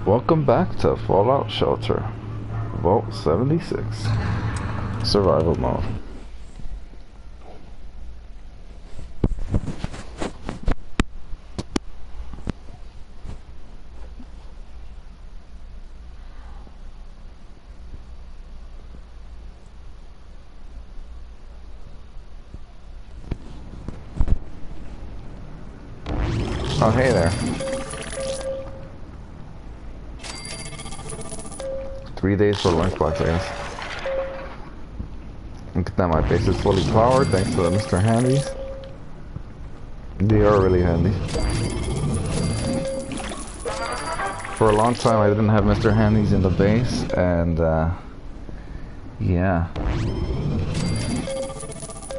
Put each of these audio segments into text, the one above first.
Welcome back to Fallout Shelter, Vault 76, Survival Mode. Oh, hey there. 3 days for lunchbox, I guess. Look at that, my base is fully powered thanks to the Mr. Handys. They are really handy. For a long time I didn't have Mr. Handys in the base, and yeah.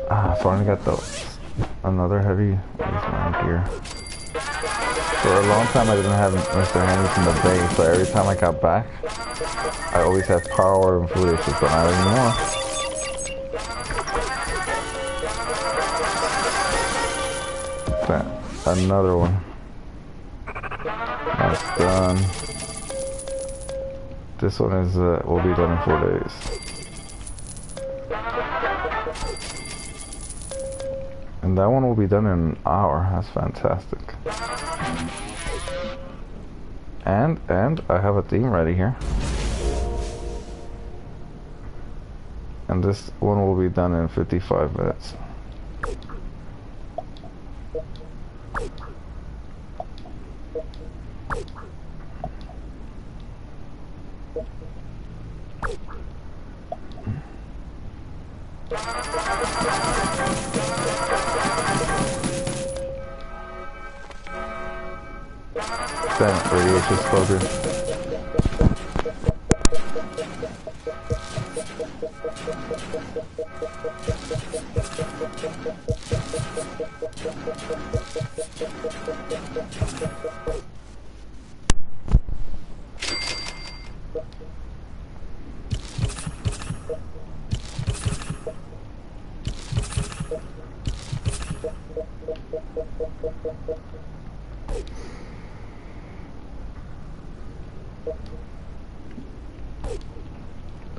I finally got another heavy gear. For a long time I didn't have Mr. Handys in the base, so every time I got back, I always had power and food issues, but not anymore. Another one. That's done. This one is will be done in 4 days. And that one will be done in an hour. That's fantastic. And I have a theme ready here. And this one will be done in 55 minutes. Damn, radiation exposure.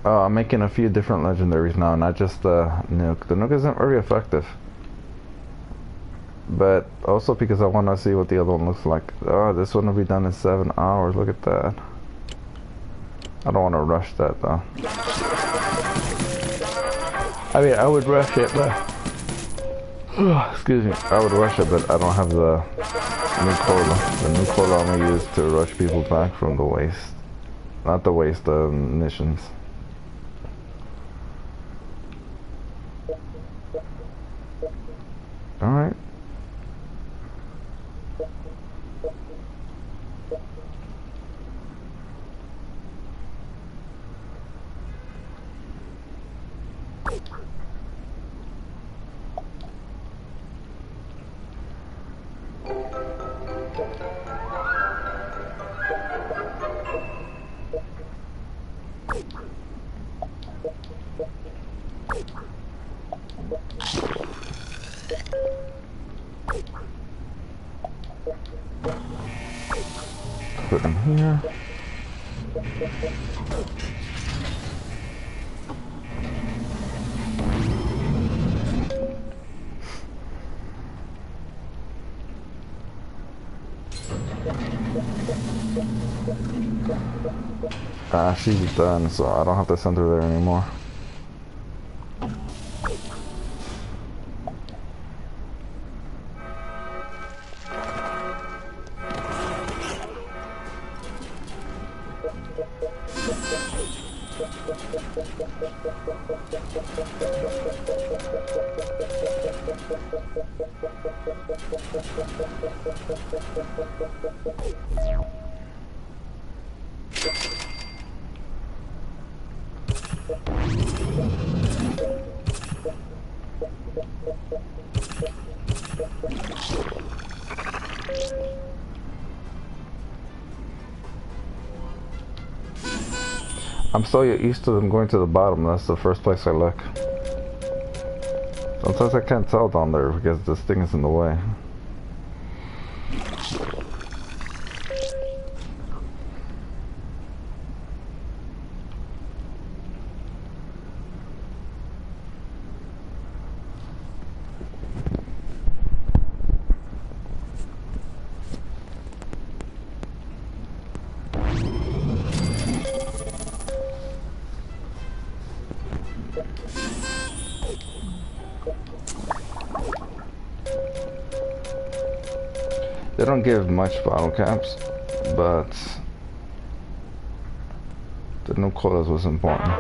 I'm making a few different legendaries now, not just the nuke. The nuke isn't very effective. But also because I want to see what the other one looks like. Oh, this one will be done in 7 hours. Look at that. I don't want to rush that though. I mean, I would rush it, but... excuse me. I would rush it, but I don't have the new cola. The new cola I'm going to use to rush people back from the waste. Not the waste, the missions. Alright. Put them here. She's done, so I don't have to send her there anymore. I'm so used to them going to the bottom. That's the first place I look. Sometimes I can't tell down there because this thing is in the way. They don't give much bottle caps, but the no quotas was important.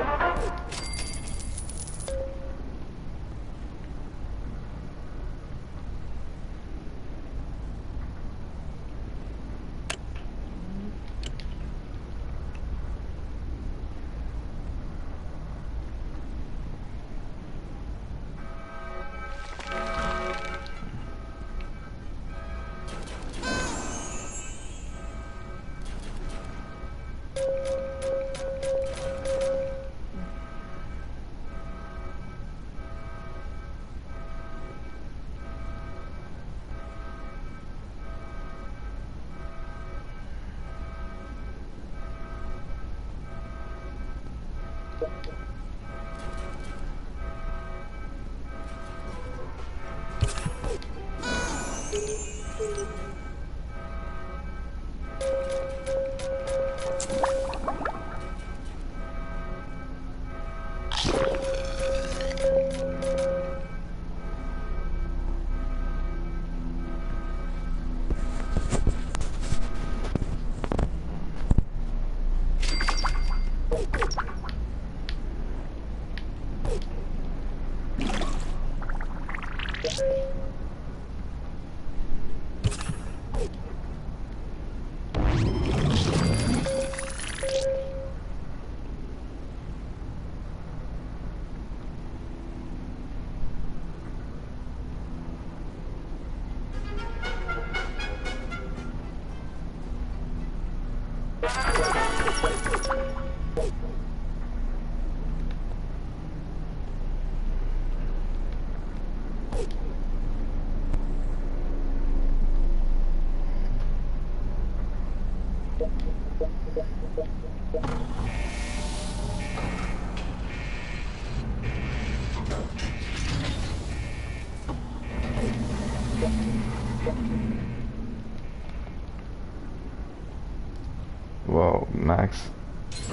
Well, max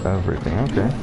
everything, okay.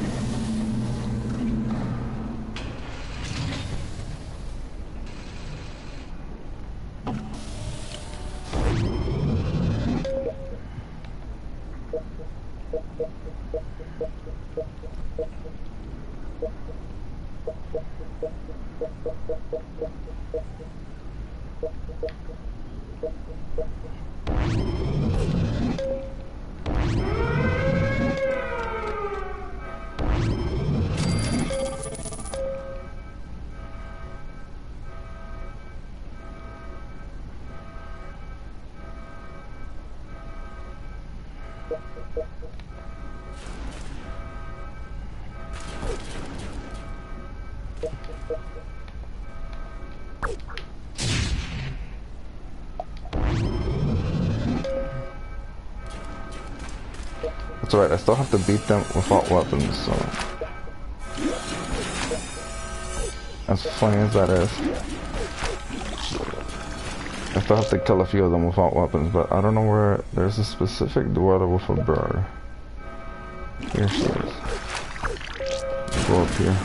That's alright, I still have to beat them without weapons, so... As funny as that is. I still have to kill a few of them without weapons, but I don't know where... There's a specific dweller with a bird. Here she is. Go up here.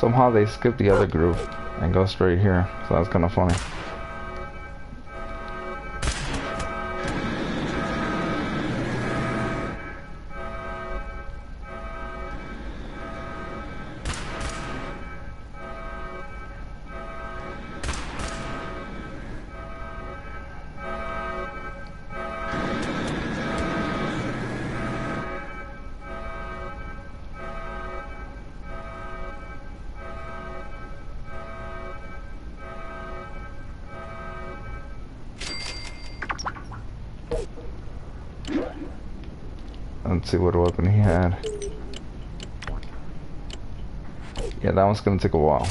Somehow they skip the other group and go straight here. So that's kind of funny. Let's see what weapon he had. Yeah, that one's gonna take a while.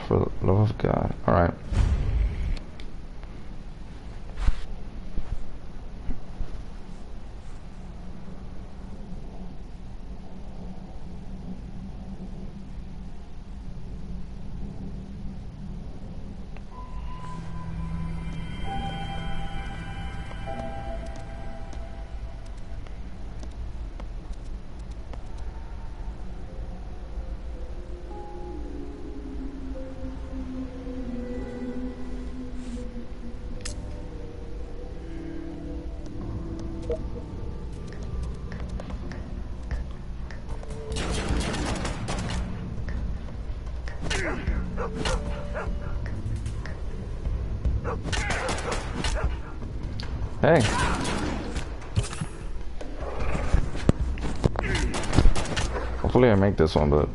For the love of God. Alright. Hey. Hopefully I make this one, but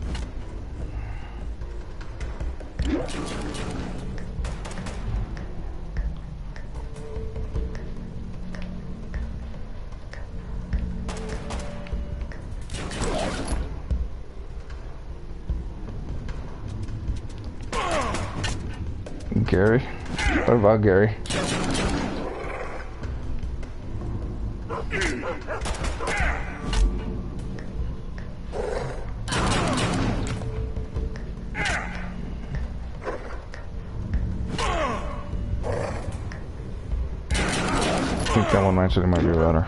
Gary? What about Gary? I think that one actually might be better.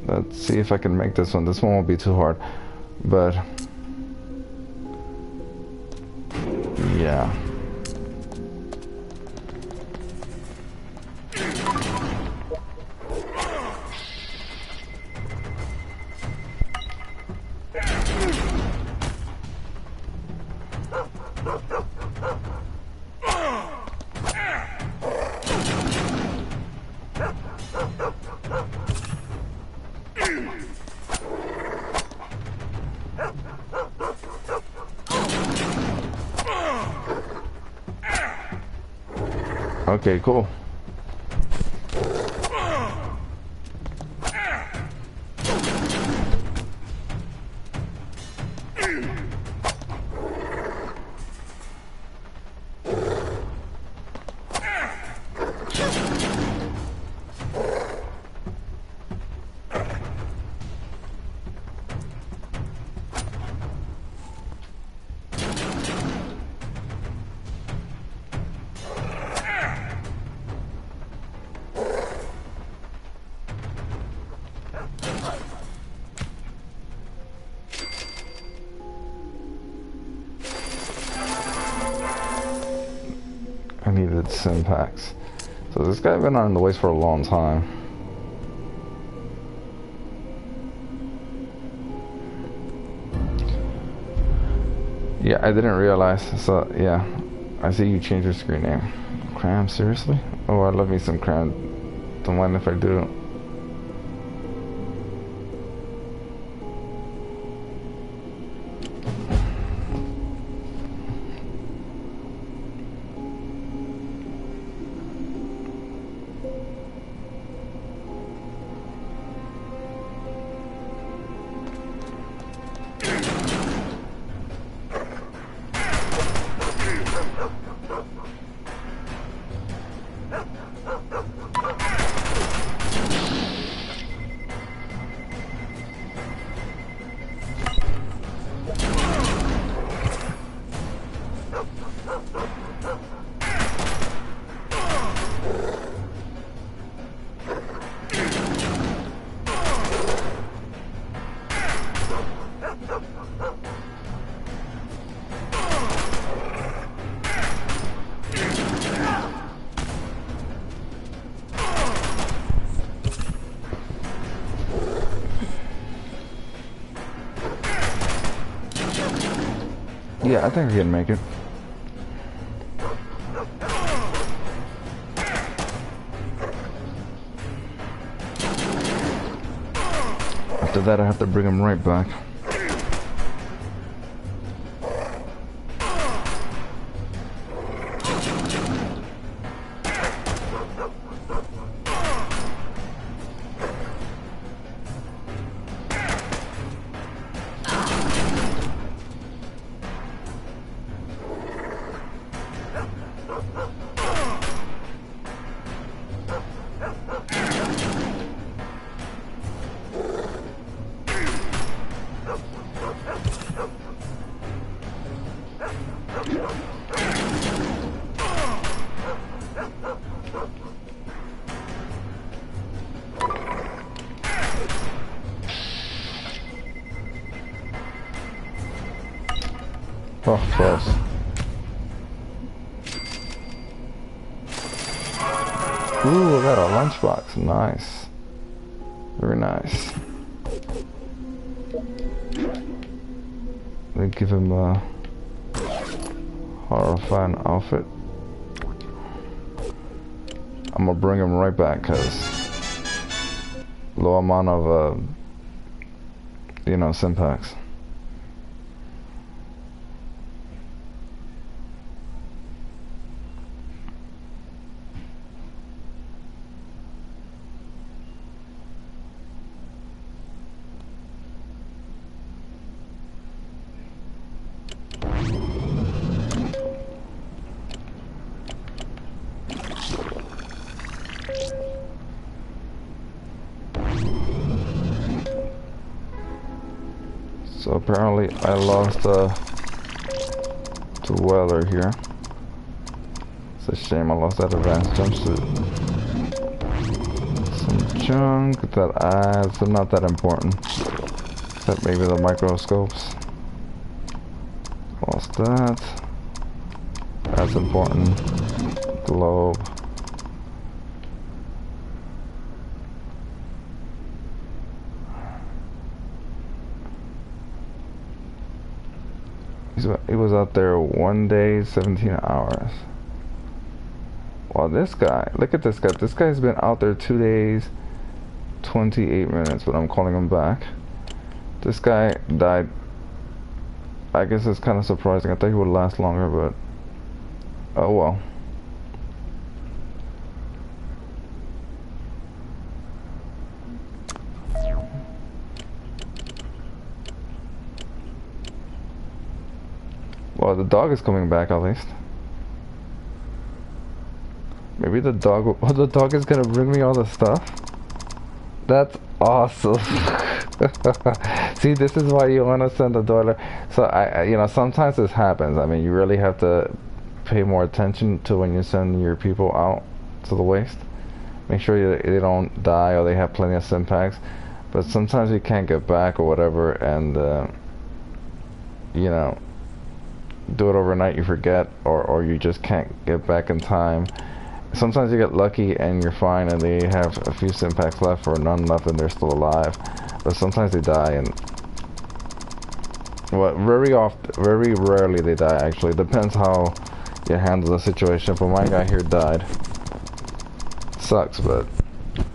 Let's see if I can make this one. This one won't be too hard, but yeah. Okay, cool. I needed sim packs. So this guy been on the waste for a long time. Yeah, I didn't realize. So yeah, I see you changed your screen name. Cram, seriously? Oh, I love me some cram. Don't mind if I do. Yeah, I think I can make it. After that, I have to bring him right back. Oh, close. Ooh, I got a lunchbox. Nice. Very nice. They give him a horrifying outfit. I'm gonna bring him right back because low amount of, you know, syntax. So apparently I lost to weather here. It's a shame I lost that advanced jumpsuit. Some junk that adds, but not that important. Except maybe the microscopes. Lost that. That's important. Globe. He was out there 1 day, 17 hours. Well, this guy, look at this guy. This guy's been out there 2 days, 28 minutes, but I'm calling him back. This guy died. I guess it's kind of surprising. I thought he would last longer, but oh well. Well, the dog is coming back at least. Maybe the dog. Oh, the dog is gonna bring me all the stuff. That's awesome. See, this is why you want to send the dweller. So you know, sometimes this happens. I mean, you really have to pay more attention to when you send your people out to the waste. Make sure they don't die or they have plenty of syntax. But sometimes you can't get back or whatever, and you know, do it overnight, you forget, or you just can't get back in time. Sometimes you get lucky and you're fine and they have a few syntax left or none left and they're still alive, but sometimes they die. And well, very rarely they die actually. Depends how you handle the situation, but my guy here died. Sucks, but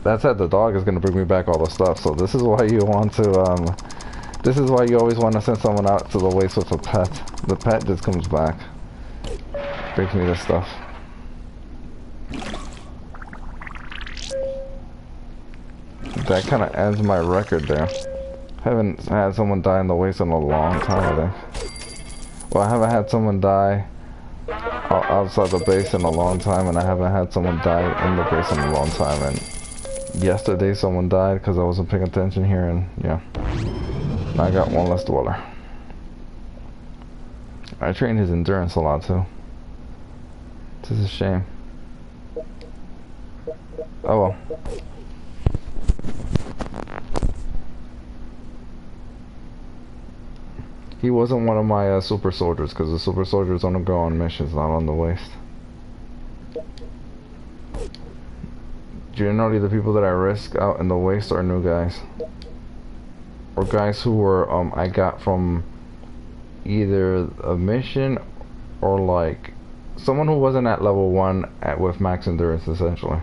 that said, the dog is going to bring me back all the stuff, so this is why you want to this is why you always want to send someone out to the waste with a pet. The pet just comes back, brings me this stuff. That kind of ends my record there. Haven't had someone die in the waste in a long time, I think. Well, I haven't had someone die outside the base in a long time, and I haven't had someone die in the base in a long time. And yesterday someone died because I wasn't paying attention here, and yeah, now I got one less dweller. I trained his endurance a lot too. This is a shame. Oh well. He wasn't one of my super soldiers, because the super soldiers only go on missions, not on the waste. Generally, the people that I risk out in the waste are new guys, or guys who were I got from either a mission or like someone who wasn't at level 1 with max endurance, essentially.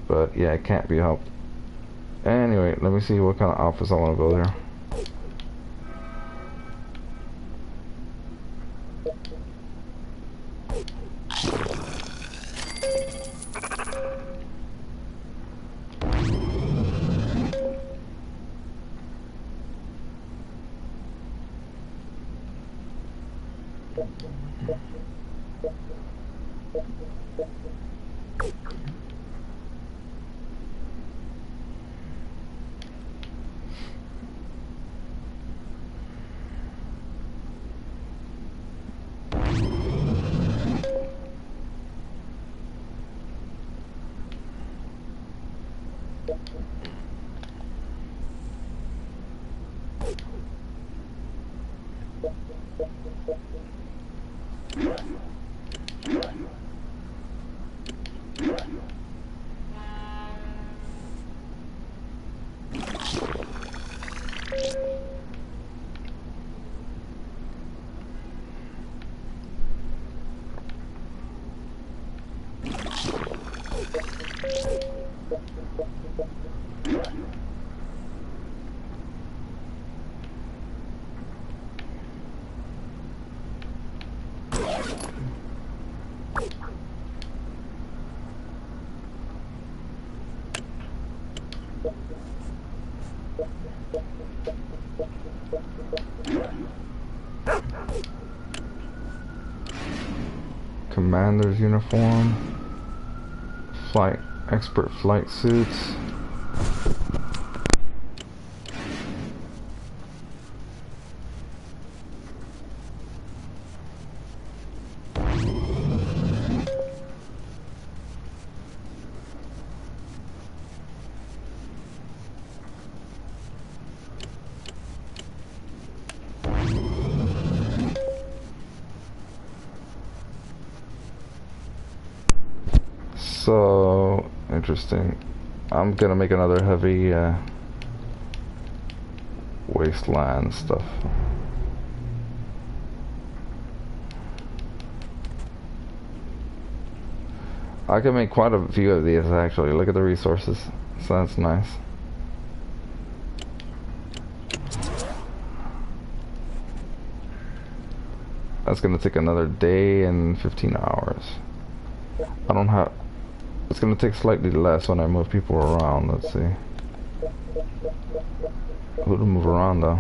But yeah, it can't be helped. Anyway, let me see what kind of outfits I want to go there. Commander's uniform, expert flight suits. So interesting. I'm gonna make another heavy wasteland stuff. I can make quite a few of these actually. Look at the resources. So that's nice. That's gonna take another day and 15 hours. I don't have. It's gonna take slightly less when I move people around. Let's see. Who to move around though?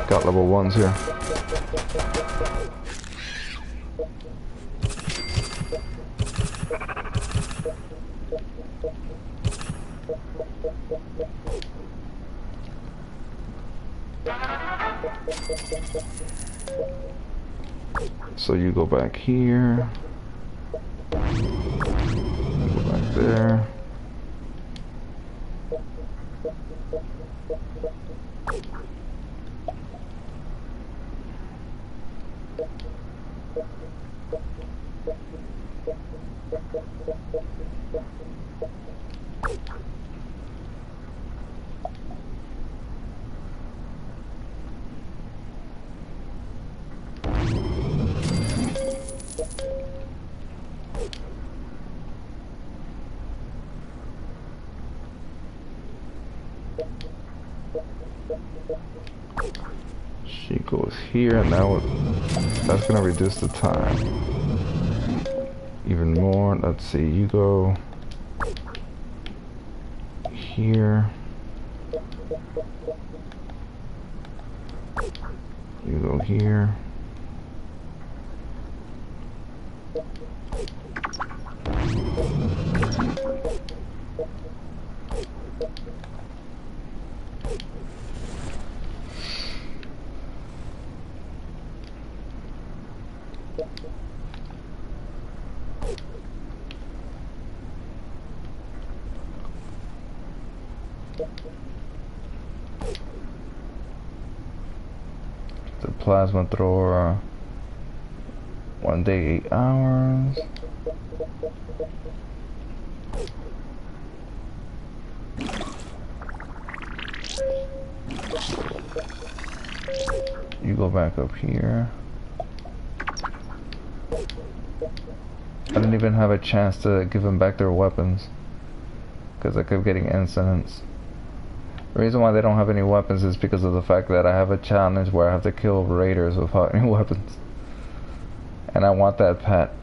Got level 1s here. So you go back here. You go back there. here, and that's gonna reduce the time even more. Let's see, you go here, you go here. The plasma thrower, 1 day, 8 hours. You go back up here. I didn't even have a chance to give them back their weapons because I kept getting incidents. The reason why they don't have any weapons is because of the fact that I have a challenge where I have to kill raiders without any weapons. And I want that pet.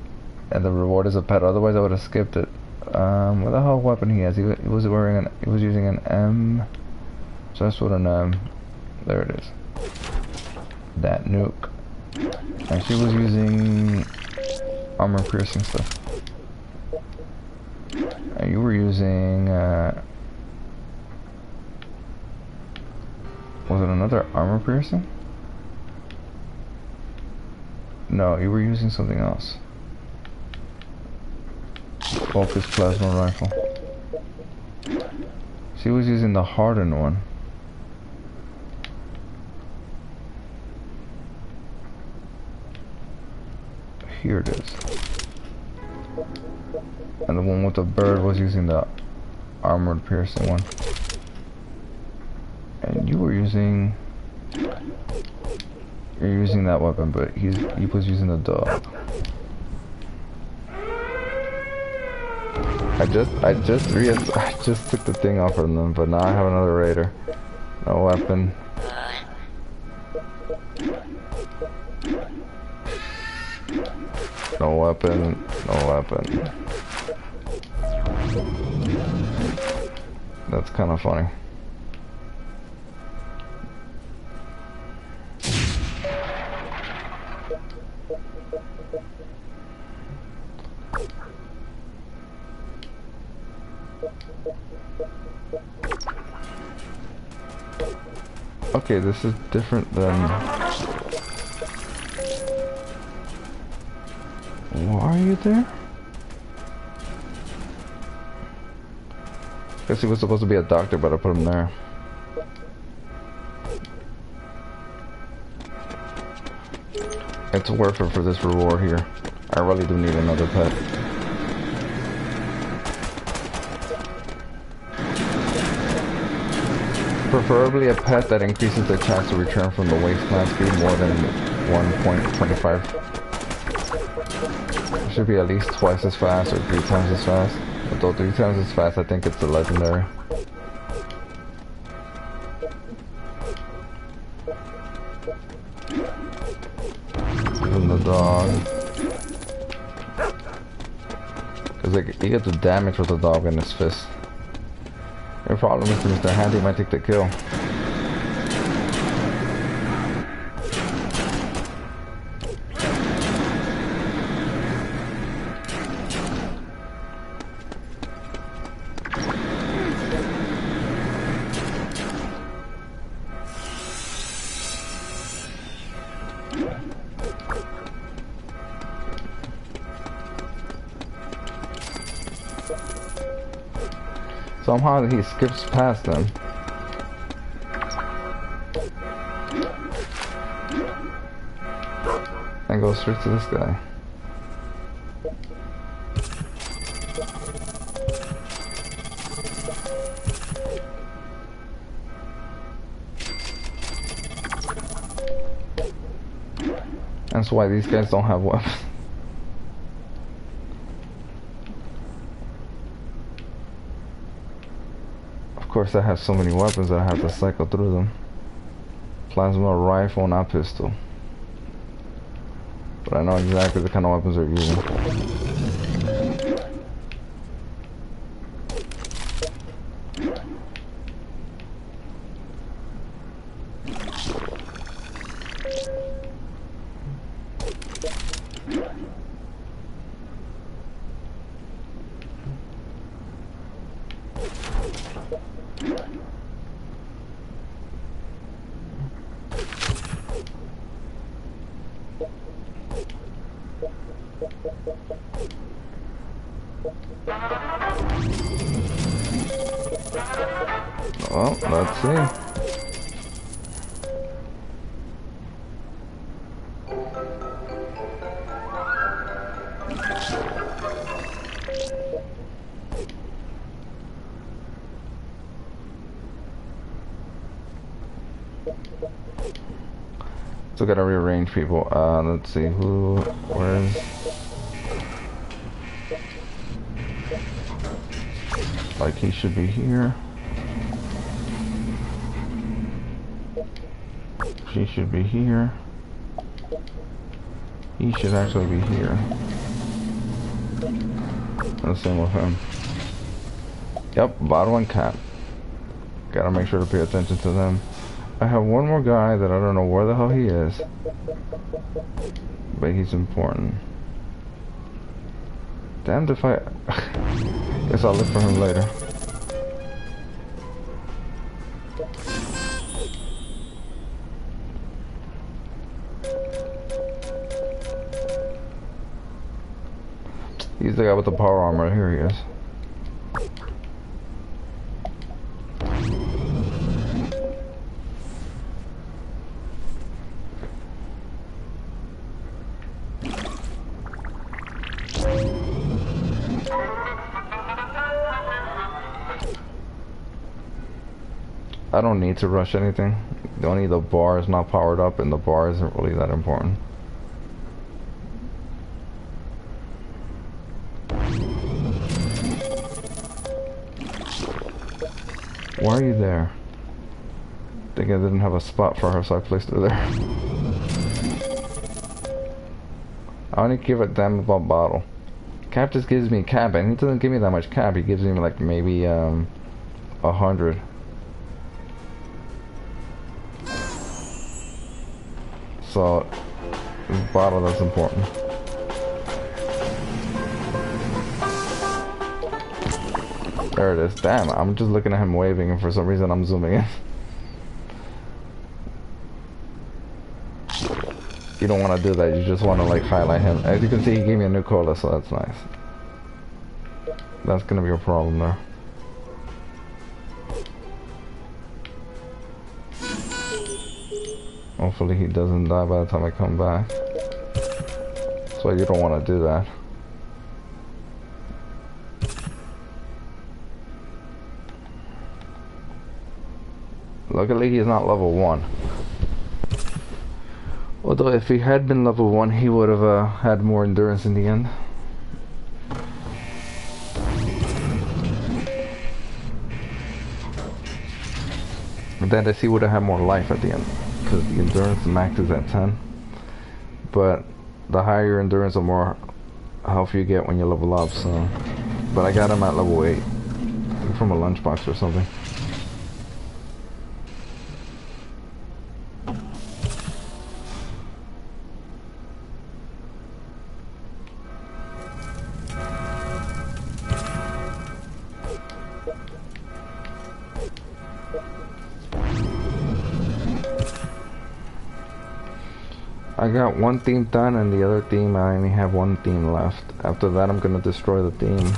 And the reward is a pet, otherwise I would have skipped it. What the hell weapon he has? He was using an M. So that's what an M. There it is. That nuke. And she was using armor piercing stuff. And you were using was it another armor piercing? No, you were using something else. Focus plasma rifle. She was using the hardened one. Here it is. And the one with the bird was using the armored piercing one. And you were using... You're using that weapon, but he was using the dog. I just took the thing off from them, but now I have another raider. No weapon. No weapon. No weapon. That's kind of funny. Okay, this is different than... Why are you there? Guess he was supposed to be a doctor, but I put him there. It's worth it for this reward here. I really do need another pet. Preferably a pet that increases the chance to return from the wasteland speed more than 1.25. It should be at least twice as fast or 3 times as fast. Although 3 times as fast, I think it's a legendary. Even the dog. Because like, you get the damage with the dog in his fist. Your problem is Mr. Handy might take the kill. Somehow he skips past them. And goes straight to this guy. That's why these guys don't have weapons. Of course, I have so many weapons that I have to cycle through them. Plasma rifle, not pistol. But I know exactly the kind of weapons they're using. Well, let's see. Still gotta rearrange people. Let's see where's like he should be here. She should be here. He should actually be here. And the same with him. Yep, bottle and cap. Gotta make sure to pay attention to them. I have one more guy that I don't know where the hell he is. But he's important. Damned if I... Guess I'll look for him later. He's the guy with the power armor. Here he is. I don't need to rush anything. Only the bar is not powered up and the bar isn't really that important. Why are you there? I think I didn't have a spot for her, so I placed her there. I only give a damn about bottle. Cap just gives me cap, and he doesn't give me that much cap. He gives me like maybe 100. So this bottle that's important. There it is. Damn, I'm just looking at him waving, and for some reason I'm zooming in. You don't want to do that. You just want to like highlight him. As you can see, he gave me a new color, so that's nice. That's gonna be a problem there. Hopefully he doesn't die by the time I come back. So you don't want to do that. Luckily he's not level 1. Although if he had been level 1 he would have had more endurance in the end. And then he would have had more life at the end. Because the endurance max is at 10. But the higher your endurance, the more health you get when you level up, so. But I got him at level 8. From a lunchbox or something. I got one theme done, and the other theme I only have one theme left. After that I'm gonna destroy the theme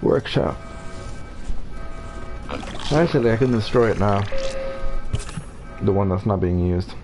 workshop. Actually I can destroy it now. The one that's not being used.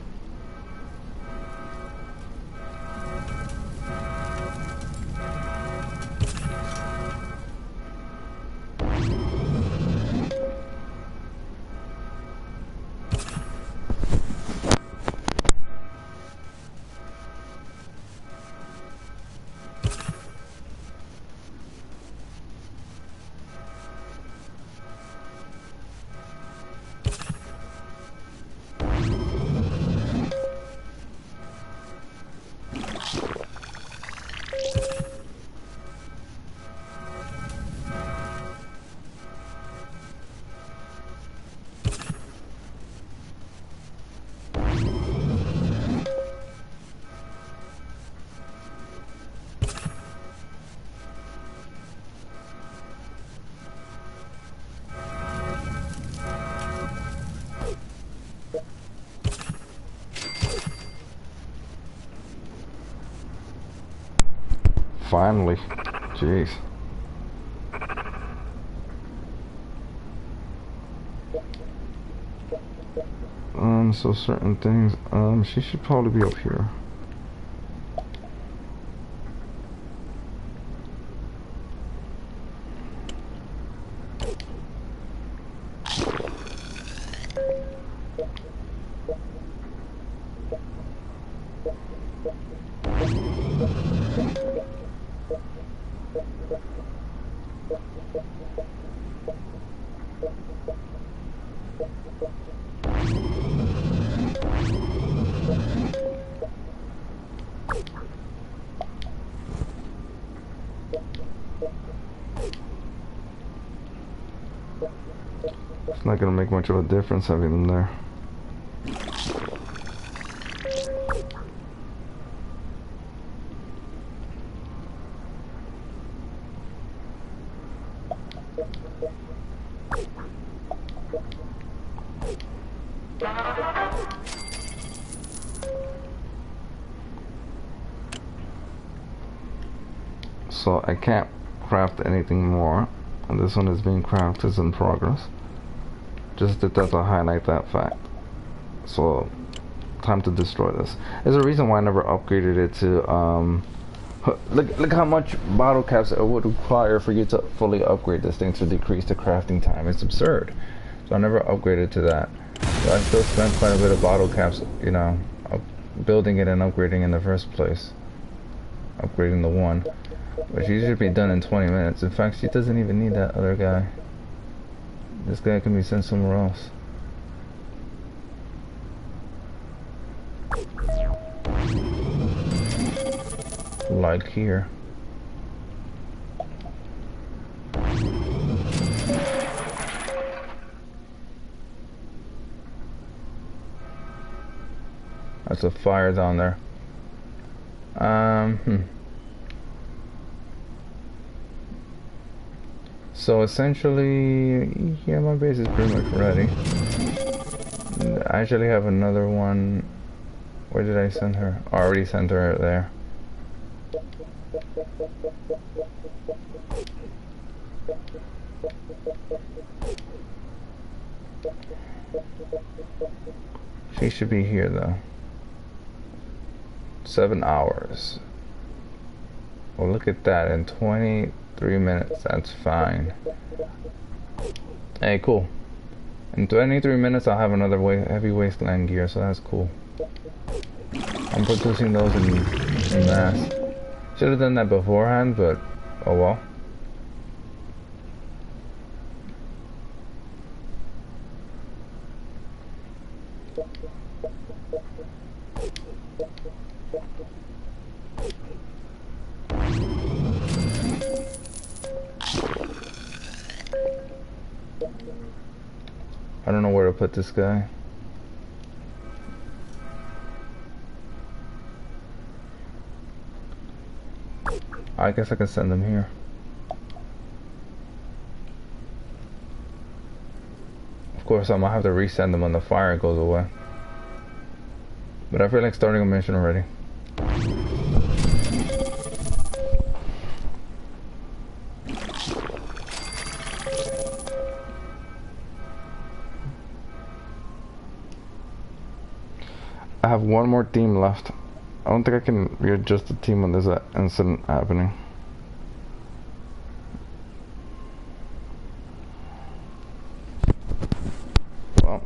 Finally. Jeez. So certain things, she should probably be up here. It's not gonna make much of a difference having them there. So I can't craft anything more, and this one is being crafted, is in progress. Just did that to highlight that fact. So time to destroy this. There's a reason why I never upgraded it to look how much bottle caps it would require for you to fully upgrade this thing to decrease the crafting time. It's absurd. So I never upgraded to that. So I still spent quite a bit of bottle caps, you know, building it and upgrading in the first place. Upgrading the one. But she should be done in 20 minutes. In fact, she doesn't even need that other guy. This guy can be sent somewhere else. Like here. That's a fire down there. So essentially, yeah, my base is pretty much ready. I actually have another one. Where did I send her? I already sent her there. She should be here though. 7 hours. Well, look at that. In 23 minutes, that's fine. Hey, cool. In 23 minutes, I'll have another heavy wasteland gear, so that's cool. I'm producing those in mass. Should have done that beforehand, but oh well. I don't know where to put this guy. I guess I can send them here. Of course, I'm gonna have to resend them when the fire goes away. But I feel like starting a mission already. I have one more team left. I don't think I can readjust the team when there's an incident happening. Well,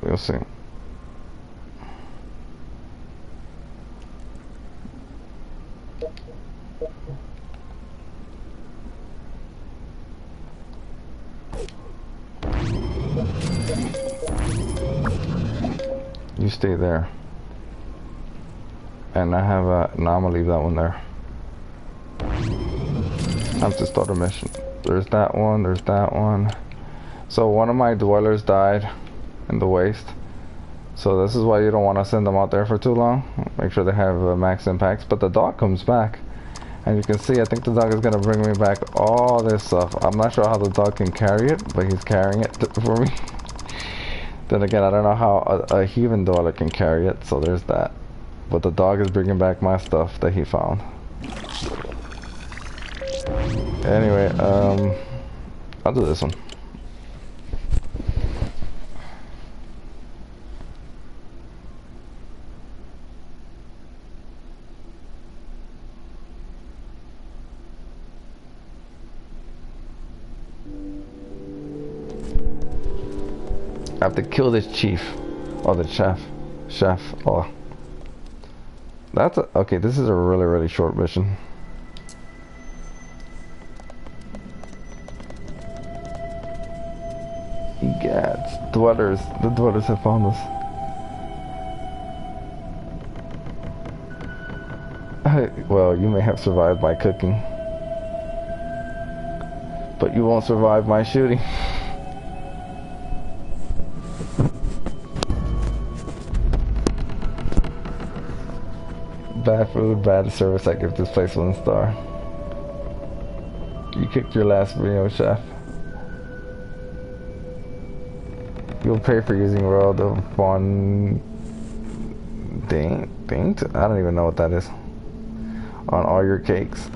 we'll see. You stay there. And I have a... No, I'm gonna leave that one there. Time to start a mission. There's that one, there's that one. So one of my dwellers died in the waste. So this is why you don't want to send them out there for too long. Make sure they have max impacts. But the dog comes back. And you can see, I think the dog is gonna bring me back all this stuff. I'm not sure how the dog can carry it, but he's carrying it for me. Then again, I don't know how a heathen dweller can carry it, so there's that. But the dog is bringing back my stuff that he found. Anyway, I'll do this one. I have to kill this chief. Oh, the chef. Oh. That's a, okay, this is a really, really short mission. Yeah, dwellers. The dwellers have found us. Well, you may have survived my cooking. But you won't survive my shooting. Bad food, bad service. I give this place 1 star. You kicked your last video, chef. You'll pay for using Royal the Fondant. I don't even know what that is. On all your cakes.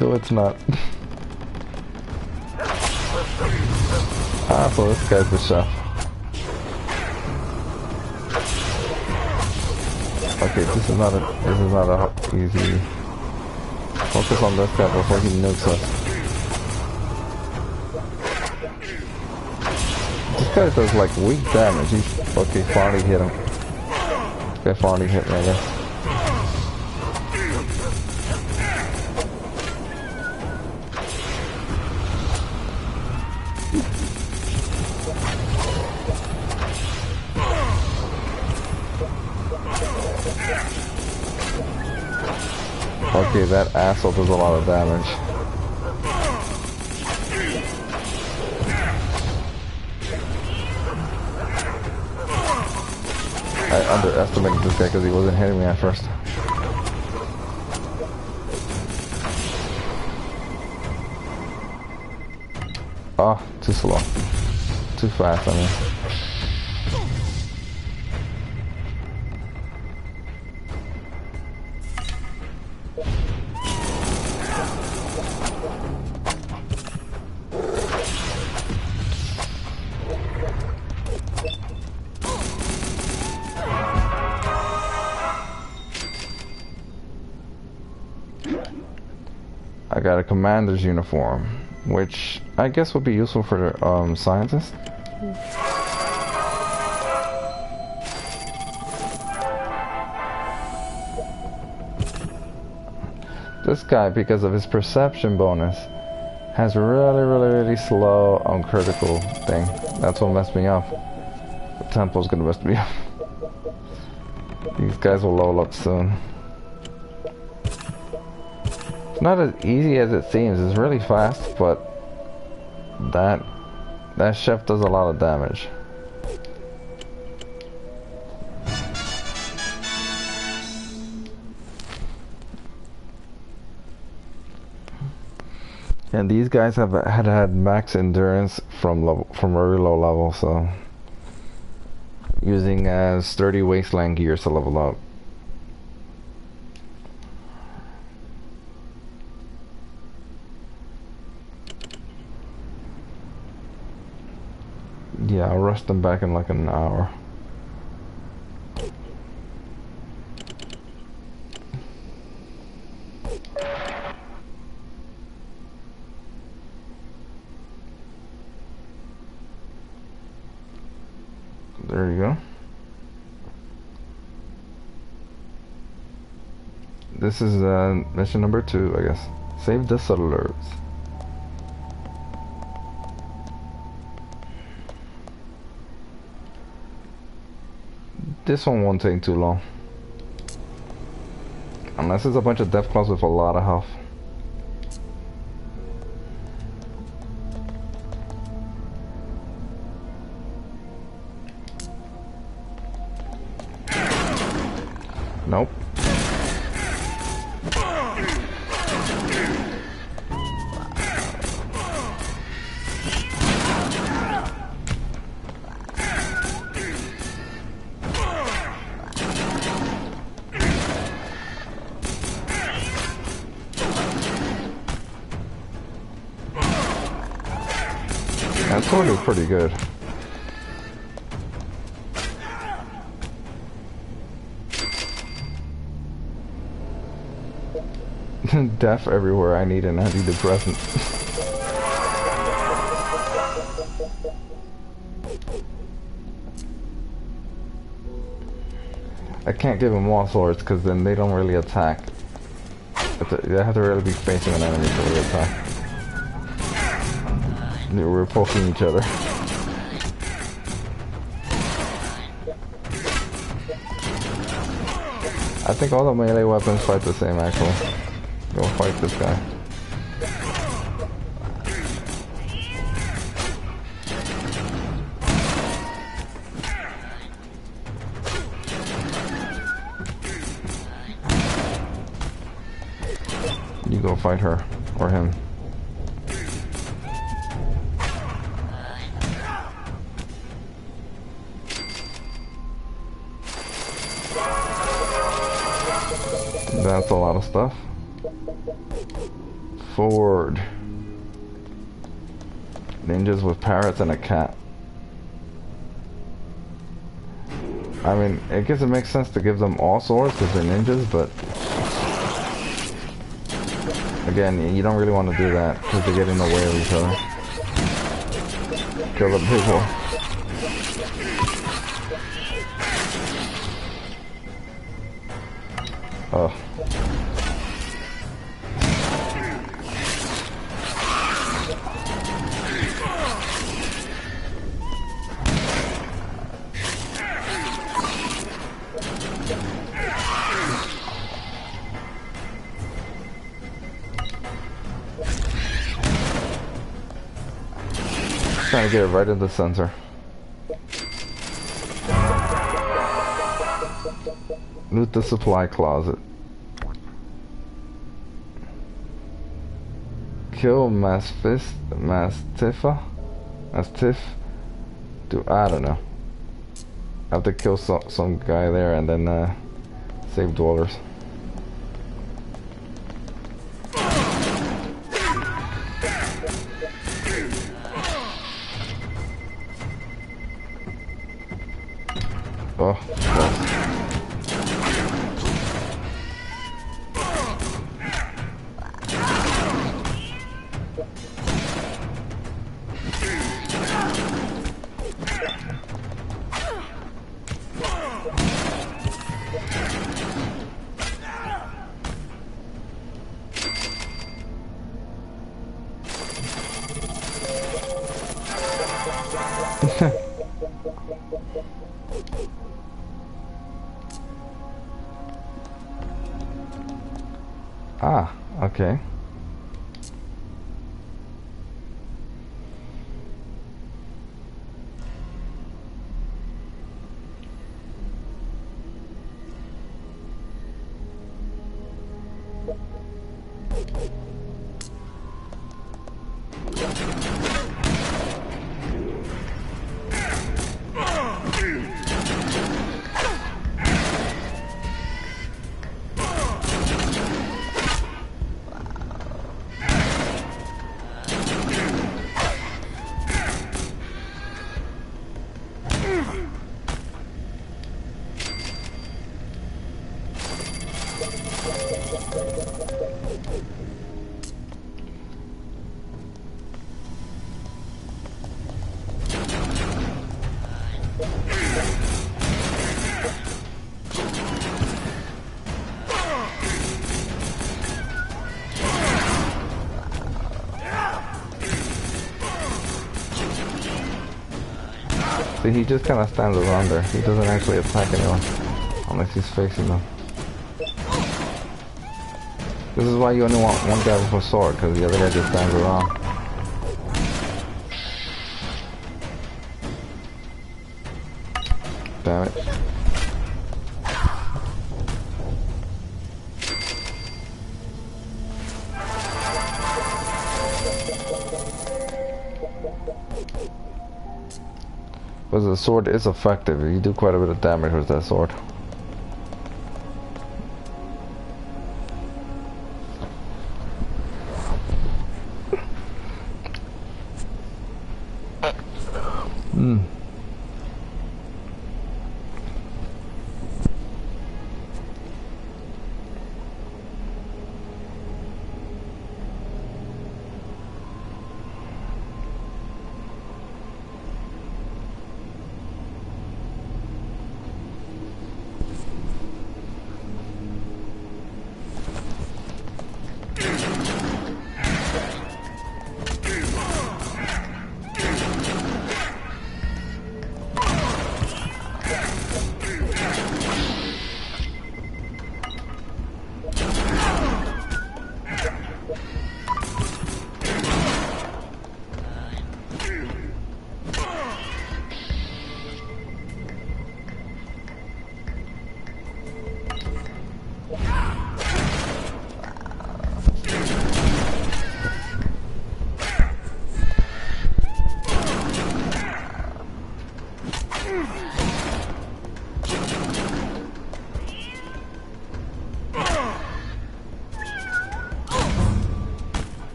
No, it's not. Ah, so this guy's the chef. Okay, this is not a easy. Focus on this guy before he nukes us. This guy does like weak damage. He's okay. Finally hit him. This guy finally hit me, I guess. Okay, that asshole does a lot of damage. I underestimated this guy because he wasn't hitting me at first. Oh, too slow. Too fast, I mean. I got a commander's uniform, which I guess would be useful for scientists. This guy, because of his perception bonus, has really slow critical thing. That's what messed me up. The temple's gonna mess me up. These guys will level up soon. Not as easy as it seems. It's really fast, but that chef does a lot of damage. And these guys have had max endurance from very low level, so using sturdy wasteland gears to level up. Yeah, I'll rush them back in like an hour. There you go. This is mission number 2, I guess. Save the settlers. This one won't take too long. Unless it's a bunch of Deathclaws with a lot of health. Nope. That sword is pretty good. Death everywhere. I need an antidepressant. I can't give them all swords because then they don't really attack. They have to really be facing an enemy to really attack. We're poking each other. I think all the melee weapons fight the same actually. Go fight this guy. You go fight her or him. That's a lot of stuff. Forward. Ninjas with parrots and a cat. I mean, I guess it makes sense to give them all swords because they're ninjas, but again, you don't really want to do that because they get in the way of each other. Kill the people. Oh. Trying to get it right in the center. Loot the supply closet. Kill Mastiff. I don't know. I have to kill some guy there and then save dwellers. Oh, close. Ah, okay. See, he just kind of stands around there. He doesn't actually attack anyone unless he's facing them. This is why you only want one guy with a sword, because the other guy just stands around. Damn it. But the sword is effective. You do quite a bit of damage with that sword.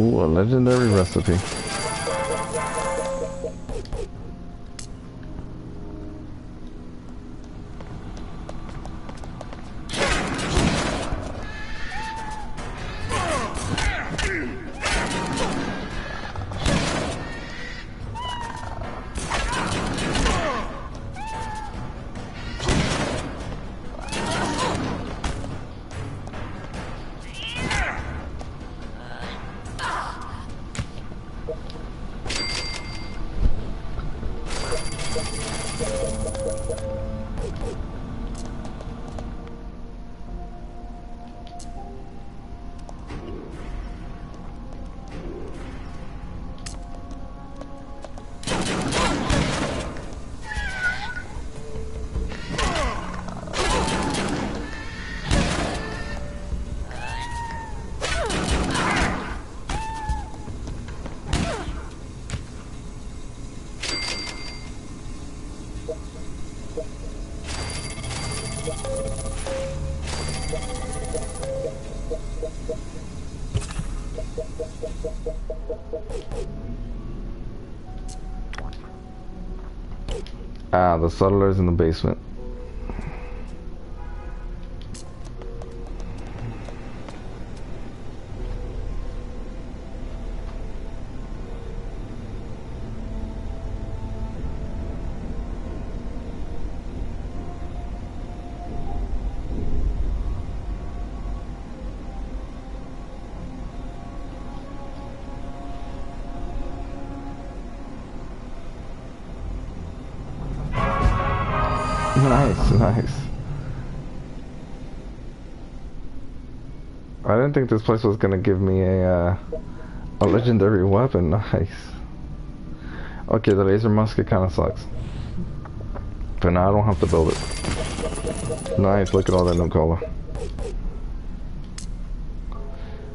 Ooh, a legendary recipe. Ah, the settler's in the basement. Nice, nice. I didn't think this place was gonna give me a legendary weapon. Nice. Okay, the laser musket kind of sucks, but now I don't have to build it. Nice. Look at all that new color.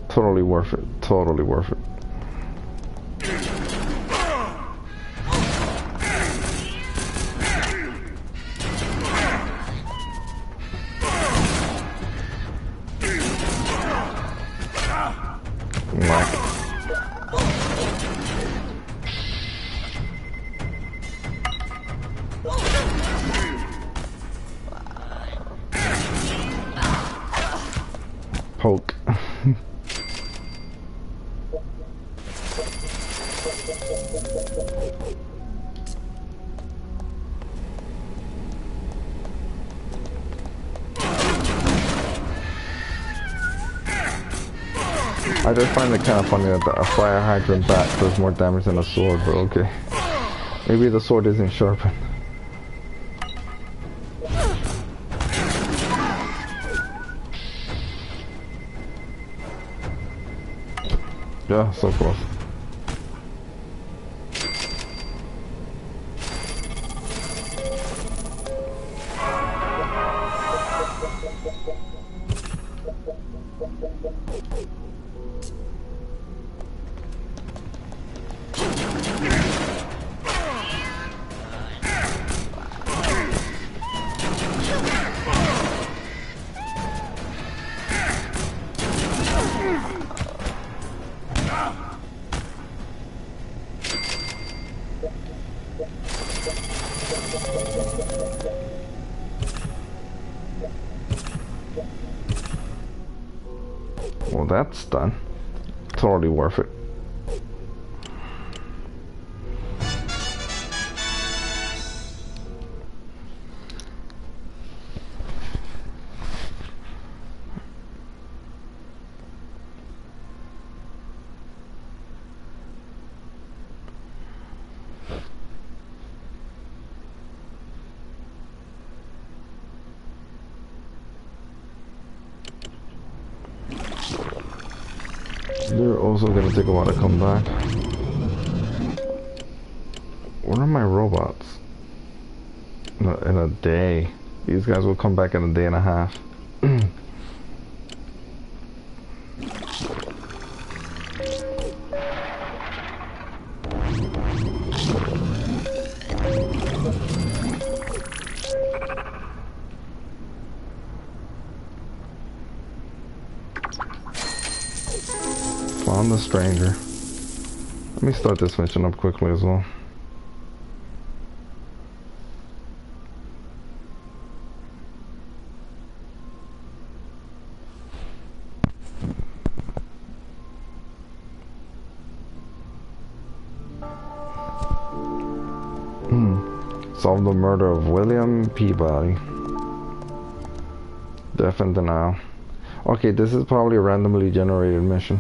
Totally worth it. Totally worth it. Poke. I just find it kind of funny that a fire hydrant bat does more damage than a sword, but okay. Maybe the sword isn't sharpened. Yeah, so close. Well, that's done. Totally worth it. They're also gonna take a while to come back. Where are my robots? In a day. These guys will come back in a day and a half. Found a stranger. Let me start this mission up quickly as well. Solve the murder of William Peabody. Death and denial. Okay, this is probably a randomly generated mission.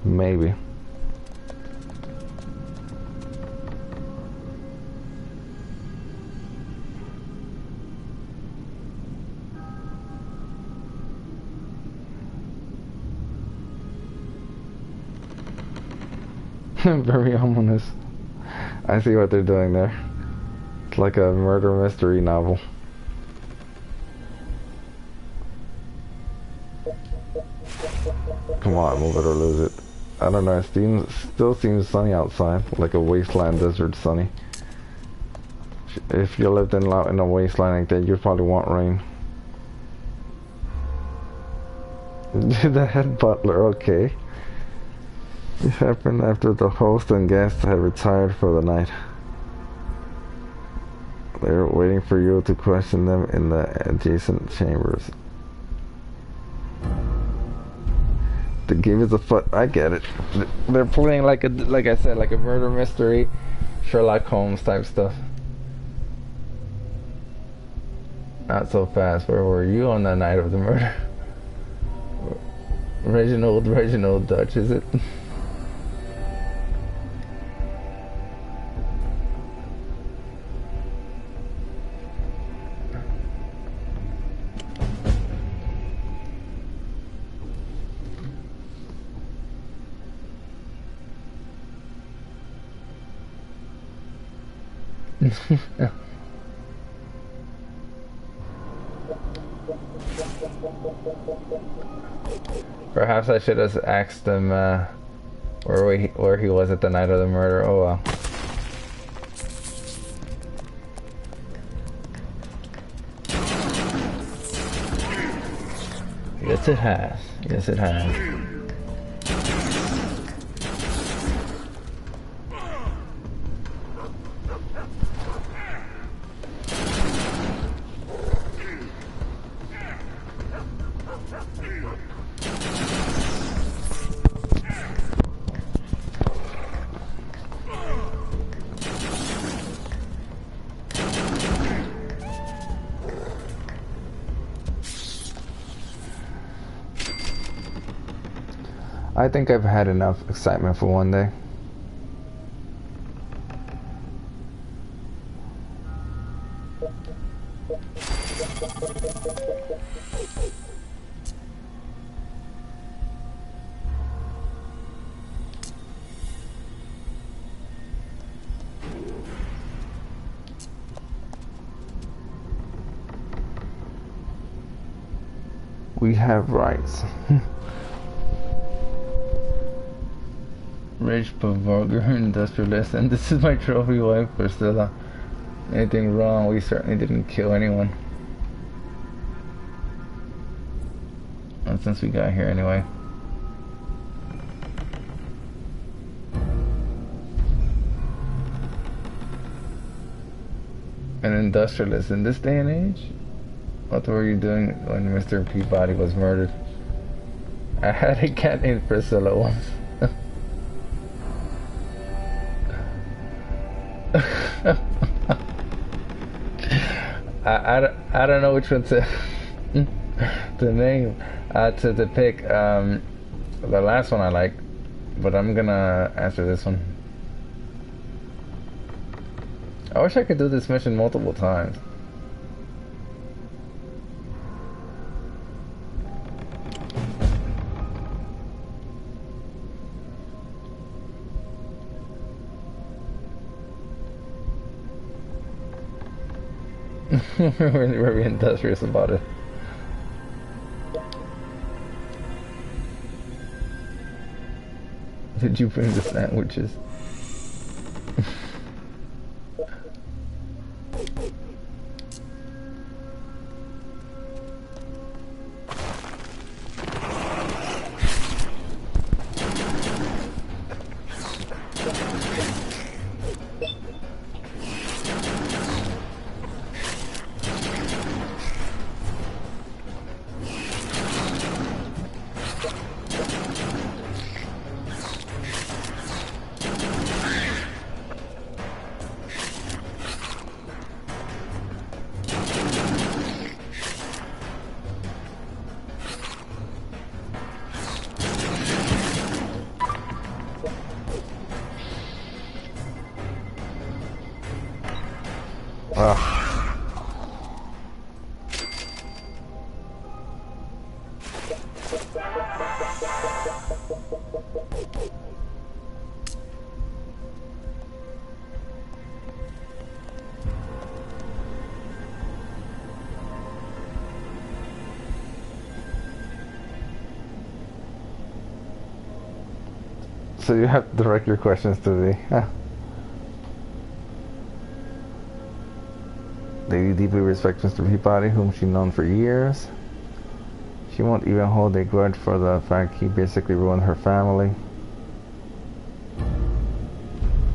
Maybe. Very ominous. I see what they're doing there. It's like a murder mystery novel. Come on, move it or lose it. I don't know, it still seems sunny outside, like a wasteland desert sunny. If you lived in a wasteland like that, you'd probably want rain. The head butler, okay. It happened after the host and guests had retired for the night. They're waiting for you to question them in the adjacent chambers. The game is afoot. I get it. They're playing like I said, like a murder mystery, Sherlock Holmes type stuff. Not so fast. Where were you on the night of the murder? Reginald Dutch, is it? Perhaps I should have asked him where he was at the night of the murder. Oh well. Yes, it has. Yes, it has. I think I've had enough excitement for one day. We have rights. Rich Pavogger, industrialist, and this is my trophy wife, Priscilla. Anything wrong? We certainly didn't kill anyone. Not since we got here, anyway. An industrialist in this day and age? What were you doing when Mr. Peabody was murdered? I had a cat named Priscilla once. I don't know which one to name to pick. The last one I like, but I'm gonna answer this one. I wish I could do this mission multiple times. We're very industrious about it. Did you bring the sandwiches? So you have to direct your questions to the Lady deeply respects Mr. Peabody, whom she's known for years. She won't even hold a grudge for the fact he basically ruined her family.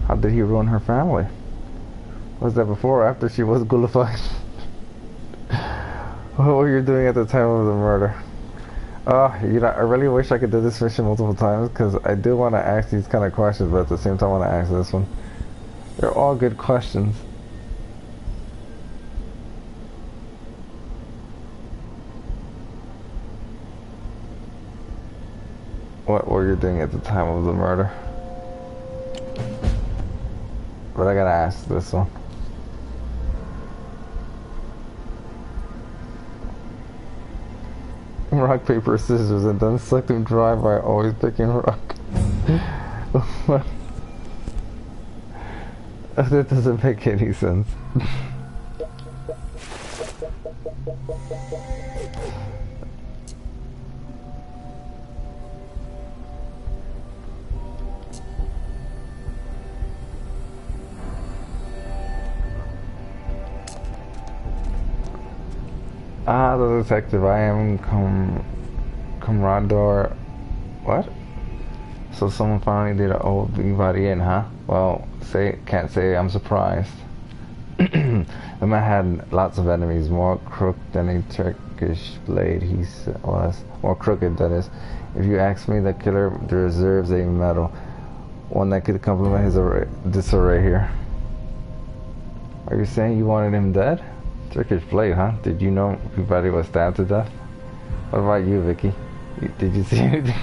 How did he ruin her family? Was that before or after she was gullified? What were you doing at the time of the murder? You know, I really wish I could do this mission multiple times because I do want to ask these kind of questions, but at the same time I want to ask this one. They're all good questions. What were you doing at the time of the murder? But I gotta ask this one. Rock, paper, scissors, and then suck them dry by always picking rock. That doesn't make any sense. Ah, the detective. I am Comrador. What? So someone finally did an old Peabody in, huh? Well, can't say I'm surprised. The man had lots of enemies, more crooked than a Turkish blade. He was more crooked, that is. If you ask me, the killer deserves a medal, one that could complement his disarray here. Are you saying you wanted him dead? Turkish blade, huh? Did you know Peabody was stabbed to death? What about you, Vicky? Did you see anything?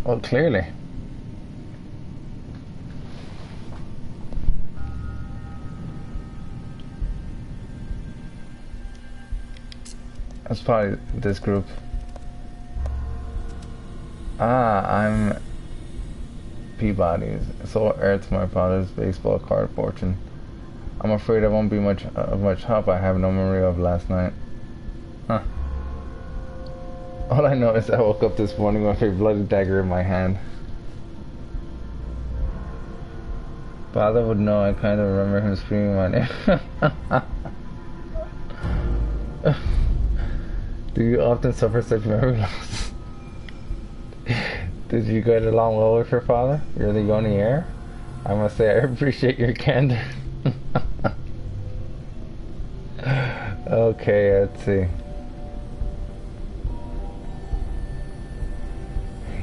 Oh, clearly. That's probably this group. I'm Peabody, sole heir to my father's baseball card fortune. I'm afraid I won't be much help. I have no memory of last night. Huh. All I know is I woke up this morning with a bloody dagger in my hand. Father would know. I kind of remember him screaming my name. Do you often suffer such memory loss? Did you get along well with your father? You're the only heir? I must say I appreciate your candor. Okay, let's see.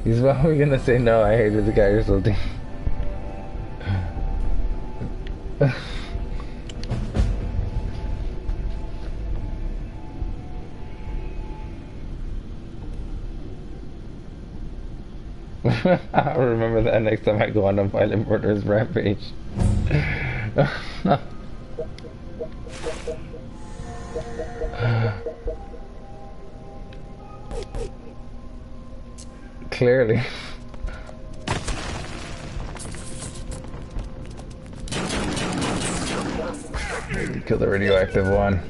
He's probably gonna say no, I hated the guy or something. I'll remember that next time I go on a violent murderous rampage. Clearly. Kill the radioactive one.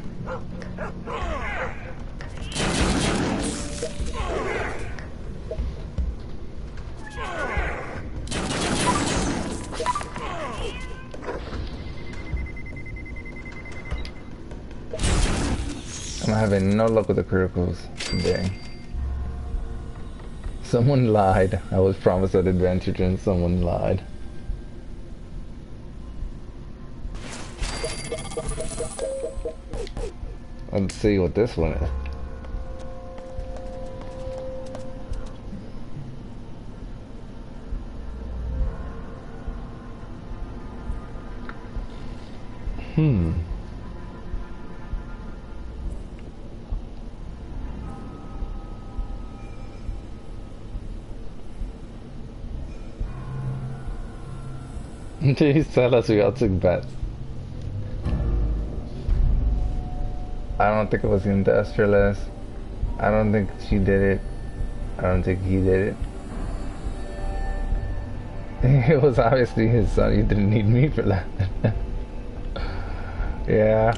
I'm having no luck with the criticals today. Someone lied. I was promised an adventure and someone lied. Let's see what this one is. Hmm. Please tell us we all took bets. I don't think it was the industrialist. I don't think she did it. I don't think he did it. It was obviously his son. You didn't need me for that. Yeah.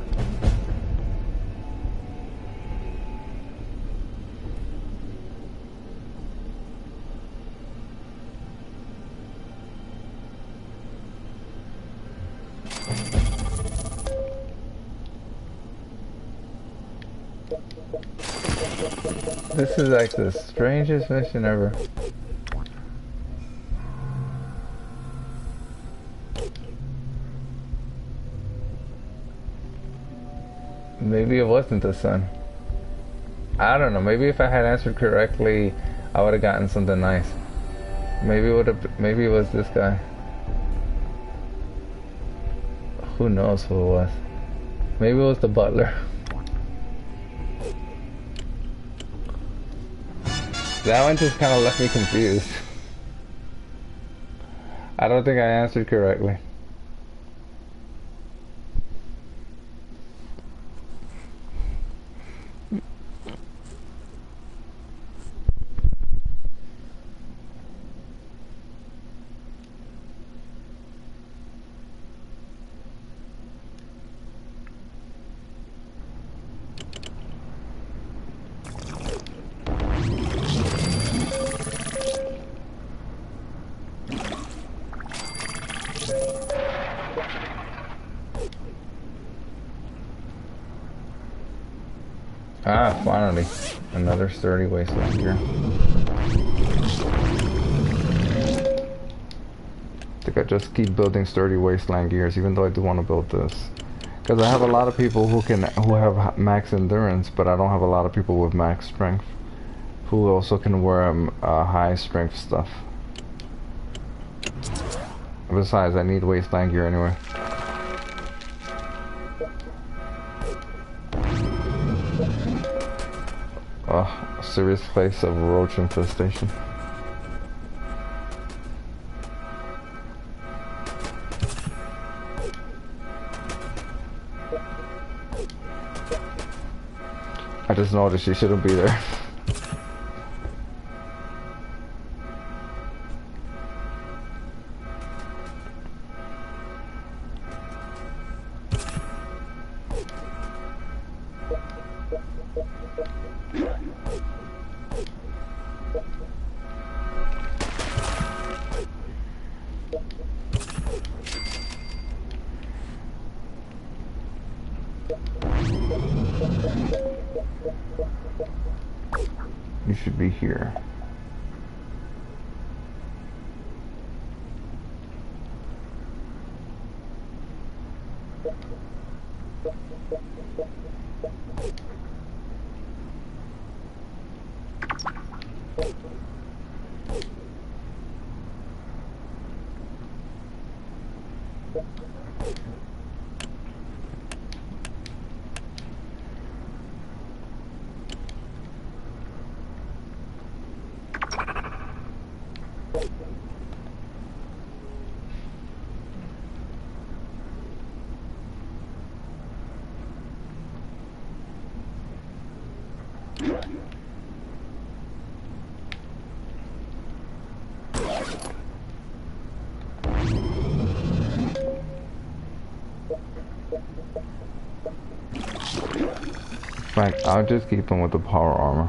This is like the strangest mission ever. Maybe it wasn't the son. I don't know. Maybe if I had answered correctly, I would have gotten something nice. Maybe it would have. Maybe it was this guy. Who knows who it was? Maybe it was the butler. That one just kind of left me confused. I don't think I answered correctly. Ah, finally. Another sturdy wasteland here. I think I just keep building sturdy wasteland gears, even though I do want to build this. Because I have a lot of people who have max endurance, but I don't have a lot of people with max strength who also can wear high strength stuff. Besides, I need wasteland gear anyway. A serious case of roach infestation. I just noticed she shouldn't be there. You should be here. In fact, I'll just keep him with the power armor.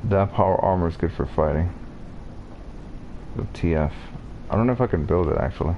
That power armor is good for fighting. The TF. I don't know if I can build it actually.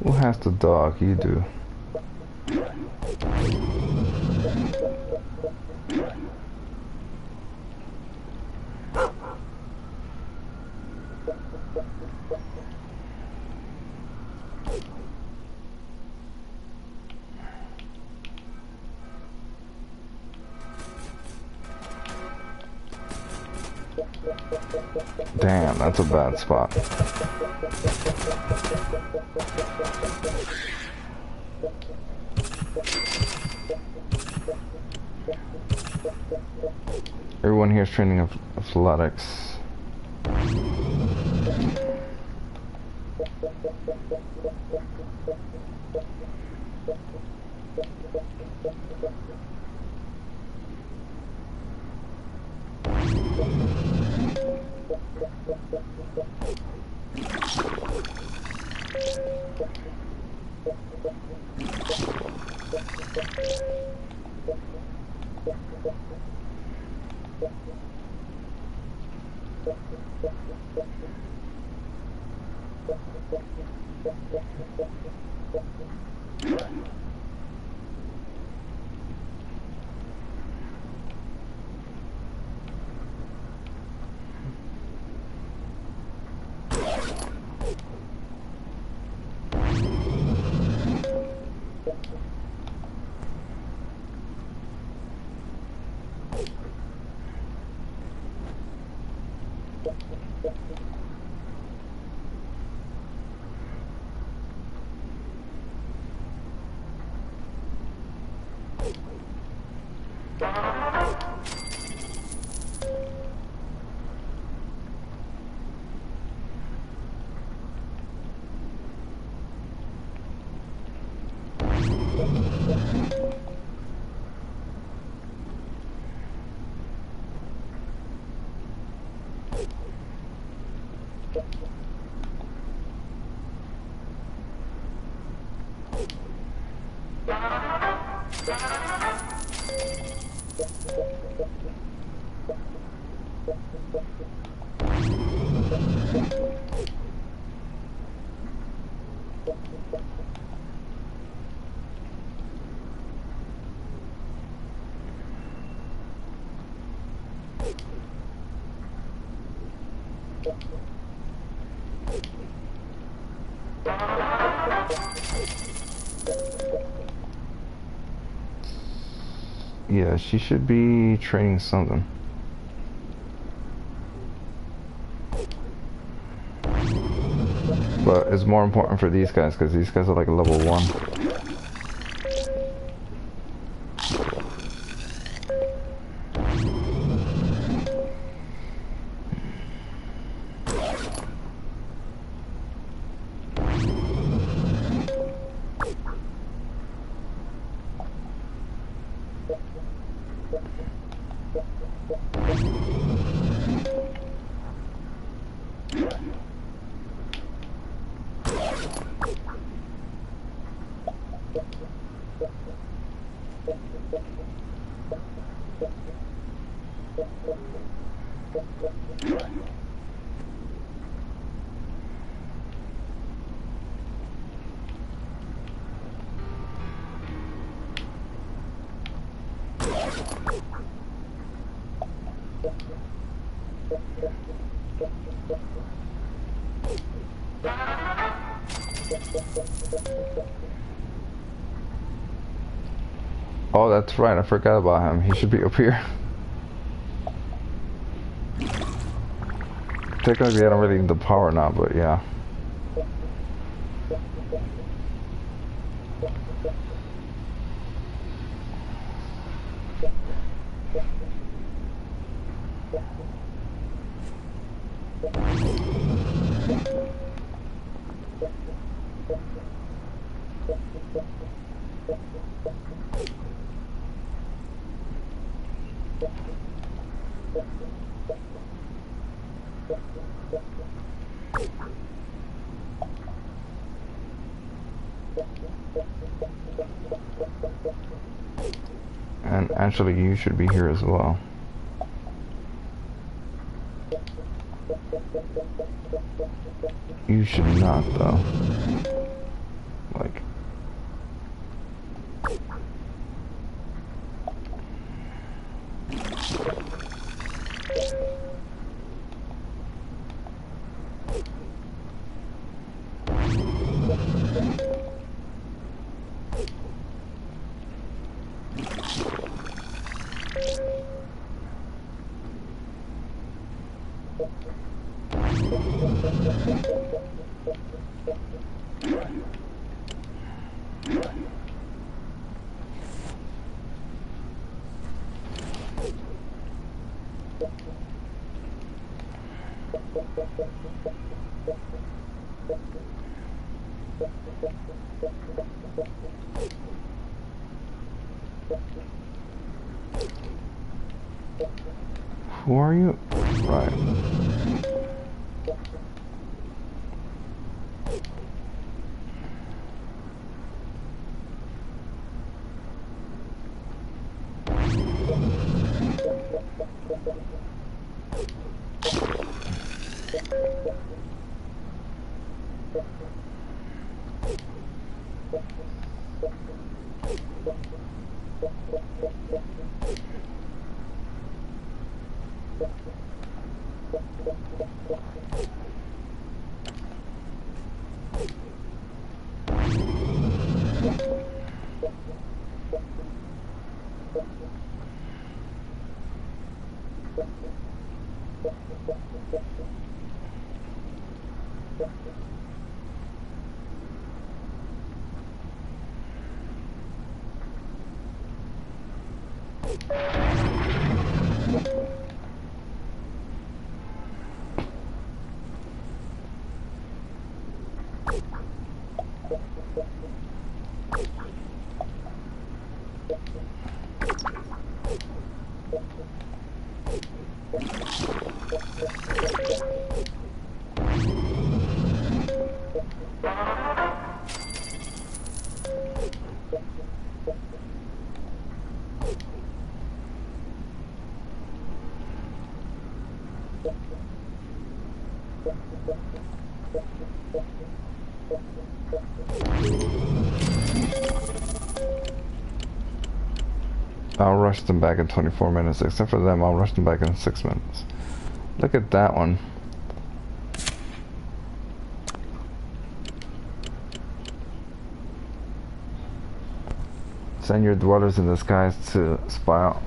Who has the dog? You do. Damn, that's a bad spot. Everyone here is training athletics. Yeah, she should be training something. But it's more important for these guys because these guys are like level 1. Oh, that's right. I forgot about him. He should be up here. Technically, I don't really need the power now, but yeah. And actually, you should be here as well. You should not, though. Like... Who are you? Right. I'll rush them back in 24 minutes. Except for them, I'll rush them back in 6 minutes. Look at that one. Send your dwellers in the skies to spy out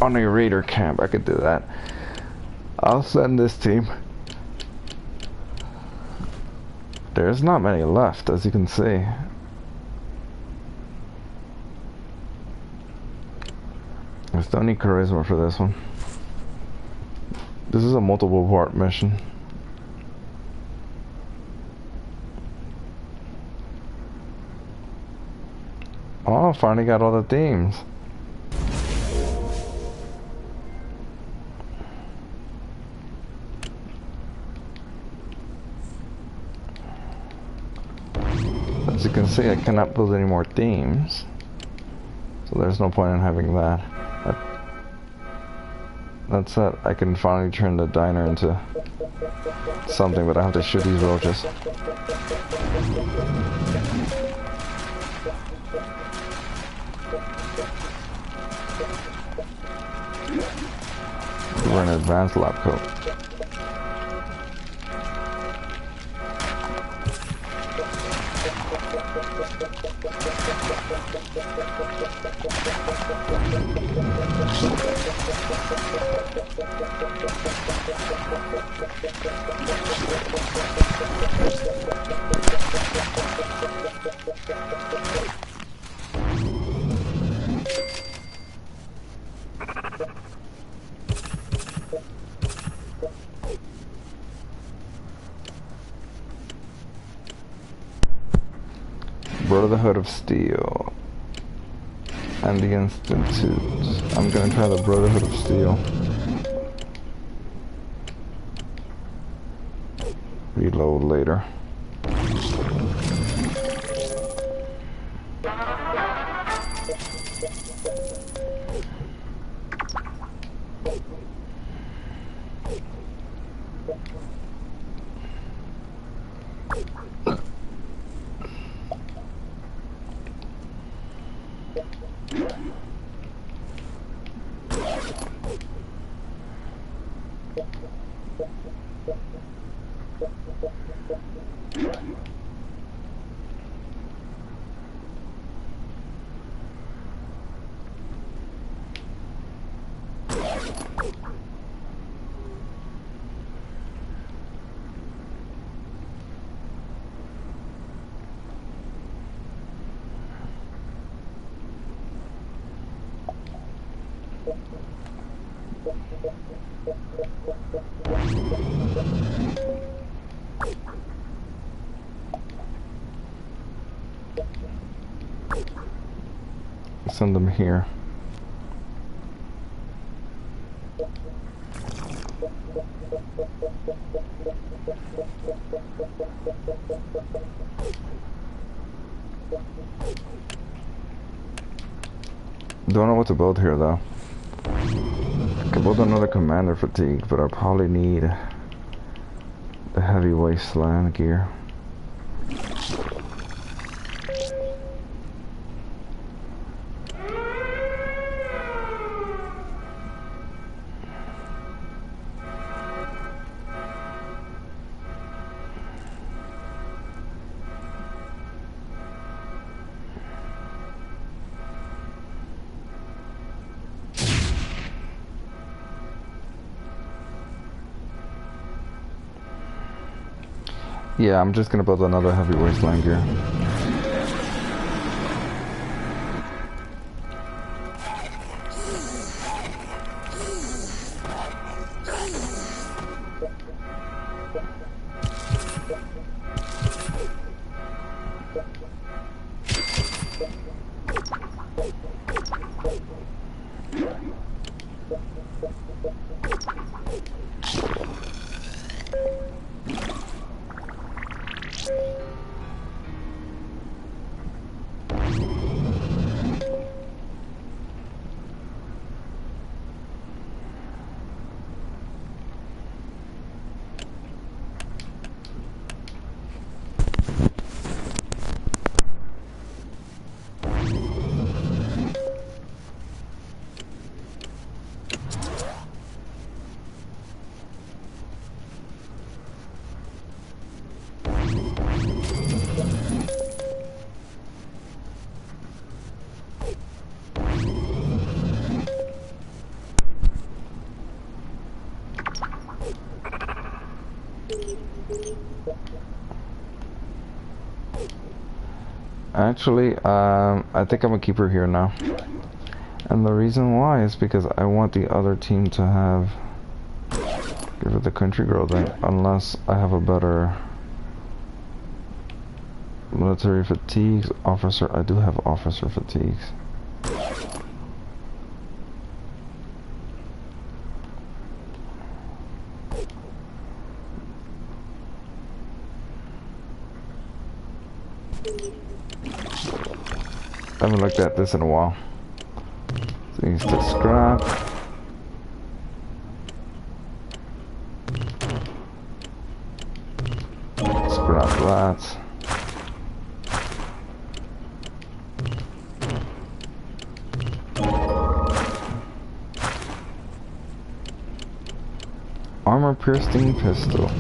on a raider camp. I could do that. I'll send this team. There's not many left, as you can see. I still need charisma for this one. This is a multiple part mission. Oh, finally got all the themes. As you can see, I cannot build any more themes. So there's no point in having that. That's it. I can finally turn the diner into something, but I have to shoot these roaches. We're an advanced lab coat. Brotherhood of Steel and the Institute. I'm gonna try the Brotherhood of Steel. Reload later. Send them here. Don't know what to build here though. I could build another commander fatigue, but I probably need the heavy wasteland gear. Yeah, I'm just gonna build another heavy wasteland gear. Actually, I think I'm gonna keep her here now. And the reason why is because I want the other team to have... Give her the country girl thing, unless I have a better... Military fatigues, officer... I do have officer fatigues. I haven't looked at this in a while. Things to scrap. Scrap that. Armor piercing pistol.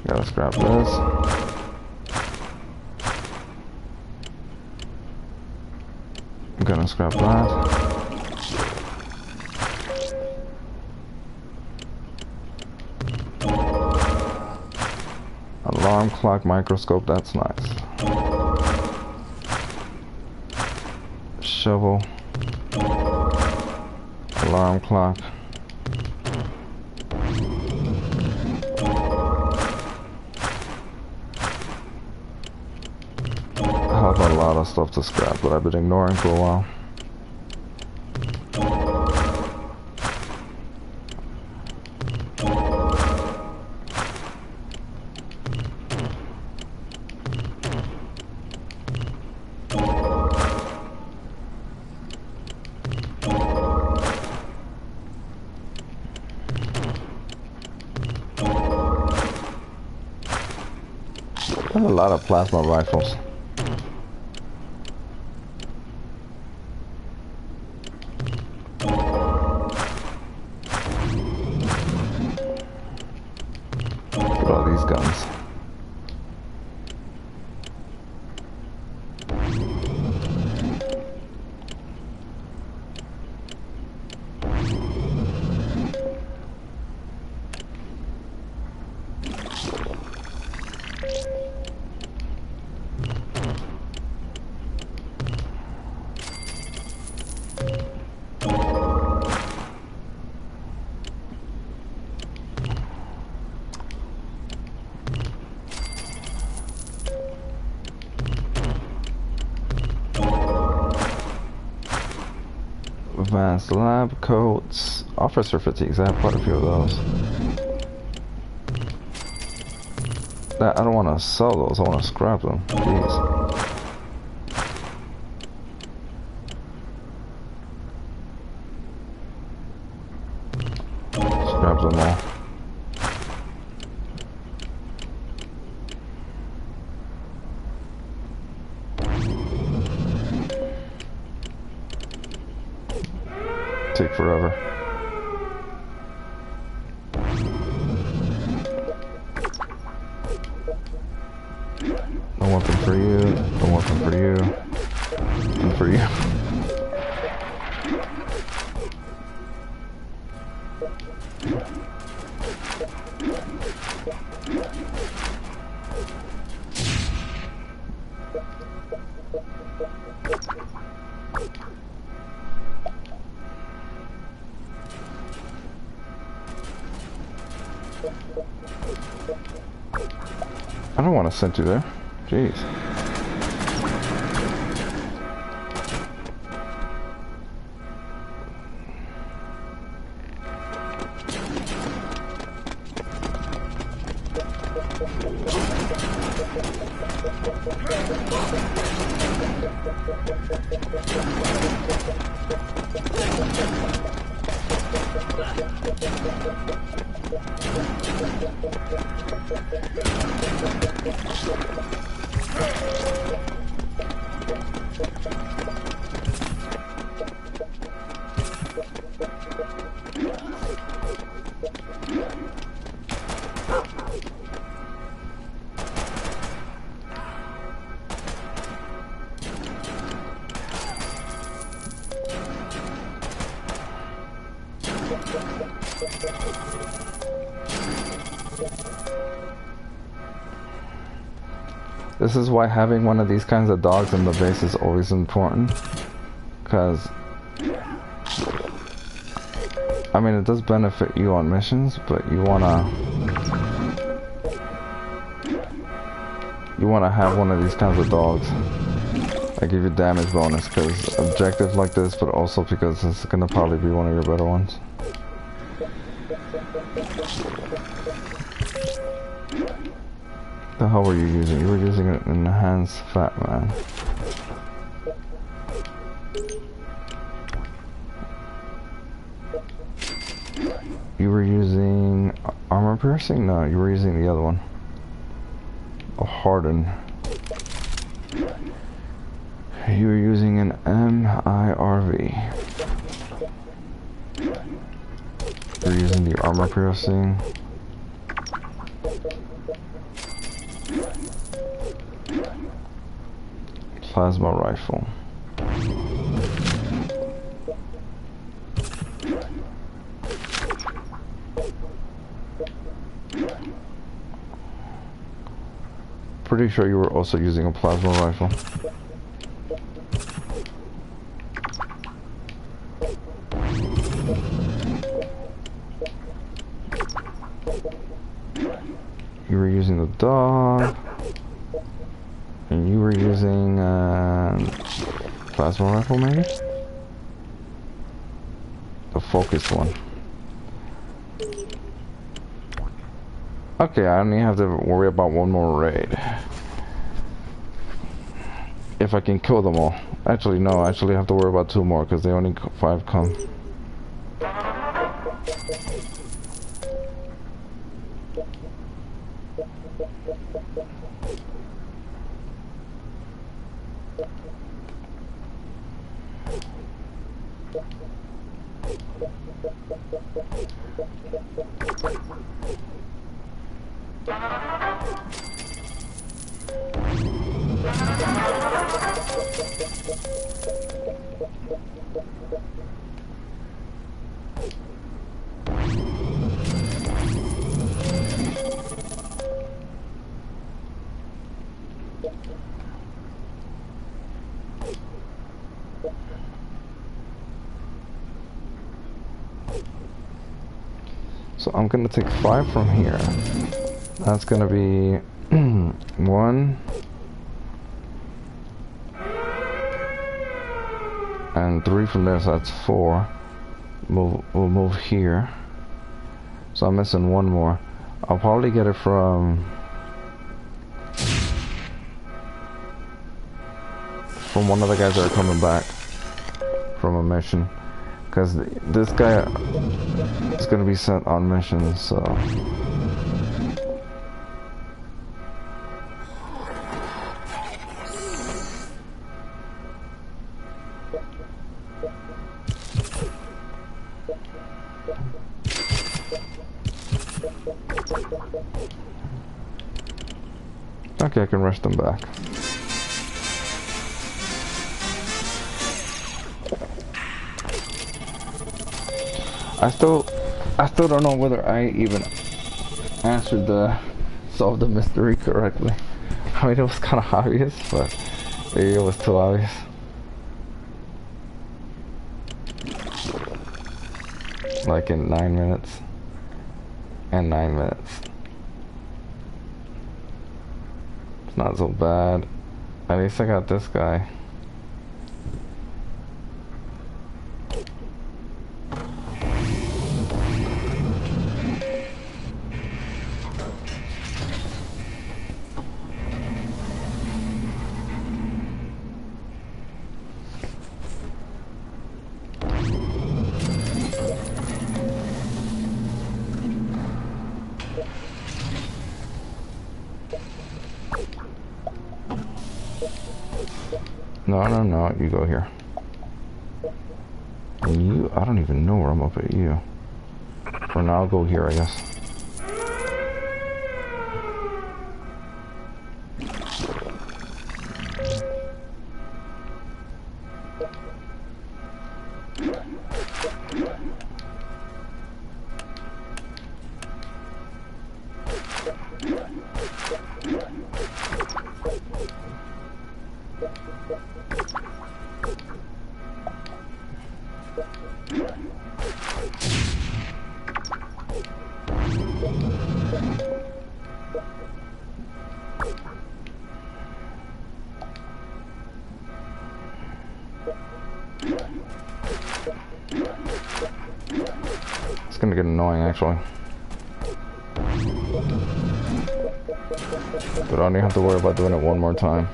Gotta scrap this. I'm gonna scrap that. Alarm clock microscope, that's nice. Shovel. Alarm clock. I have a lot of stuff to scrap that I've been ignoring for a while. I have a lot of plasma rifles. Advanced lab coats. Officer fatigues. I have quite a few of those. I don't want to sell those. I want to scrap them. Jeez. Scrap them all. Take forever. I want them for you. I want them for you. And for you. I don't want to send you there. Jeez. This is why having one of these kinds of dogs in the base is always important, because I mean, it does benefit you on missions, but you wanna have one of these kinds of dogs that give you damage bonus, because objectives like this, but also because it's gonna probably be one of your better ones. The hell were you using? You were using an enhanced fat man. You were using armor piercing? No, you were using the other one. A harden. You were using an MIRV. You're using the armor piercing. Plasma rifle. Pretty sure you were also using a plasma rifle. You were using the dog. And you were using plasma rifle, maybe? The focused one. Okay, I only have to worry about one more raid. If I can kill them all. Actually, no, I actually have to worry about 2 more, because they only 5 come. So I'm gonna take 5 from here. That's gonna be 1, And 3 from there, so that's 4. We'll move here. So I'm missing 1 more. I'll probably get it from one of the guys that are coming back from a mission. Because this guy is going to be sent on missions, so... Okay, I can rush them back. I still don't know whether I even answered solved the mystery correctly. I mean, it was kind of obvious, but maybe it was too obvious. Like in 9 minutes and 9 minutes. It's not so bad. At least I got this guy. No, you go here. And you, I don't even know where I'm up at you. For now, I'll go here, I guess. It's gonna get annoying, actually. But I don't even have to worry about doing it one more time.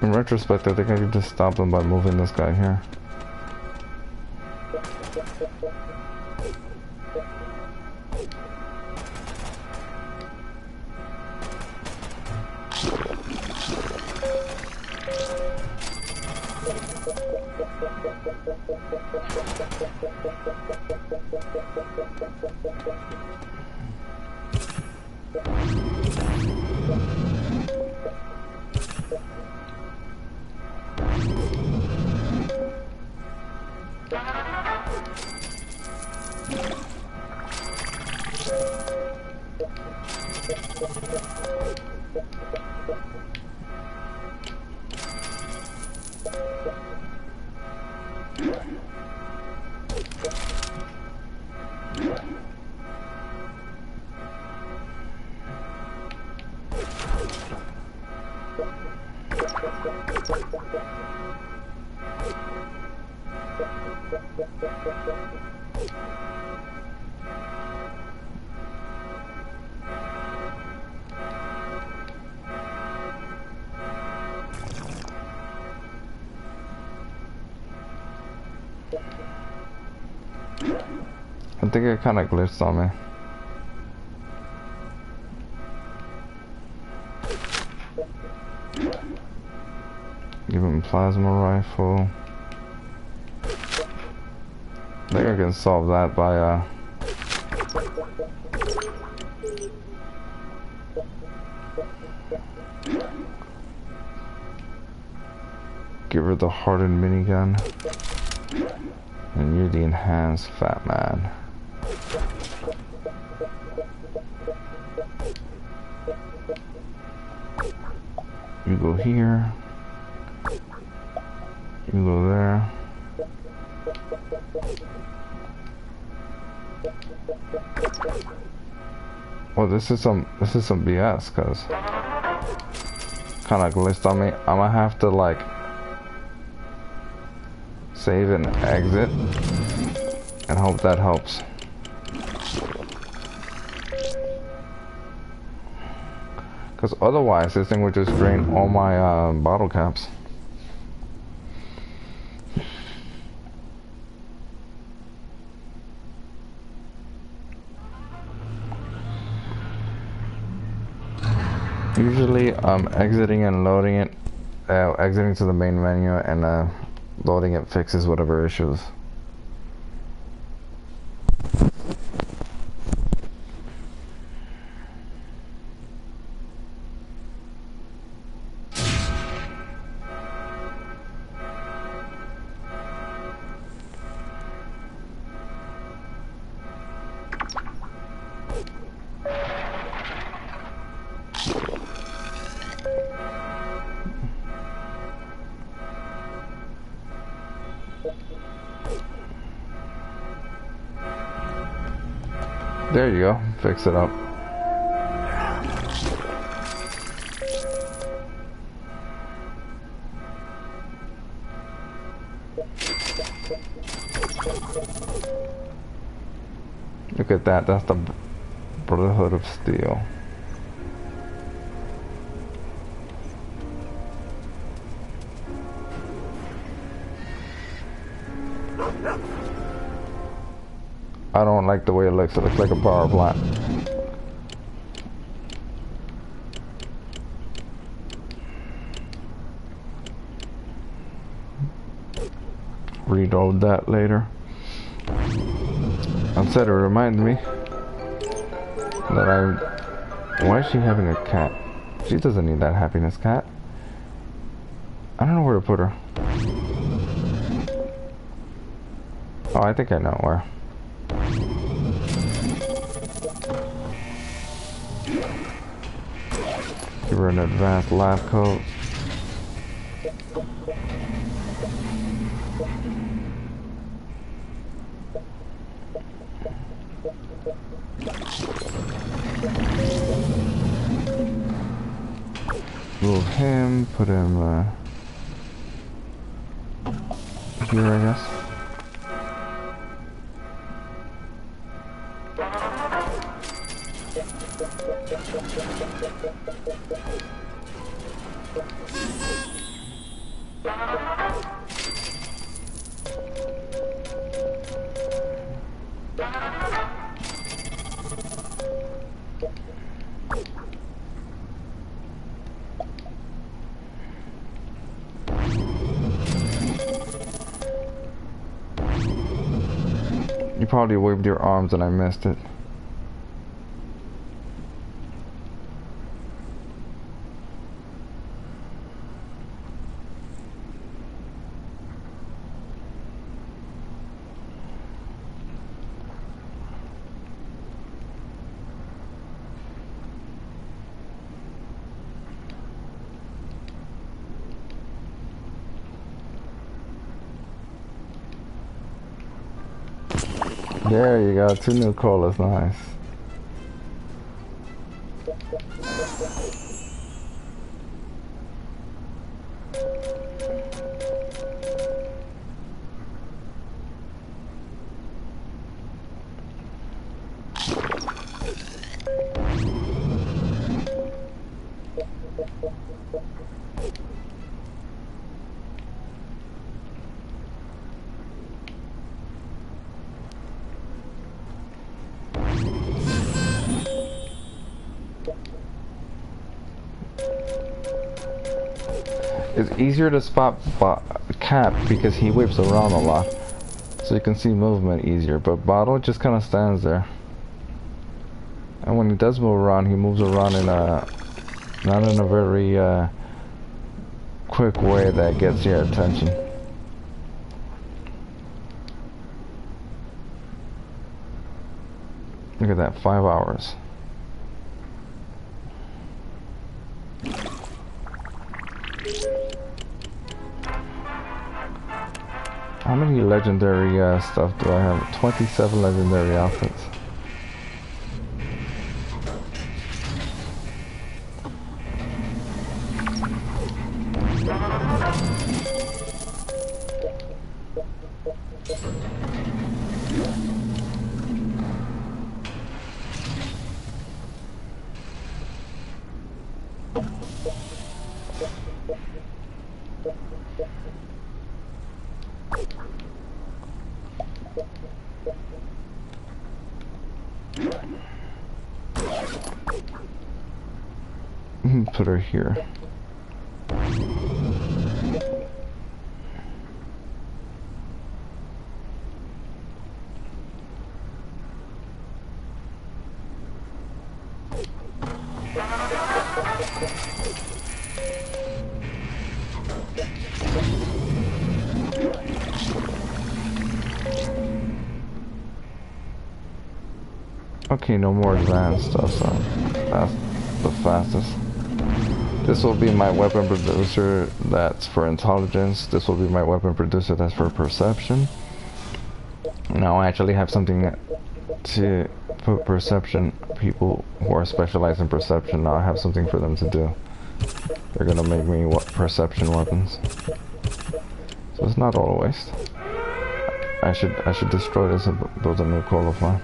In retrospect, I think I could just stop them by moving this guy here. I think it kind of glitched on me. Give him plasma rifle. I think I can solve that by give her the hardened minigun. And you're the enhanced fat man. You go here. You go there. Well, this is some BS, cause kind of glitched on me. I'm gonna have to like save and exit and hope that helps. Cause otherwise, this thing would just drain all my bottle caps. Usually I'm exiting and loading it, exiting to the main menu and loading it fixes whatever issues. There you go, fix it up. Look at that, that's the Brotherhood of Steel. I don't like the way it looks like a power plant. Reload that later. Instead, it reminds me that why is she having a cat? She doesn't need that happiness cat. I don't know where to put her. Oh, I think I know where. Give her an advanced lab coat. Move him, put him here, I guess. You probably waved your arms and I missed it. There you go, 2 new colas, nice. It's easier to spot Cap because he whips around a lot, so you can see movement easier, but Bottle just kind of stands there. And when he does move around, he moves around in a not in a very quick way that gets your attention. Look at that, 5 hours. How many legendary stuff do I have? 27 legendary outfits. Put her here. Okay, no more advanced stuff, so that's the fastest. This will be my weapon producer that's for intelligence. This will be my weapon producer that's for perception. Now I actually have something to put perception, people who are specialized in perception, now I have something for them to do. They're gonna make me perception weapons. So it's not all a waste. I should destroy this and build a new coal of mine.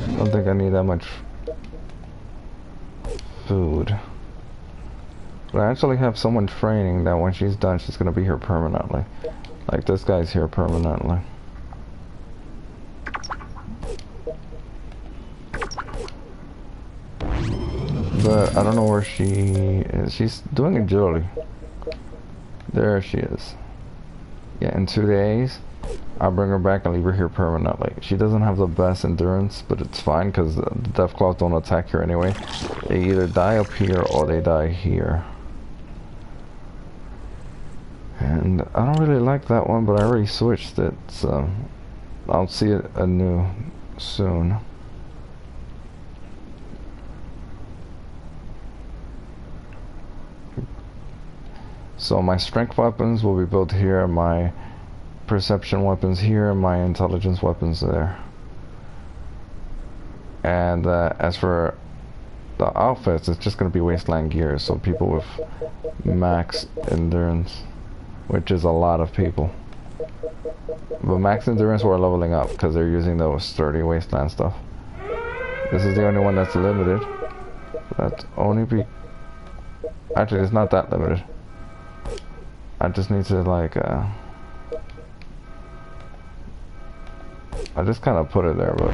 I don't think I need that much food. But I actually have someone training that when she's done, she's gonna be here permanently. Like this guy's here permanently. But I don't know where she is. She's doing agility. There she is. Yeah, in 2 days, I'll bring her back and leave her here permanently. She doesn't have the best endurance, but it's fine because the Deathclaws don't attack her anyway. They either die up here or they die here. And I don't really like that one, but I already switched it, so I'll see it anew soon. So my strength weapons will be built here, my perception weapons here, my intelligence weapons there. And as for the outfits, it's just going to be wasteland gear, so people with max endurance, which is a lot of people. But max endurance we're leveling up because they're using those sturdy wasteland stuff. This is the only one that's limited. That's only be... Actually, it's not that limited. I just need to like I just kind of put it there, but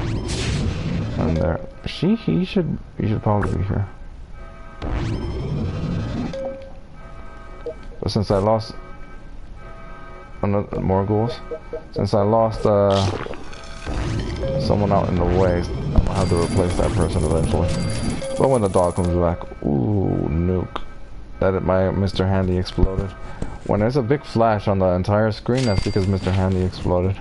and there. He should probably be here. But since I lost another more ghouls, since I lost someone out in the way. I'm gonna have to replace that person eventually. But when the dog comes back, ooh, nuke. My Mr. Handy exploded. When there's a big flash on the entire screen, that's because Mr. Handy exploded.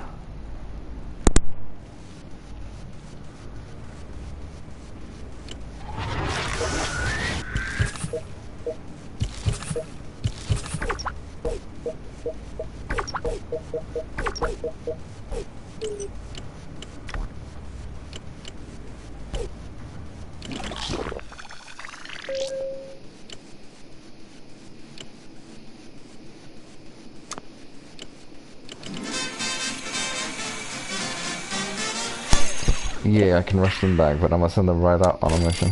Yeah, I can rush them back, but I'm gonna send them right out on a mission.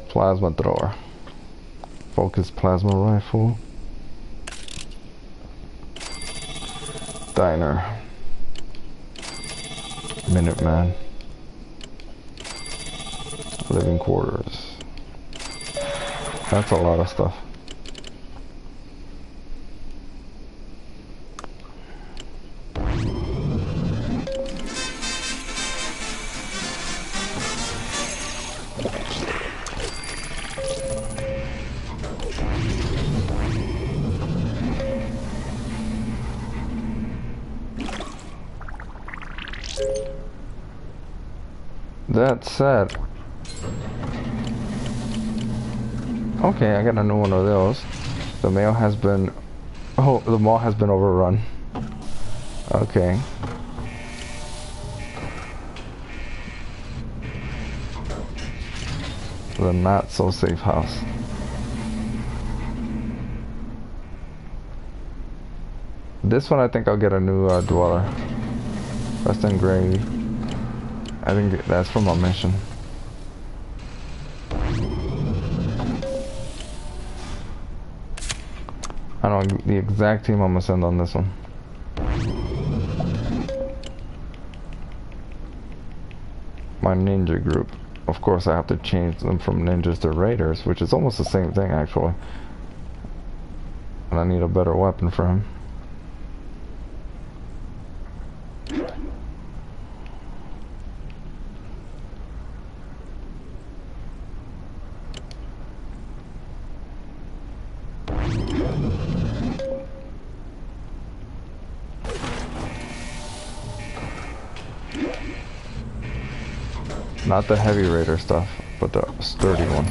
Plasma thrower. Focus plasma rifle. Diner. Minuteman. Living quarters. That's a lot of stuff. That said, okay, I got a new one of those. The mall has been overrun. Okay. The not so safe house. This one I think I'll get a new dweller. Rest and gravy. I think that's from a mission. I don't know the exact team I'm gonna send on this one. My ninja group. Of course I have to change them from ninjas to raiders, which is almost the same thing actually. And I need a better weapon for him. Not the heavy raider stuff, but the sturdy one.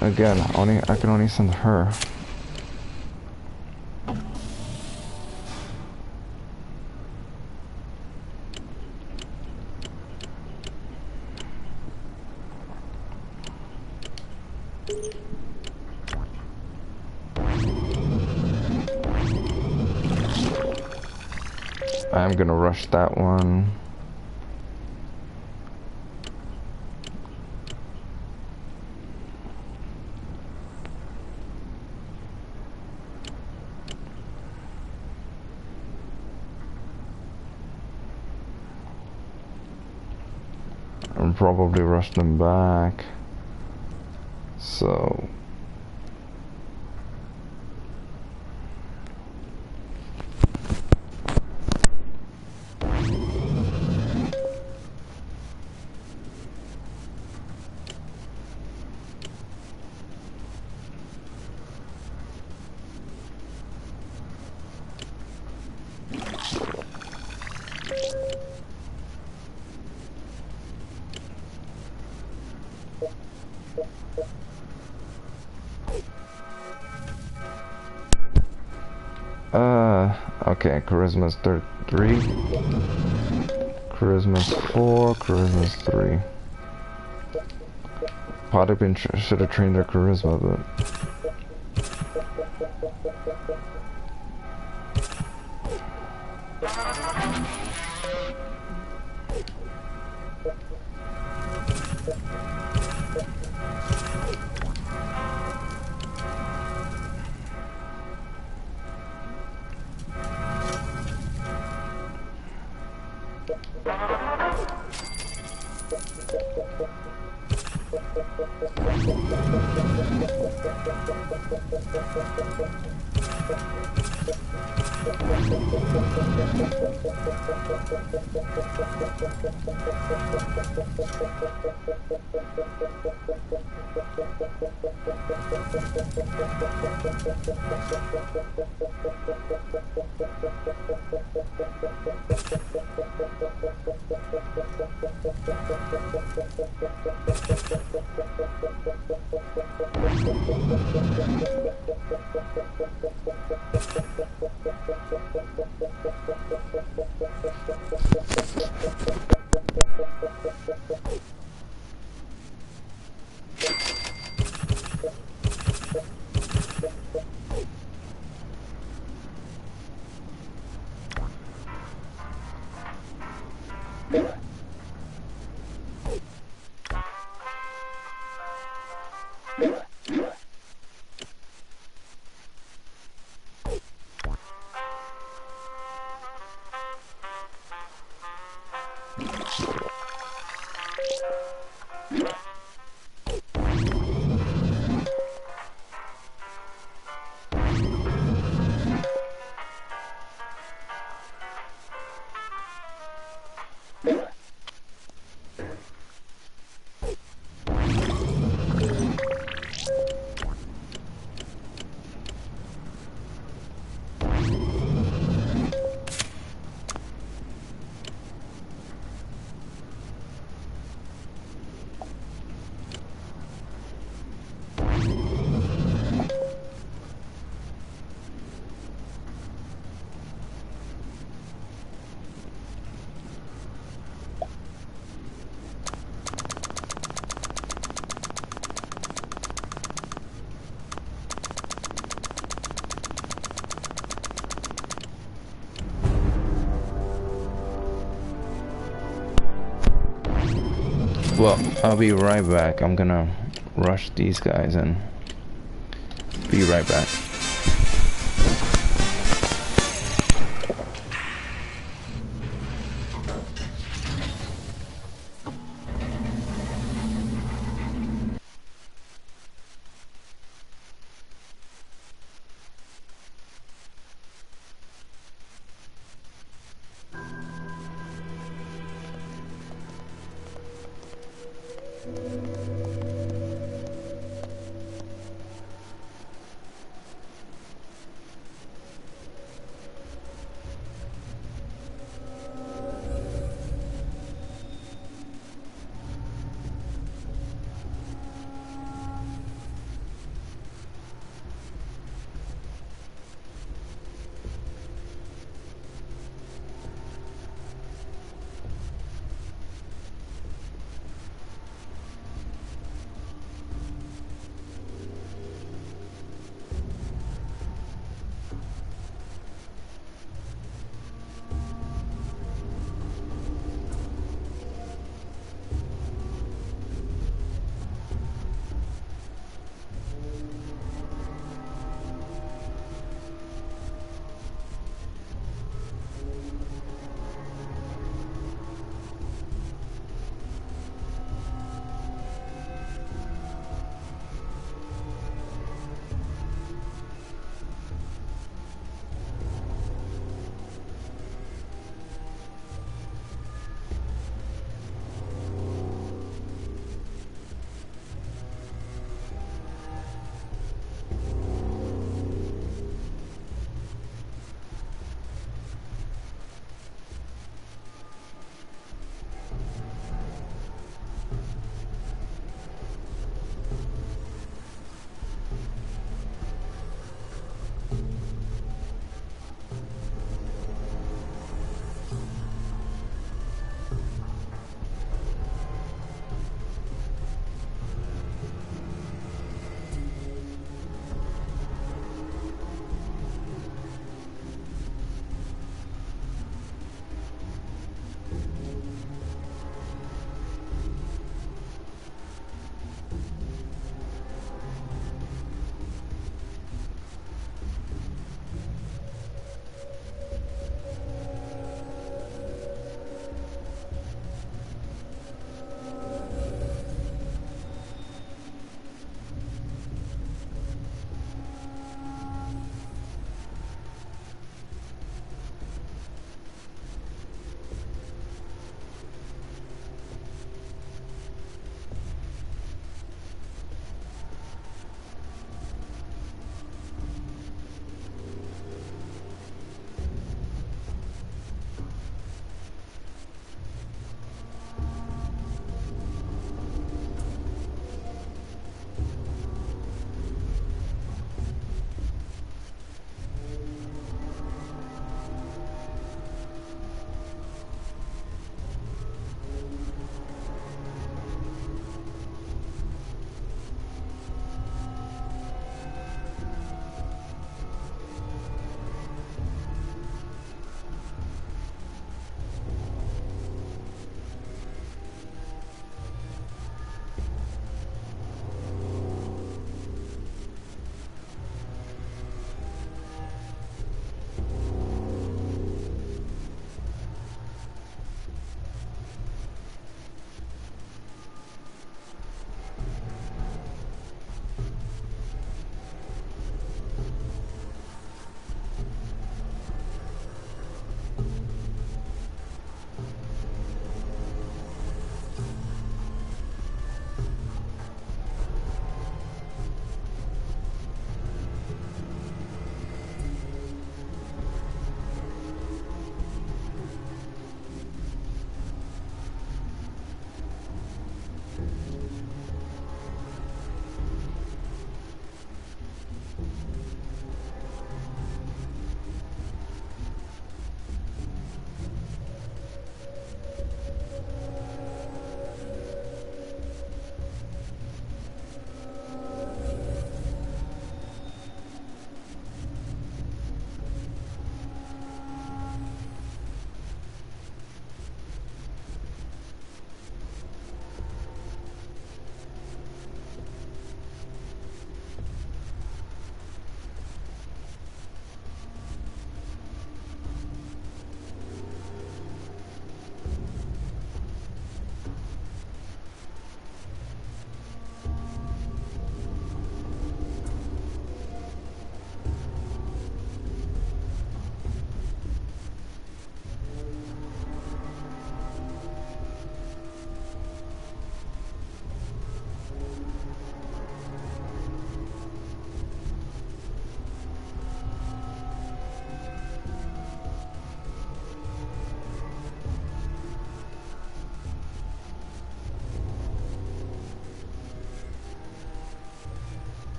Again, I can only send her. I'm gonna rush that one. should probably rush them back. So okay, charisma's 3, charisma's 4, charisma's 3. Probably should have trained their charisma, but well, I'll be right back. I'm gonna rush these guys and be right back.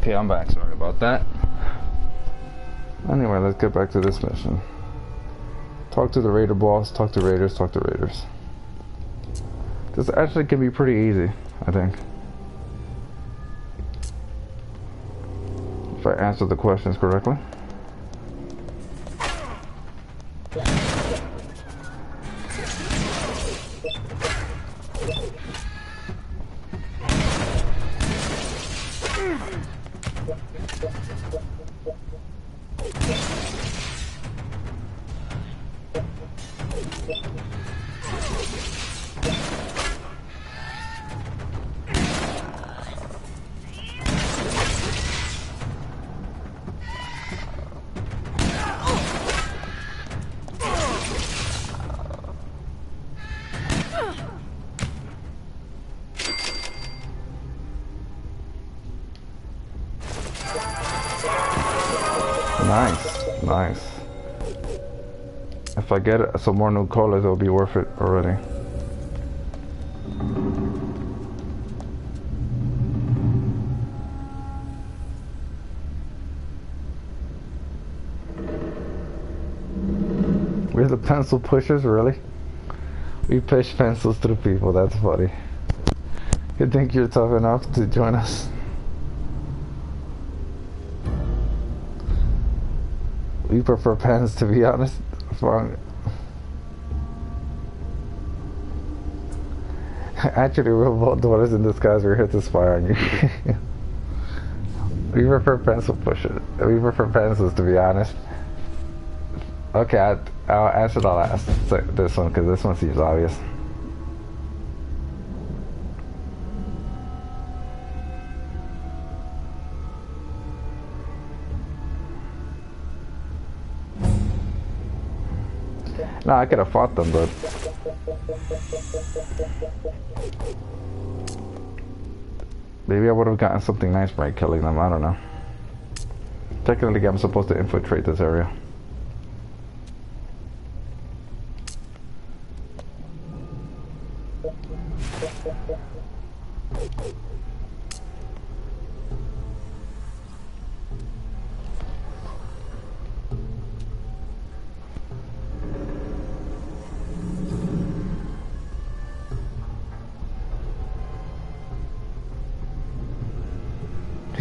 Okay, I'm back. Sorry about that. Anyway, let's get back to this mission. Talk to the raider boss, talk to raiders, talk to raiders. This actually can be pretty easy, I think. If I answer the questions correctly. Nice, nice. If I get some more new colors, it'll be worth it already. We're the pencil pushers, really? We push pencils through people, that's funny. You think you're tough enough to join us? We prefer pens, to be honest. Actually, we're both dwellers in disguise. We're here to spy on you. We prefer pencil pushers. We prefer pencils, to be honest. Okay, I'll answer the last. This one, because this one seems obvious. No, I could have fought them, but maybe I would have gotten something nice by killing them. I don't know. Technically, I'm supposed to infiltrate this area.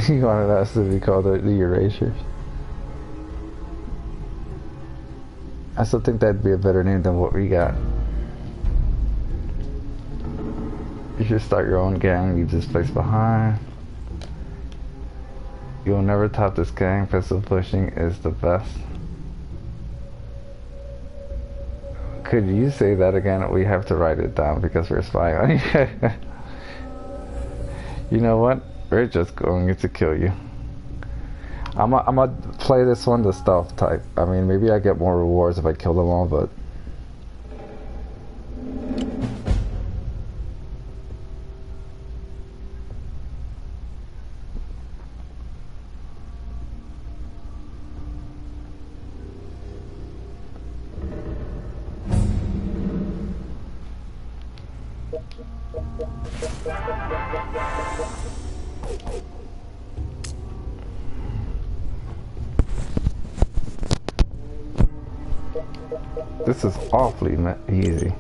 You wanted us to be called the Erasers. I still think that'd be a better name than what we got. You should start your own gang, leave this place behind. You'll never top this gang, pistol pushing is the best. Could you say that again? We have to write it down because we're spying on you. You know what? We're just going to kill you. I'm gonna play this one the stealth type. I mean, maybe I get more rewards if I kill them all, but this is awfully easy.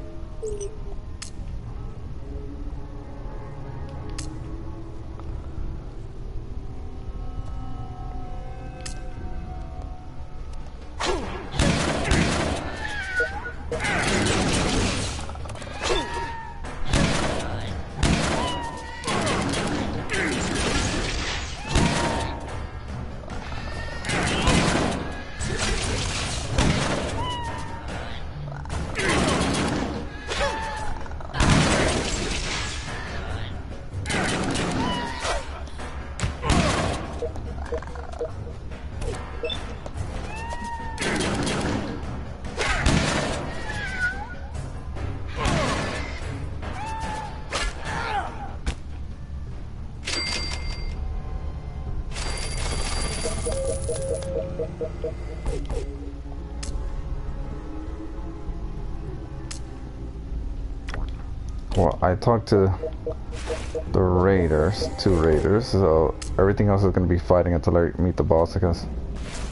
Well, I talked to the raiders, 2 raiders, so everything else is gonna be fighting until I meet the boss, I guess.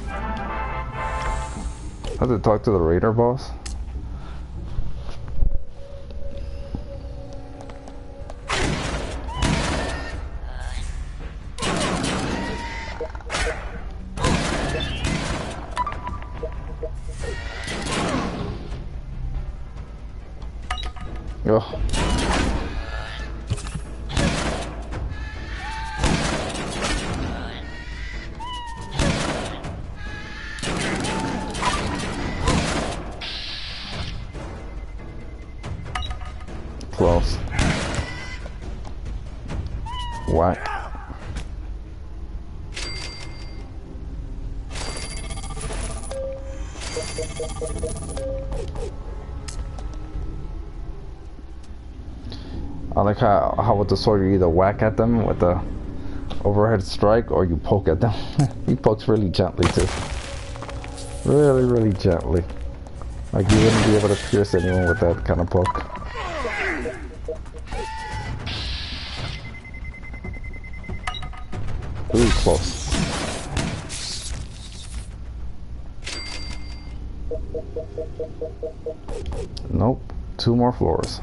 I have to talk to the raider boss. Oh. Close. Whack. I like how with the sword you either whack at them with the overhead strike or you poke at them. He pokes really gently too. Really, really gently. Like you wouldn't be able to pierce anyone with that kind of poke. Ooh, close. Nope. 2 more floors.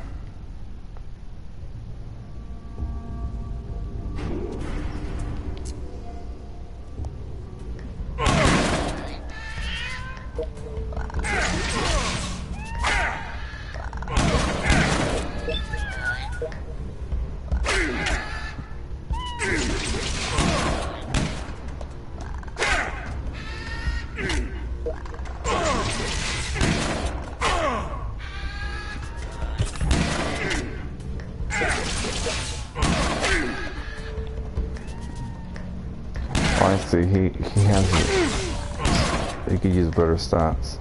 I see, he could use better stats.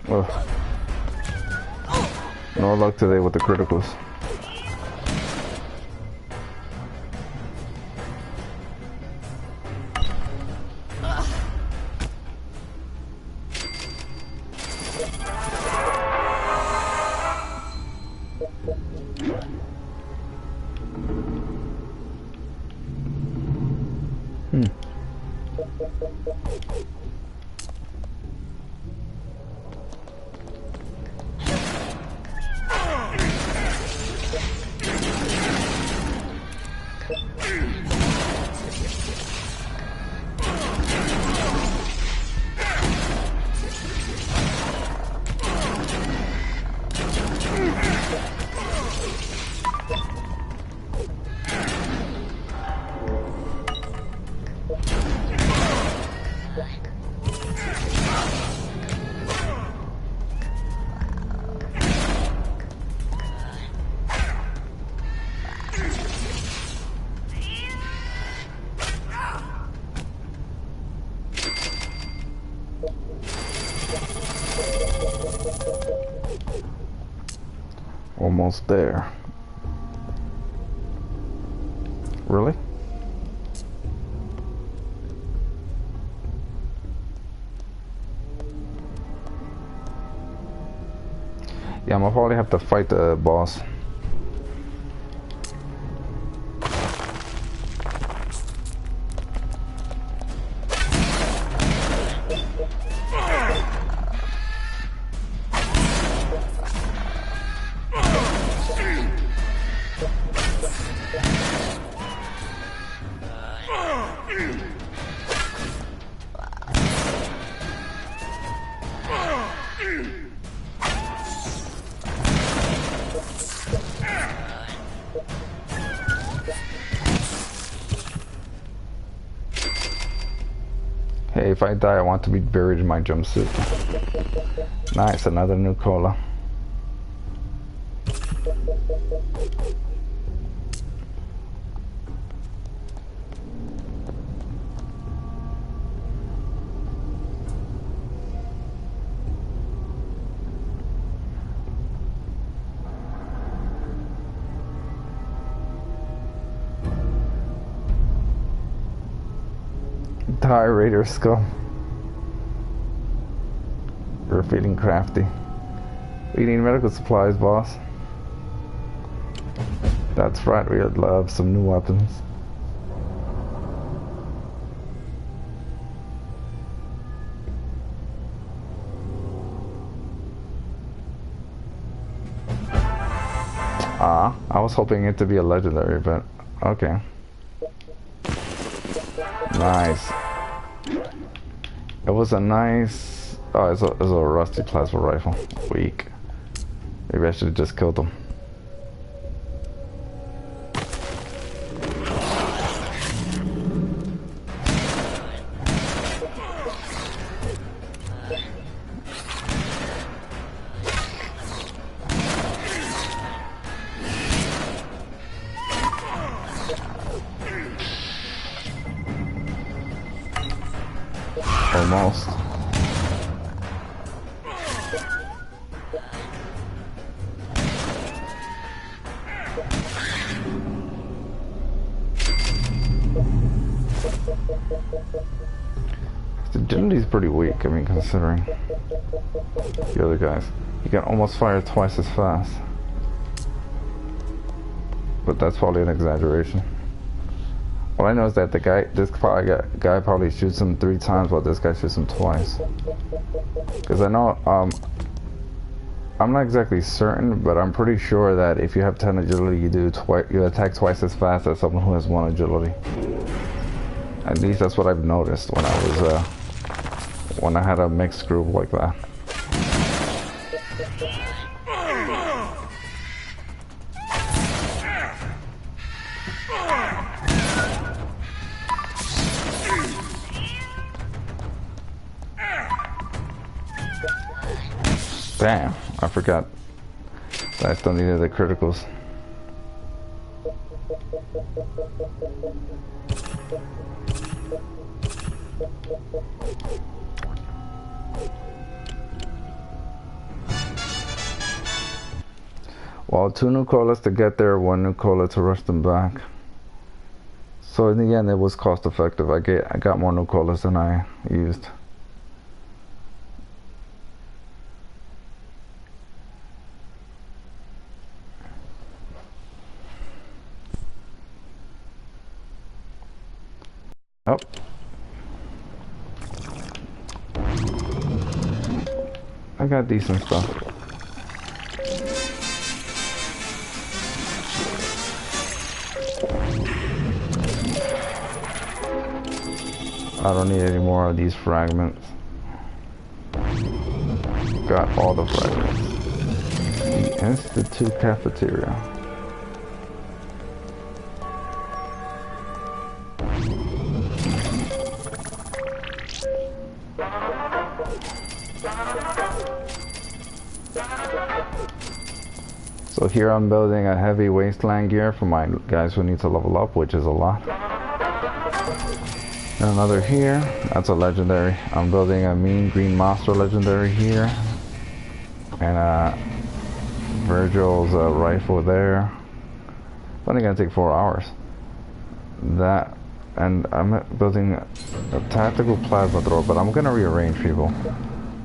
Ugh. No luck today with the criticals. Almost there. Really? Yeah, I'm gonna probably have to fight the boss. Hey, if I die, I want to be buried in my jumpsuit. Nice, another new cola. Die, Raider Skull. We're feeling crafty. We need medical supplies, boss. That's right, we would love some new weapons. I was hoping it to be a legendary, but okay. Nice. It was a nice... Oh, it's a rusty plasma rifle. Weak. Maybe I should have just killed him. Almost. The agility's pretty weak, I mean, considering the other guys. You can almost fire twice as fast. But that's probably an exaggeration. All I know is that this guy probably shoots him 3 times while this guy shoots him twice. Because I know, I'm not exactly certain, but I'm pretty sure that if you have 10 agility, you attack twice as fast as someone who has 1 agility. At least that's what I've noticed when I had a mixed group like that. Damn, I forgot that I still needed the criticals. Well, 2 new colas to get there, 1 new cola to rush them back. So in the end, it was cost effective. I got more new colas than I used. Oh. I got decent stuff. I don't need any more of these fragments. Got all the fragments. The Institute cafeteria. So here I'm building a heavy wasteland gear for my guys who need to level up, which is a lot. And another here, that's a legendary. I'm building a mean green monster legendary here. And Virgil's rifle there. It's only gonna take 4 hours. That, and I'm building a tactical plasma thrower, but I'm gonna rearrange people.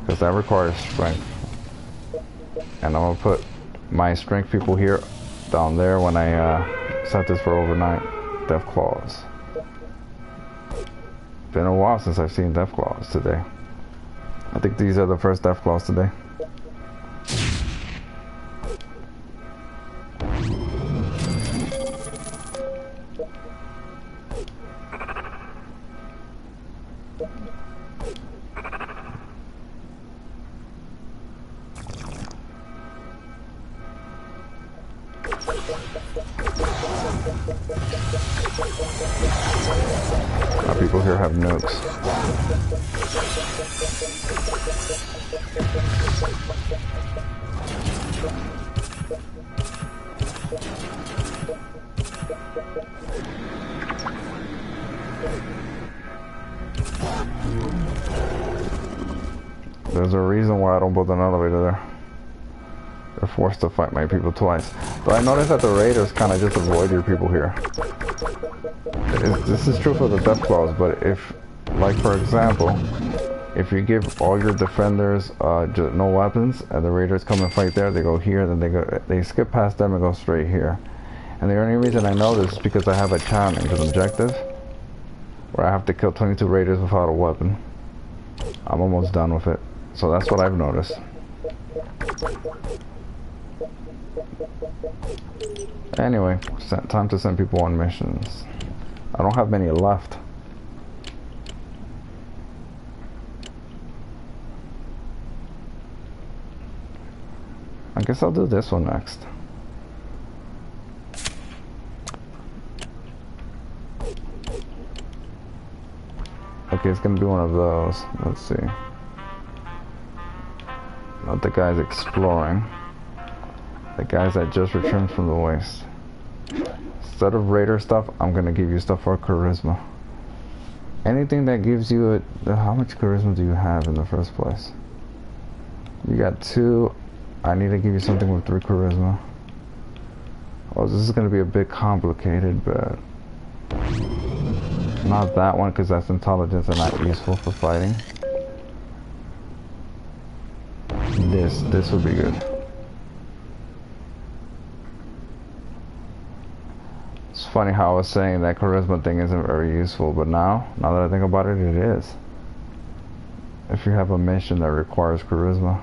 Because that requires strength. And I'm gonna put my strength people here, down there when I set this for overnight. Death Claws. Been a while since I've seen Death Claws today. I think these are the first Death Claws today. My people here have nukes. There's a reason why I don't build an elevator there. They're forced to fight my people twice. But I noticed that the raiders kind of just avoid your people here. This is true for the death claws, but if, like for example, if you give all your defenders no weapons and the raiders come and fight there, they go here, then they skip past them and go straight here. And the only reason I know this is because I have a challenge, an objective, where I have to kill 22 raiders without a weapon. I'm almost done with it. So that's what I've noticed. Anyway, time to send people on missions. I don't have many left. I guess I'll do this one next. Okay, it's gonna be one of those. Let's see. Not the guys exploring. The guys that just returned from the waste. Instead of raider stuff, I'm gonna give you stuff for charisma. Anything that gives you how much charisma do you have in the first place? You got 2. I need to give you something with 3 charisma. Oh, this is gonna be a bit complicated, but not that one because that's intelligence and not useful for fighting. This would be good. It's funny how I was saying that charisma thing isn't very useful, but now that I think about it, it is. If you have a mission that requires charisma.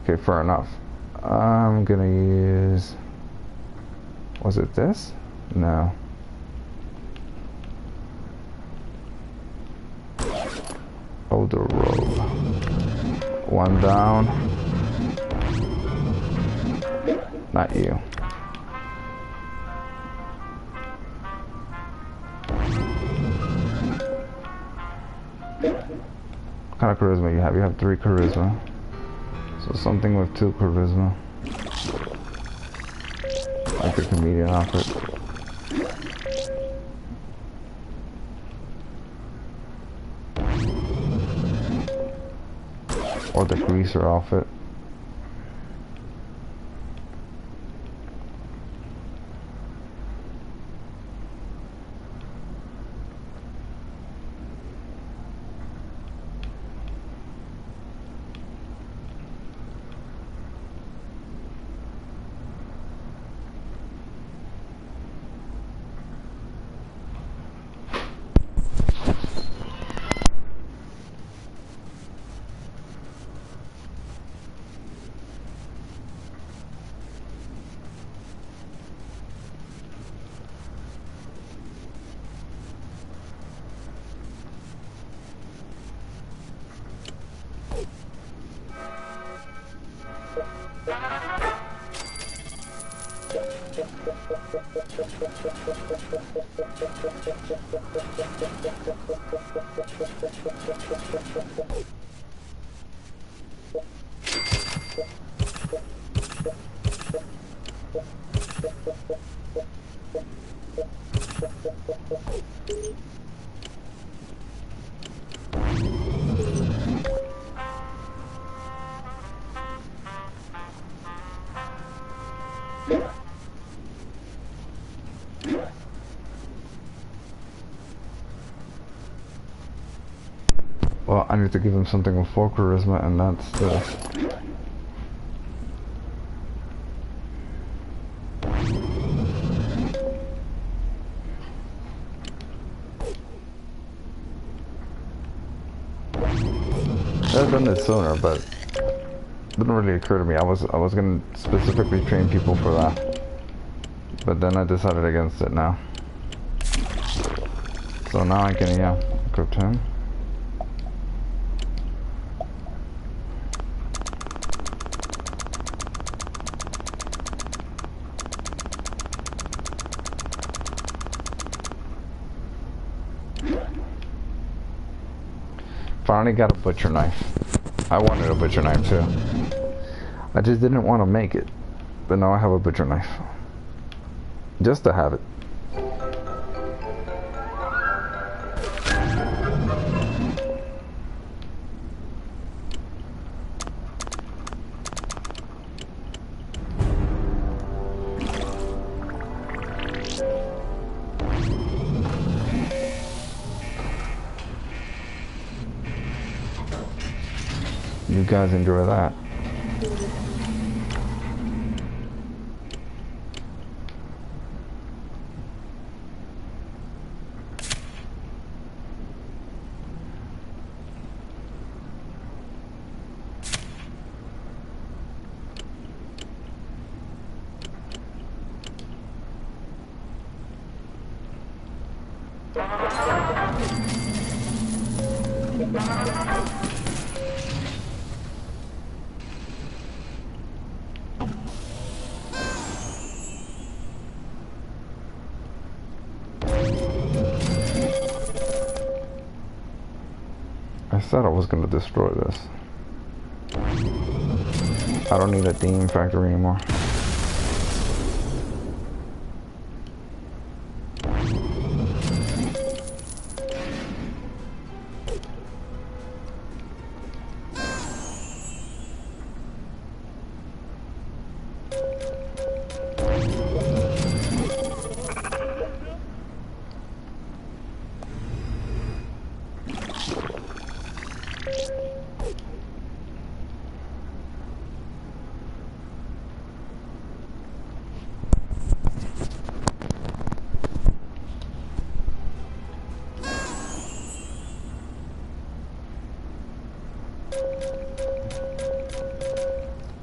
Okay, fair enough. I'm gonna use... Was it this? No. Oh, the robe. 1 down. Not you. What kind of charisma you have? You have 3 charisma. So something with 2 charisma. Like the comedian outfit. Or the greaser outfit. Well, I need to give him something with 4 charisma, and that's this. I've done this sooner, but it didn't really occur to me. I was gonna specifically train people for that, but then I decided against it now. So now I can, yeah, equip him. Finally got a butcher knife. I wanted a butcher knife too. I just didn't want to make it. But now I have a butcher knife. Just to have it. You guys enjoy that. I said I was going to destroy this. I don't need a theme factory anymore.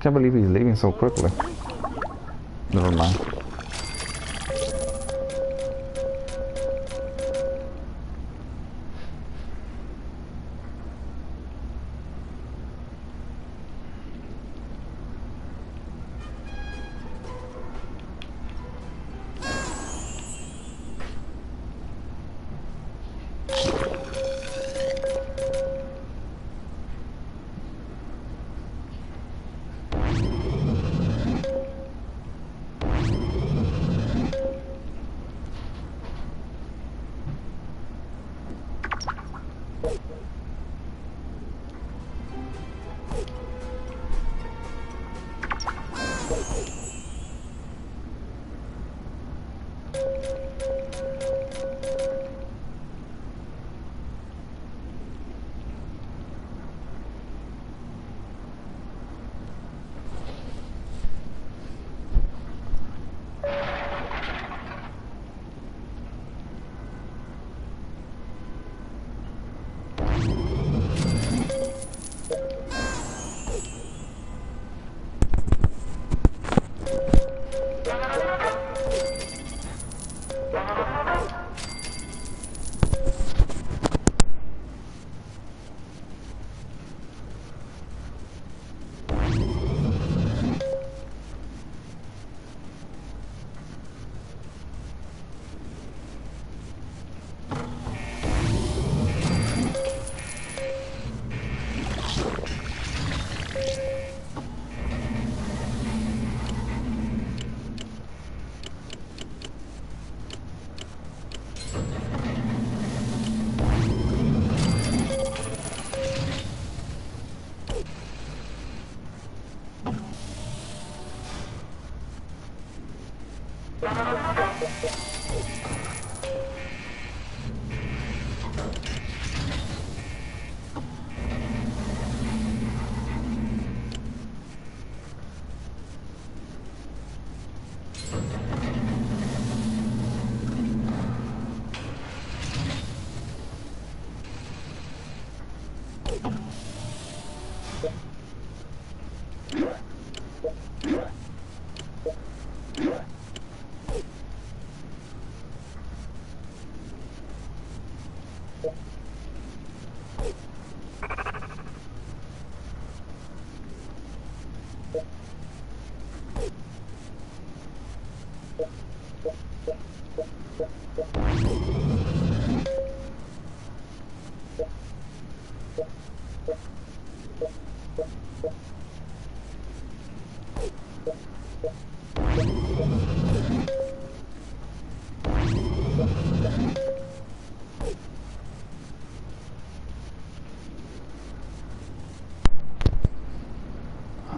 Can't believe he's leaving so quickly. Never mind.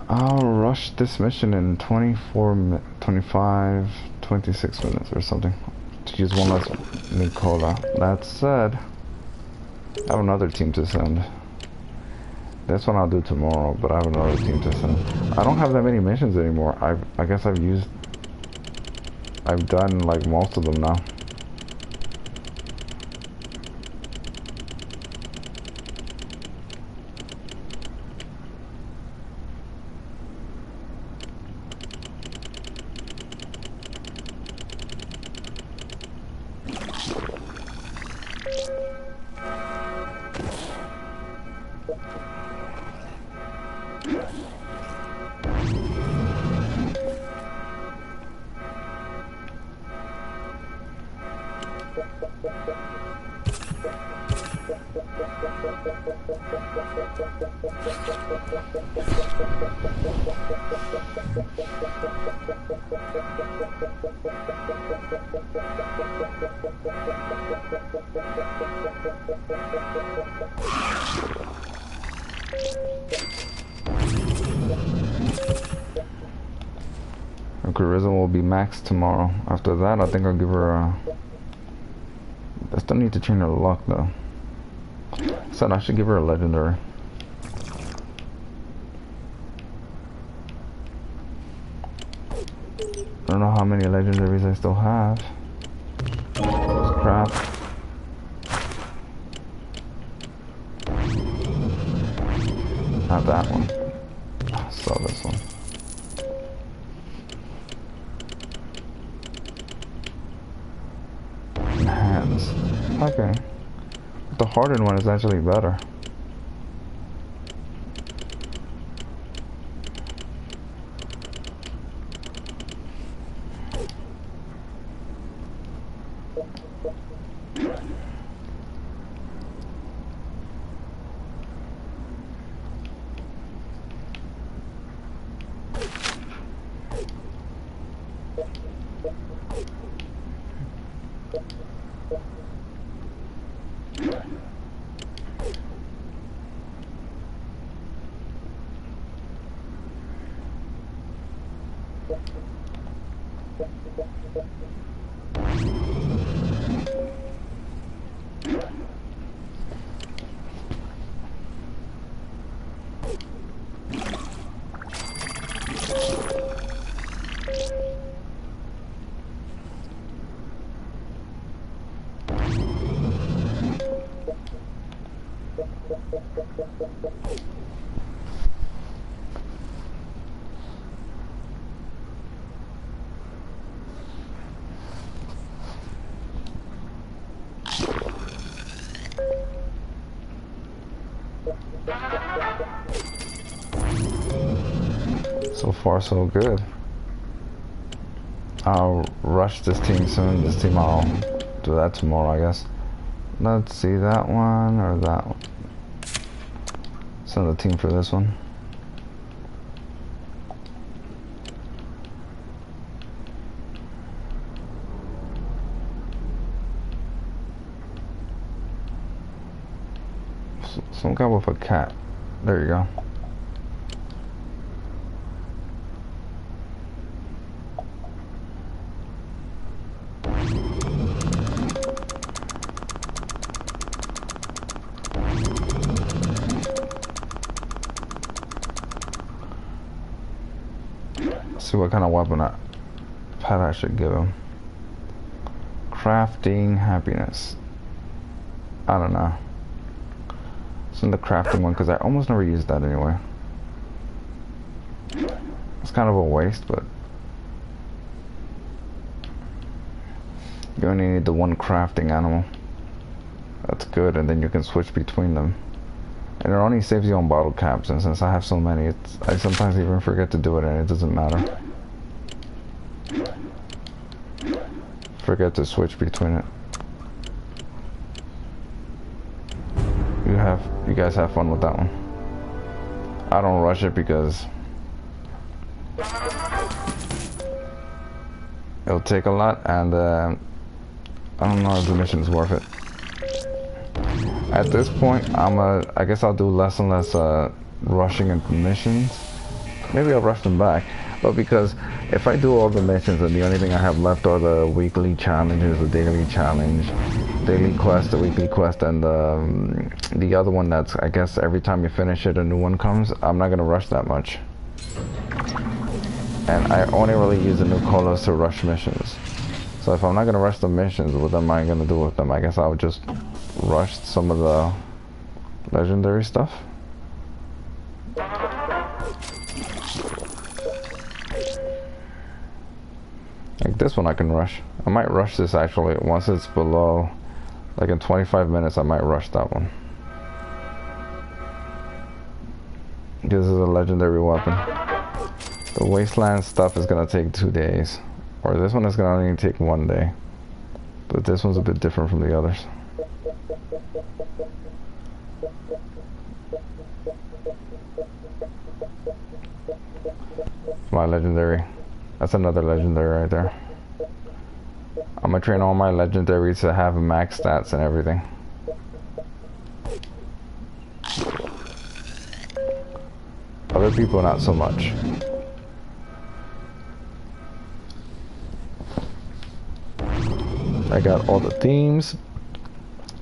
I'll rush this mission in 24, 25, 26 minutes or something. To use one less Nicola. That said, I have another team to send. This one I'll do tomorrow, but I have another team to send. I don't have that many missions anymore. I guess I've done like most of them now. Her charisma will be maxed tomorrow. After that, I think I'll give her a... I still need to train her luck though. So I should give her a legendary. I don't know how many legendaries I still have. Crap. Not that one. I saw this one. Hands. Okay. The hardened one is actually better. So far, so good. I'll rush this team soon. This team, I'll do that tomorrow, I guess. Let's see, that one or that one. Send the team for this one. Some guy with a cat. There you go. See what kind of weapon pet I should give him. Crafting happiness. I don't know. Send the crafting one because I almost never use that anyway. It's kind of a waste, but you only need the one crafting animal. That's good, and then you can switch between them. And it only saves you on bottle caps, and since I have so many, I sometimes even forget to do it, and it doesn't matter. Forget to switch between it. You guys have fun with that one. I don't rush it because It'll take a lot, and I don't know if the mission's worth it. At this point, I guess I'll do less and less rushing into missions. Maybe I'll rush them back, but because if I do all the missions and the only thing I have left are the weekly challenges, the daily challenge, daily quest, the weekly quest, and the other one that's, I guess, every time you finish it, a new one comes, I'm not gonna rush that much. And I only really use the new colas to rush missions. So if I'm not gonna rush the missions, what am I gonna do with them? I guess I'll just rush some of the legendary stuff. Like this one I can rush. I might rush this actually once it's below, like in 25 minutes I might rush that one. This is a legendary weapon. The wasteland stuff is gonna take 2 days. Or this one is gonna only take 1 day. But this one's a bit different from the others. My legendary. That's another legendary right there. I'm gonna train all my legendaries to have max stats and everything. Other people not so much. I got all the themes,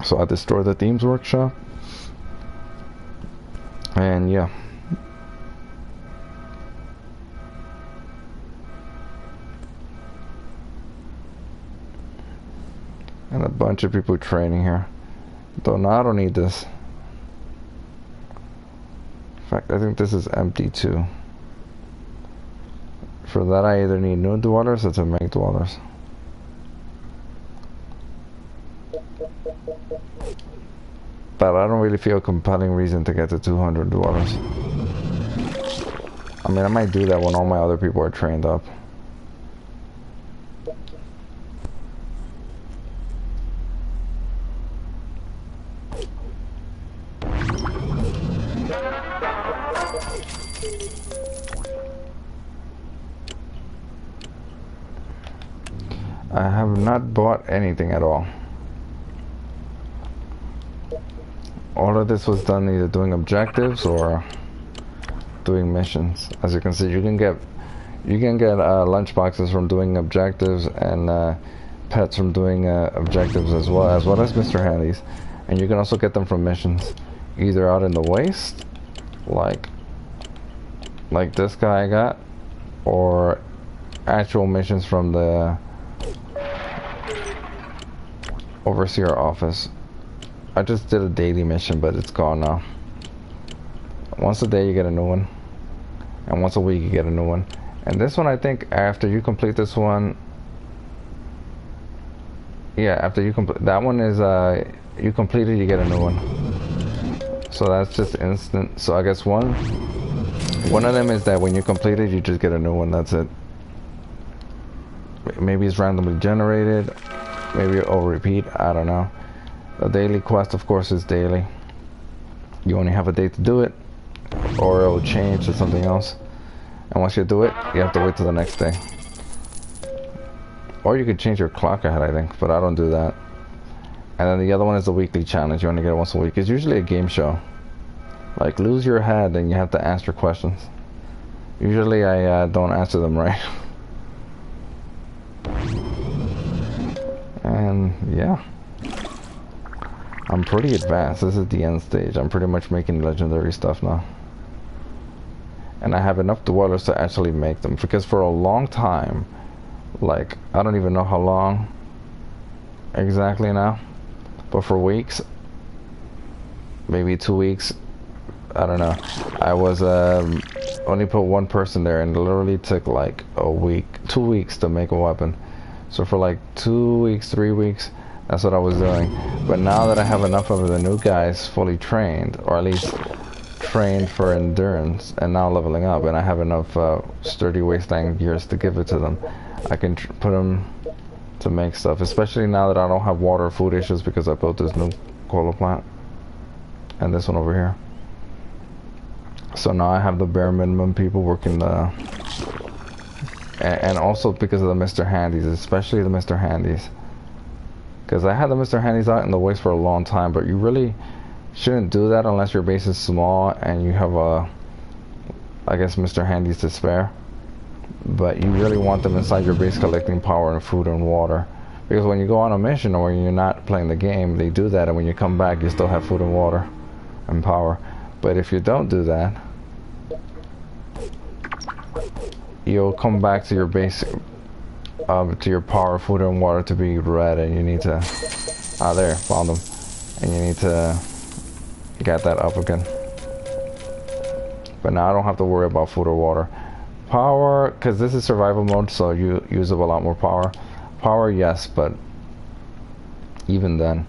so I destroyed the themes workshop, and yeah. And a bunch of people training here. Though now I don't need this. In fact, I think this is empty too. For that I either need new dwellers or to make dwellers. But I don't really feel a compelling reason to get to 200 dwellers. I mean, I might do that when all my other people are trained up. I have not bought anything at all. All of this was done either doing objectives or doing missions. As you can see, you can get lunch boxes from doing objectives and pets from doing objectives as well as Mr. Handy's, and you can also get them from missions, either out in the waste, like this guy I got, or actual missions from the overseer office. I just did a daily mission, but it's gone now. Once a day you get a new one, and once a week you get a new one. And this one, I think after you complete this one, yeah, after you complete that one is you complete it, you get a new one. So that's just instant. So I guess one of them is that when you complete it, you just get a new one. That's it. Maybe it's randomly generated, maybe it'll repeat, I don't know. The daily quest, of course, is daily. You only have a day to do it, or it'll change to something else. And once you do it, you have to wait till the next day. Or you could change your clock ahead, I think, but I don't do that. And then the other one is the weekly challenge. You only get it once a week. It's usually a game show. Like, lose your head and you have to answer questions. Usually I don't answer them right. And yeah. I'm pretty advanced. This is the end stage. I'm pretty much making legendary stuff now. And I have enough dwellers to actually make them. Because for a long time, like, I don't even know how long exactly now, but for weeks, maybe 2 weeks, I don't know, I was only put one person there, and it literally took like a week, 2 weeks to make a weapon. So for like 2 weeks, 3 weeks, that's what I was doing. But now that I have enough of the new guys fully trained, or at least trained for endurance, and now leveling up, and I have enough sturdy wasteland gears to give it to them, I can put them to make stuff, especially now that I don't have water or food issues because I built this new cola plant and this one over here. So now I have the bare minimum people working and also because of the Mr. Handies, especially the Mr. Handies. Because I had the Mr. Handies out in the waste for a long time, but you really shouldn't do that unless your base is small and you have I guess Mr. Handies to spare. But you really want them inside your base collecting power and food and water. Because when you go on a mission or when you're not playing the game, they do that, and when you come back you still have food and water and power. But if you don't do that, you'll come back to your base, to your power, food and water to be red, and you need to, there, found them, and you need to get that up again. But now I don't have to worry about food or water. Power, because this is survival mode, so you use up a lot more power. Power, yes, but even then,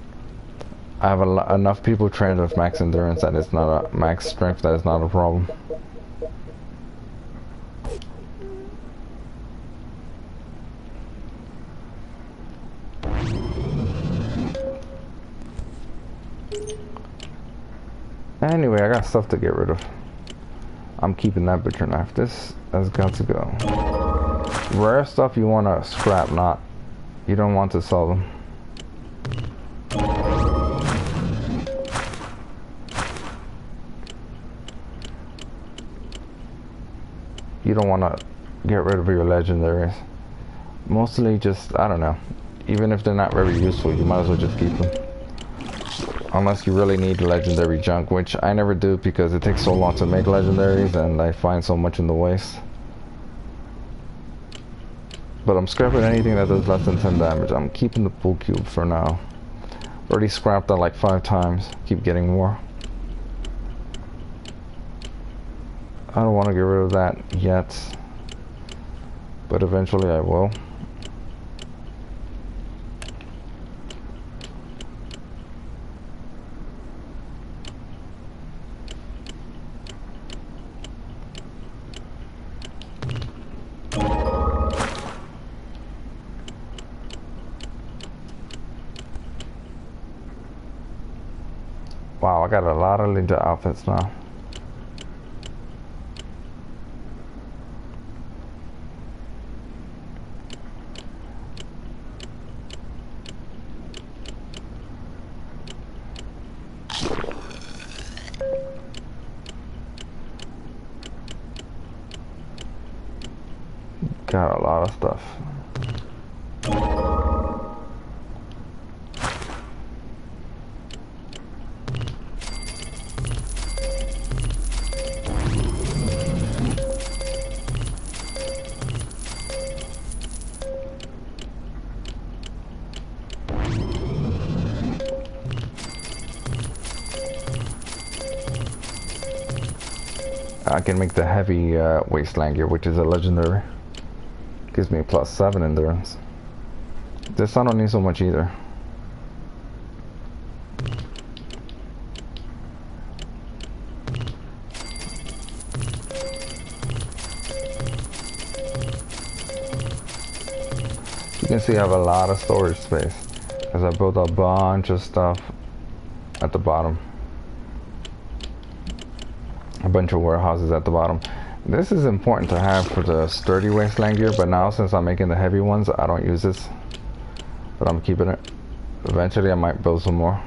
I have enough people trained with max endurance that it's not a max strength, that is not a problem. Anyway, I got stuff to get rid of. I'm keeping that butcher knife. This has got to go. Rare stuff you want to scrap, not. You don't want to sell them. You don't want to get rid of your legendaries. Mostly just, I don't know. Even if they're not very useful, you might as well just keep them. Unless you really need legendary junk, which I never do because it takes so long to make legendaries and I find so much in the waste. But I'm scrapping anything that does less than 10 damage. I'm keeping the pool cube for now. Already scrapped that like 5 times. Keep getting more. I don't want to get rid of that yet, but eventually I will. Wow, I got a lot of ninja outfits now. Got a lot of stuff. I can make the heavy wasteland gear, which is a legendary. Gives me a +7 endurance. This I don't need so much either. You can see I have a lot of storage space as I built a bunch of stuff at the bottom. A bunch of warehouses at the bottom. This is important to have for the sturdy wasteland gear, but now since I'm making the heavy ones, I don't use this. But I'm keeping it. Eventually I might build some more.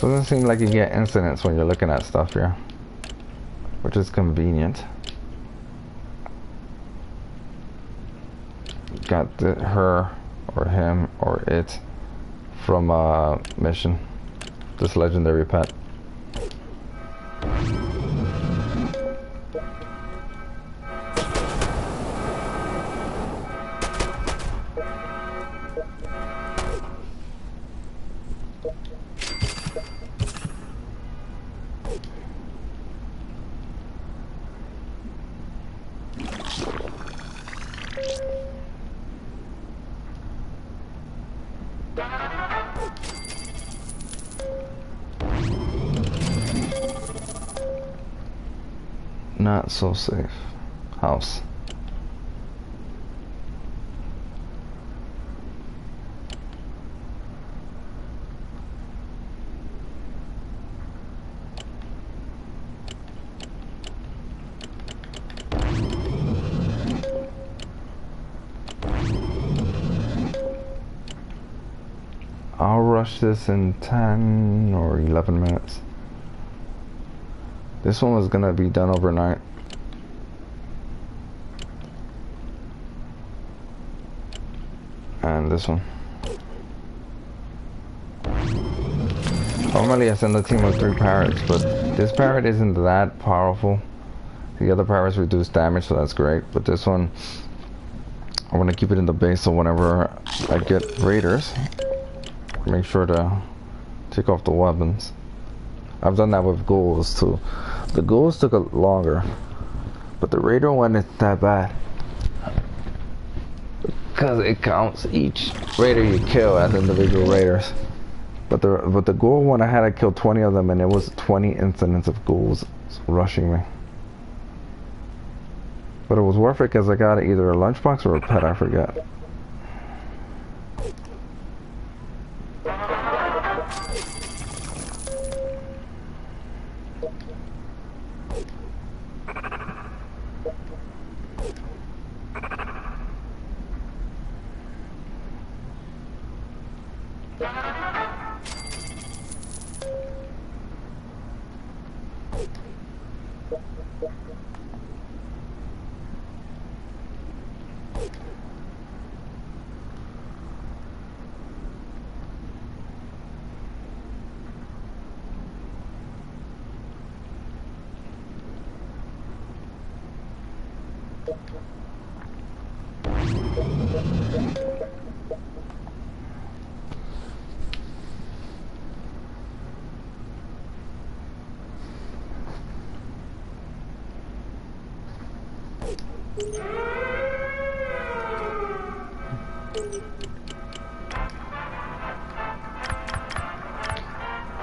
Doesn't seem like you get incidents when you're looking at stuff here, which is convenient. Got her or him or it from a mission, this legendary pet. Not so safe house. I'll rush this in 10 or 11 minutes. This one was gonna be done overnight. And this one. Normally I send a team of 3 parrots, but this parrot isn't that powerful. The other parrots reduce damage, so that's great. But this one, I want to keep it in the base, so whenever I get raiders, make sure to take off the weapons. I've done that with ghouls too. The ghouls took a longer, but the raider one isn't that bad. Because it counts each raider you kill as individual raiders. But the ghoul one, I had to kill 20 of them, and it was 20 incidents of ghouls rushing me. But it was worth it because I got either a lunchbox or a pet, I forget.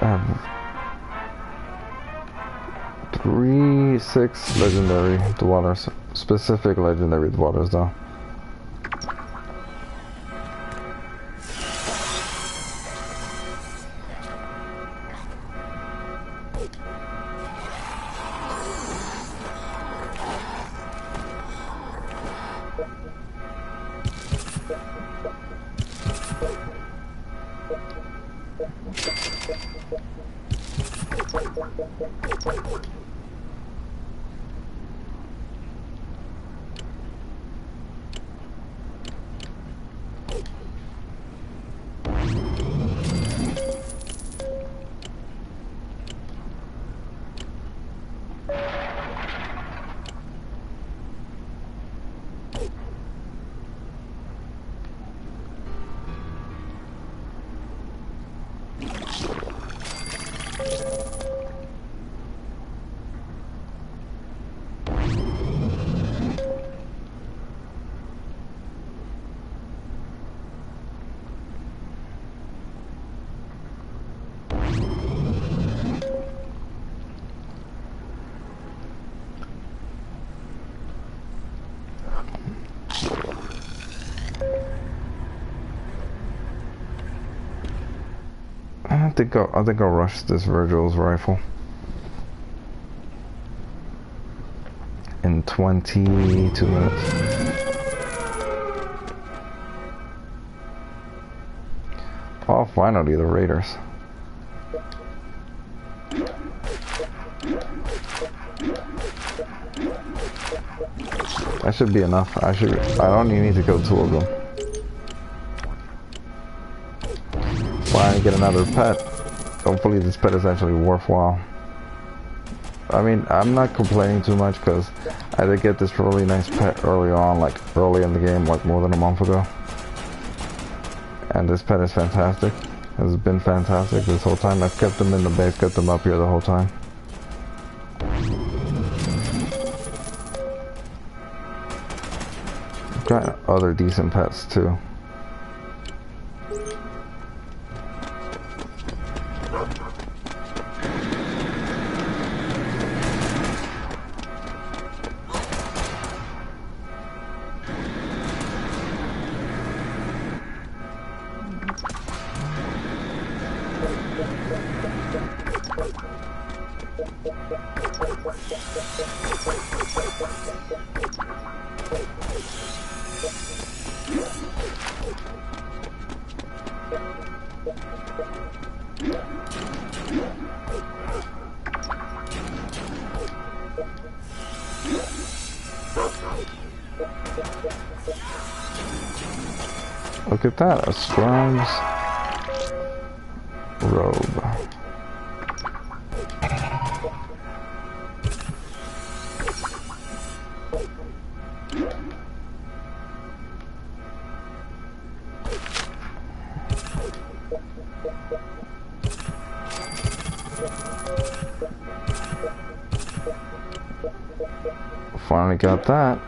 I have 6 legendary dwellers, specific legendary dwellers though. I think I'll rush this Virgil's rifle in 22 minutes. Oh, finally the raiders. That should be enough. I don't even need to kill 2 of them. Finally get another pet. Hopefully this pet is actually worthwhile. I mean, I'm not complaining too much because I did get this really nice pet early on, like early in the game, like more than a month ago. And this pet is fantastic. Has been fantastic this whole time. I've kept them in the base, kept them up here the whole time. I've got other decent pets too. look at that, a scribe's robe. Finally got that.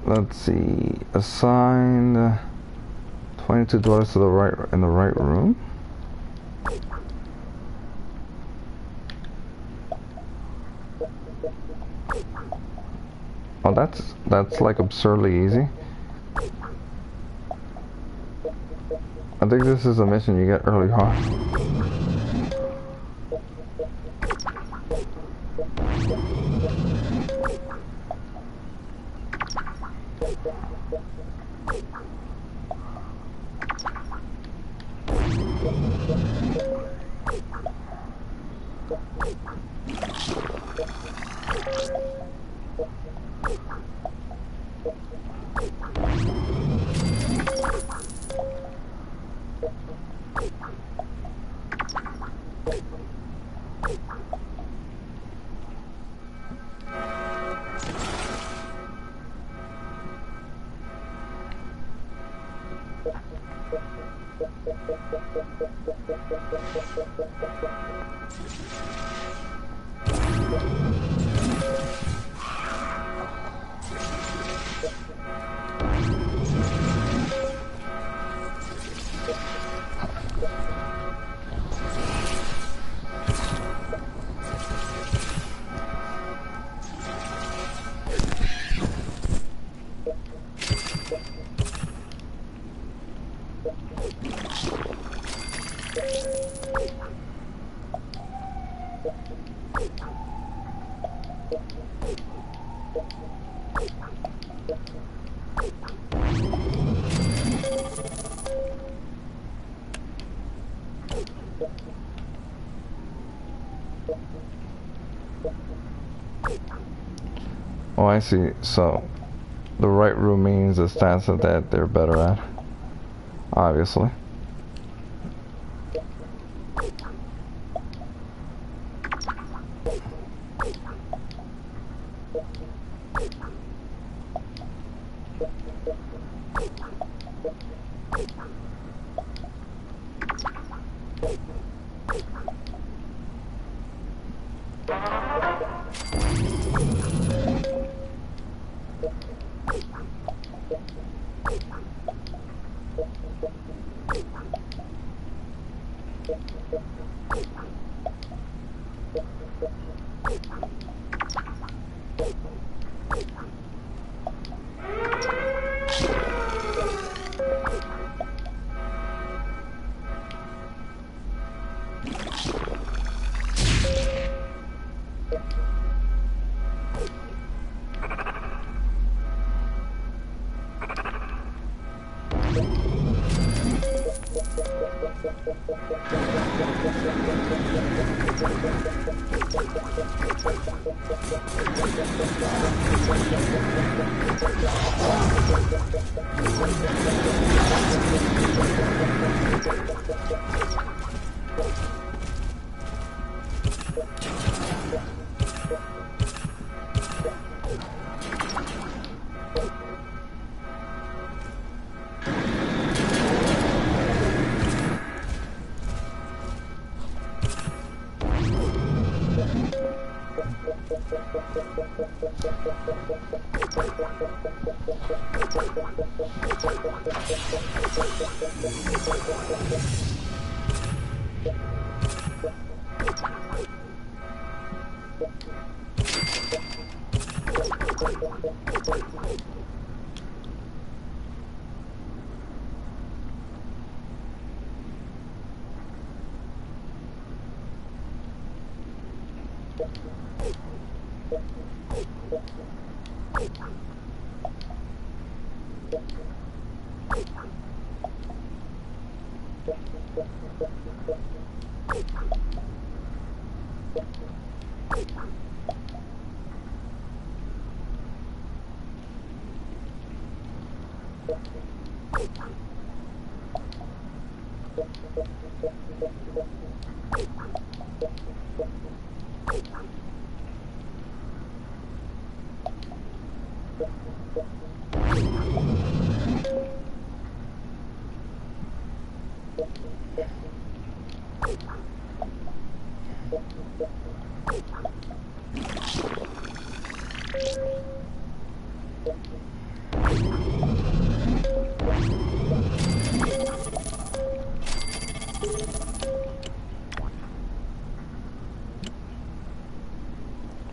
Let's see. Assigned $22 to the right in the right room. Oh, that's like absurdly easy. I think this is a mission you get early on. Oh, I see. So, the right room means the stats that they're better at. Obviously.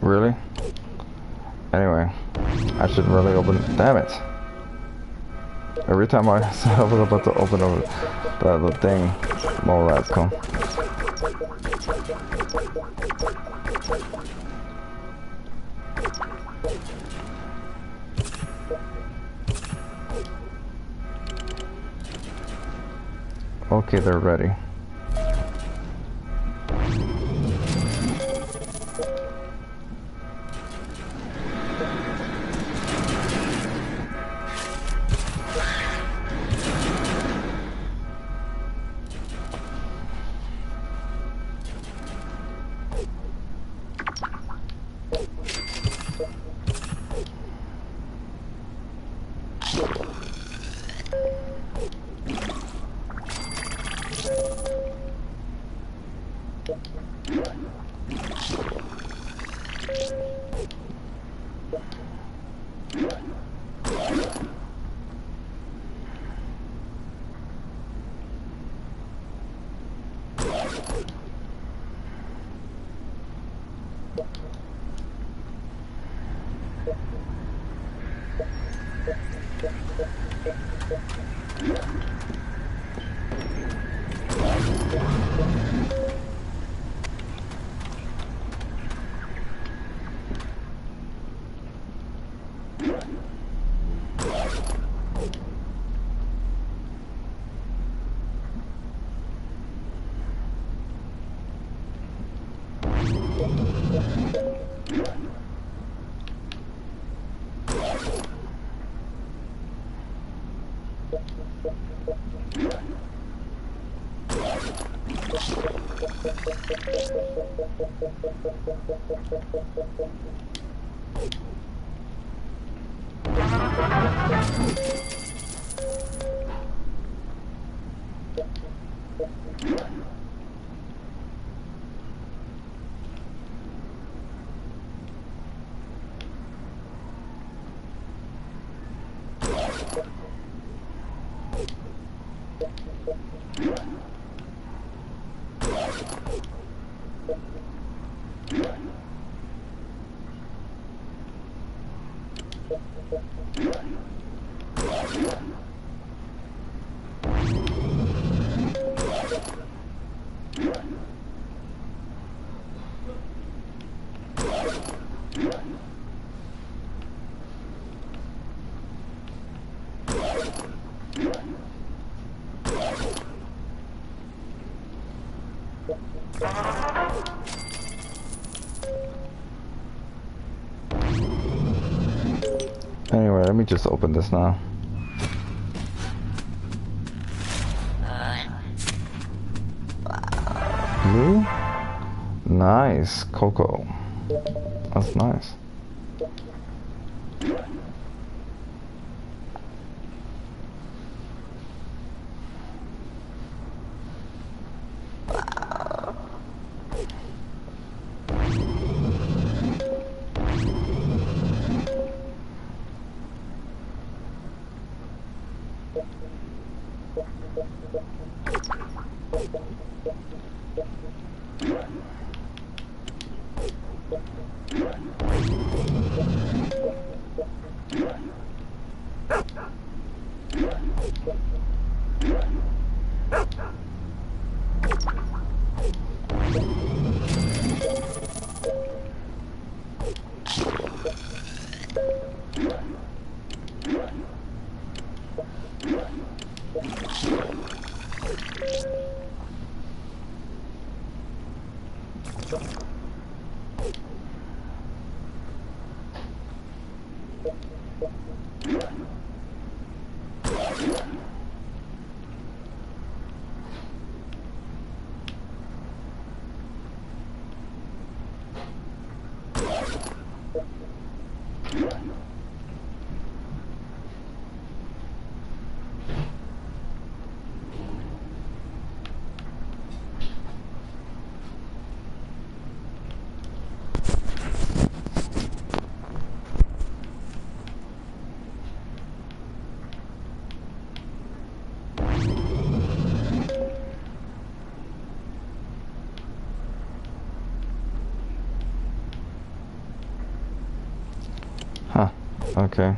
Really? Anyway, I should really open. Damn it! Every time I was about to open the thing, more rats come. Okay, they're ready. Anyway, let me just open this now. Blue? Nice. Cocoa. That's nice. Huh. Okay.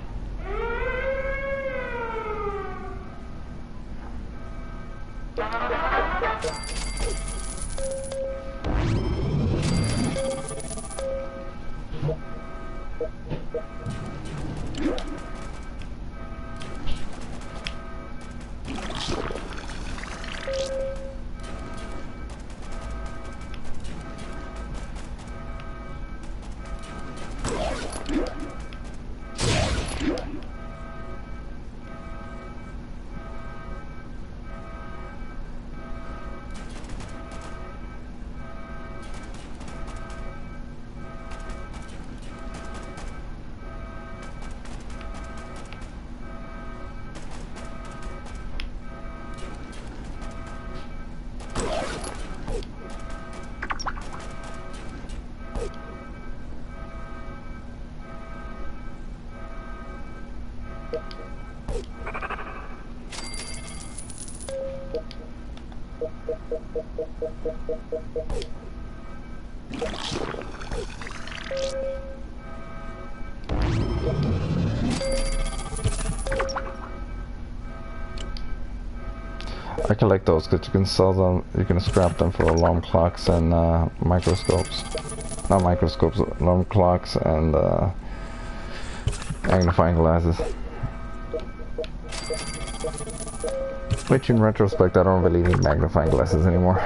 I collect those because you can sell them, you can scrap them for alarm clocks and microscopes. Not microscopes, alarm clocks and magnifying glasses. Which in retrospect, I don't really need magnifying glasses anymore.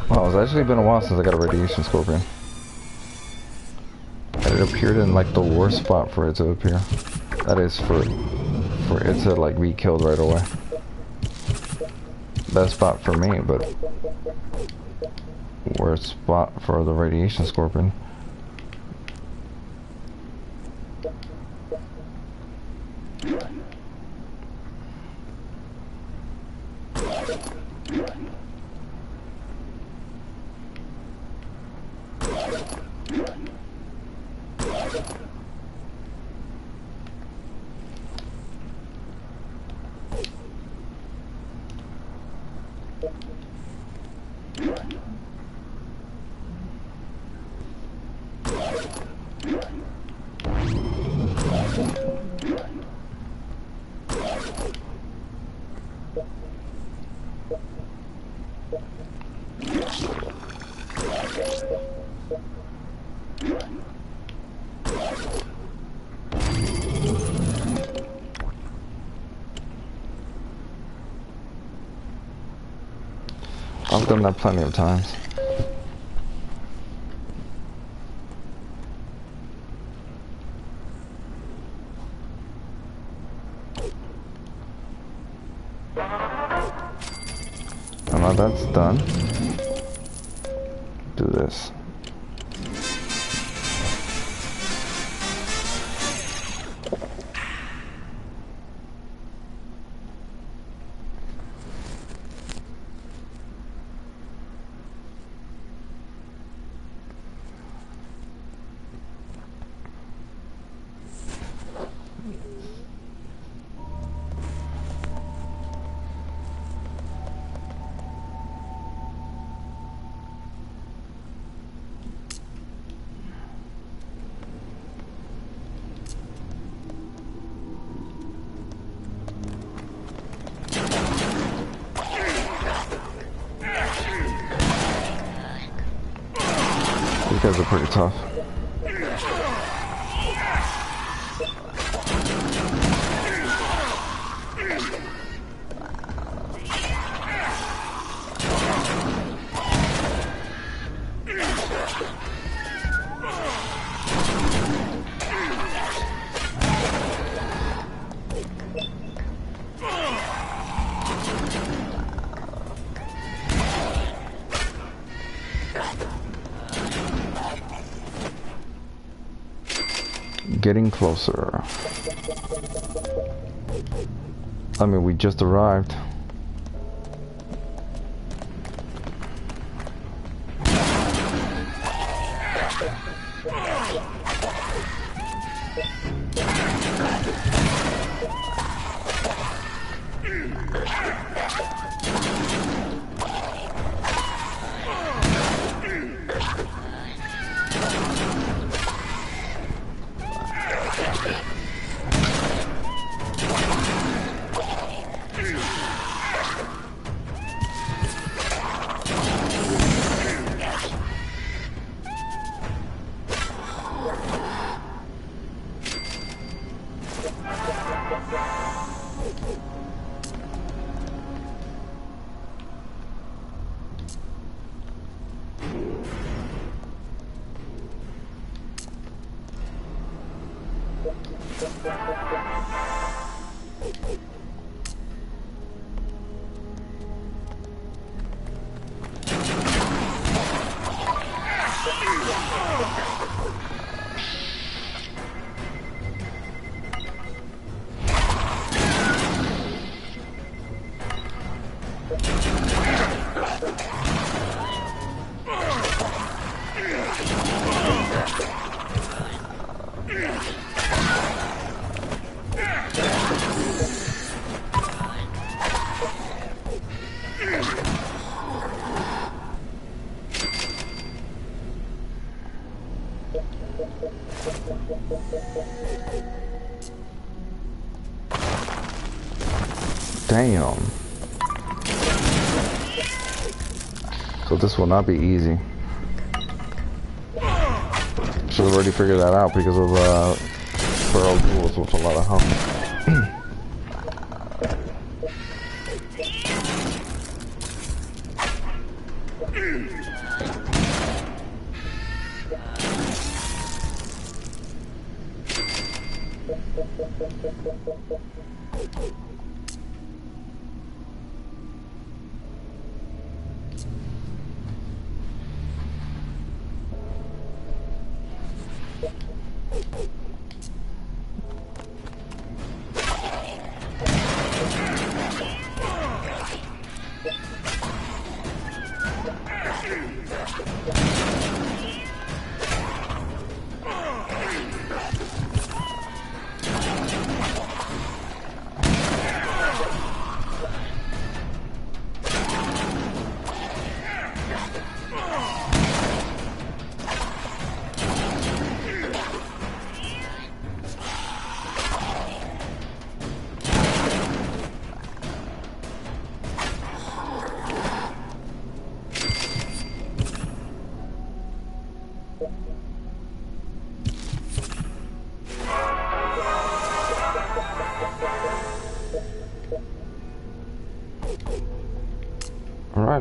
Wow, it's actually been a while since I got a radiation scorpion. And it appeared in like the worst spot for it to appear. That is for it to like be killed right away. Best spot for me, but worst spot for the radiation scorpion. I've done that plenty of times. And now that's done. Do this. These guys are pretty tough. Getting closer. I mean, we just arrived. Damn. So this will not be easy. Should have already figured that out because of Pearl duels with a lot of health.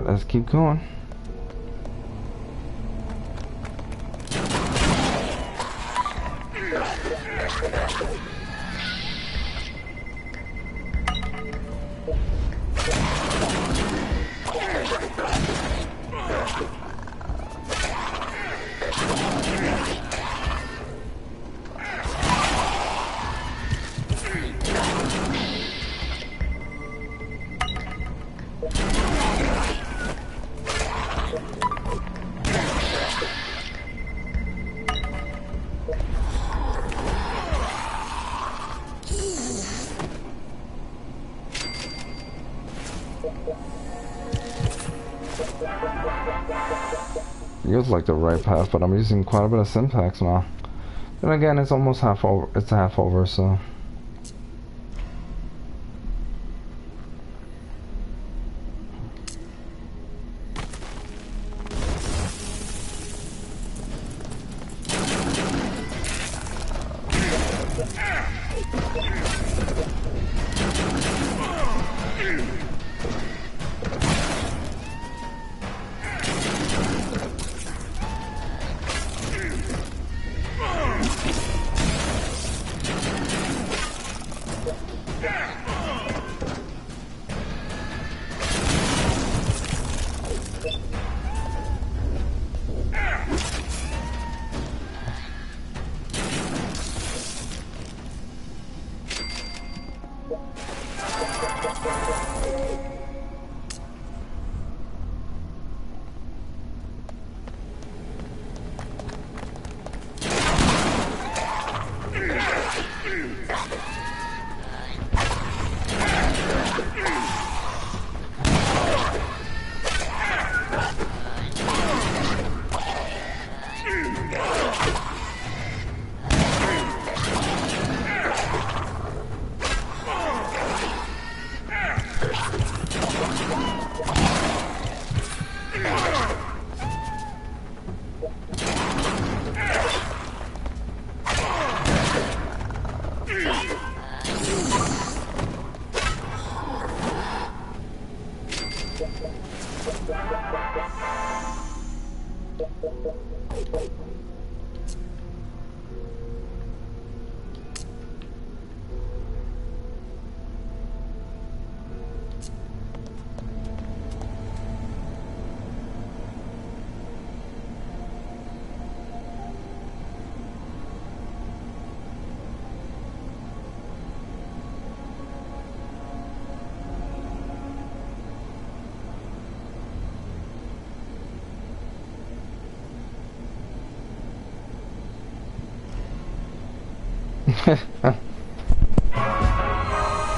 Alright, let's keep going. Feels like the right path, but I'm using quite a bit of syntax now. Then again, it's almost half over. It's half over, so.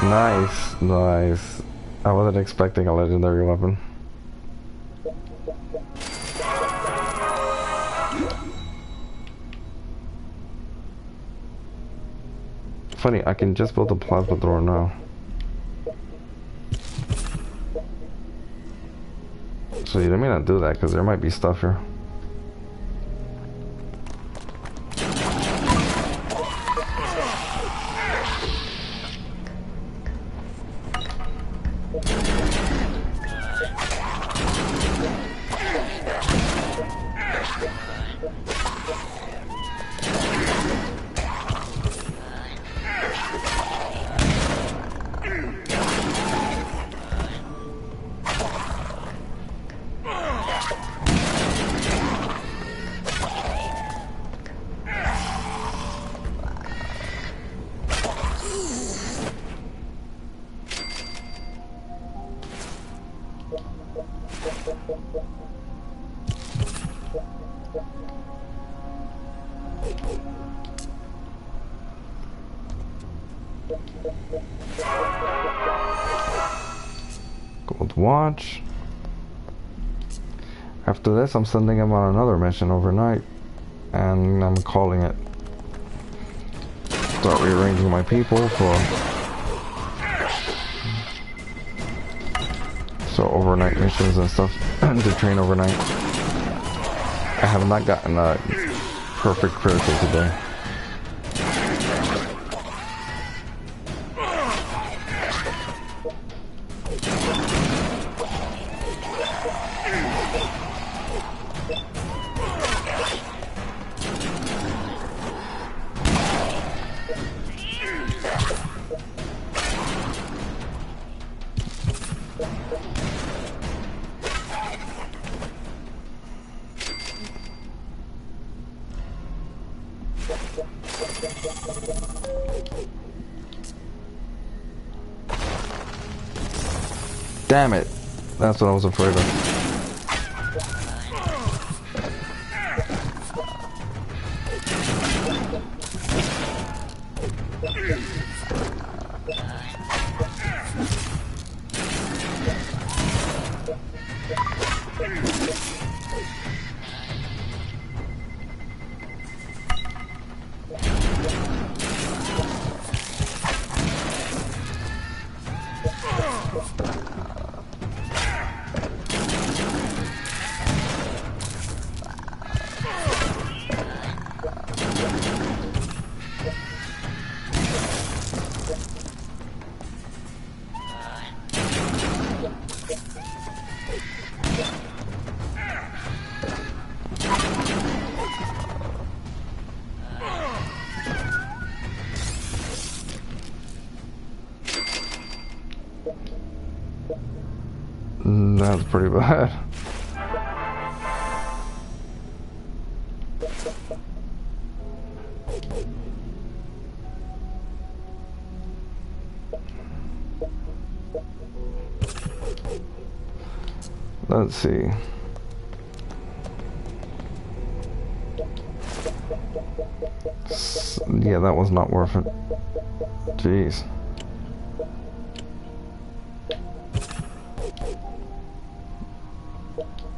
Nice, nice. I wasn't expecting a legendary weapon. Funny, I can just build a plasma thrower now. So you may not do that because there might be stuff here. Gold watch. After this, I'm sending him on another mission overnight, and I'm calling it. Start rearranging my people for overnight missions and stuff to train overnight. I have not gotten a perfect critical today. Damn it! That's what I was afraid of. That's pretty bad. Let's see. Yeah, that was not worth it. Jeez.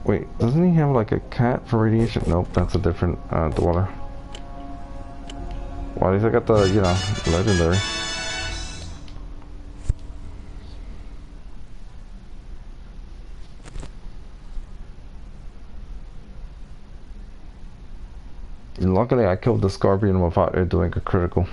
Wait, doesn't he have like a cat for radiation? Nope, that's a different dweller. Well, at least I got the, you know, legendary. And luckily I killed the Scorpion without it doing a critical.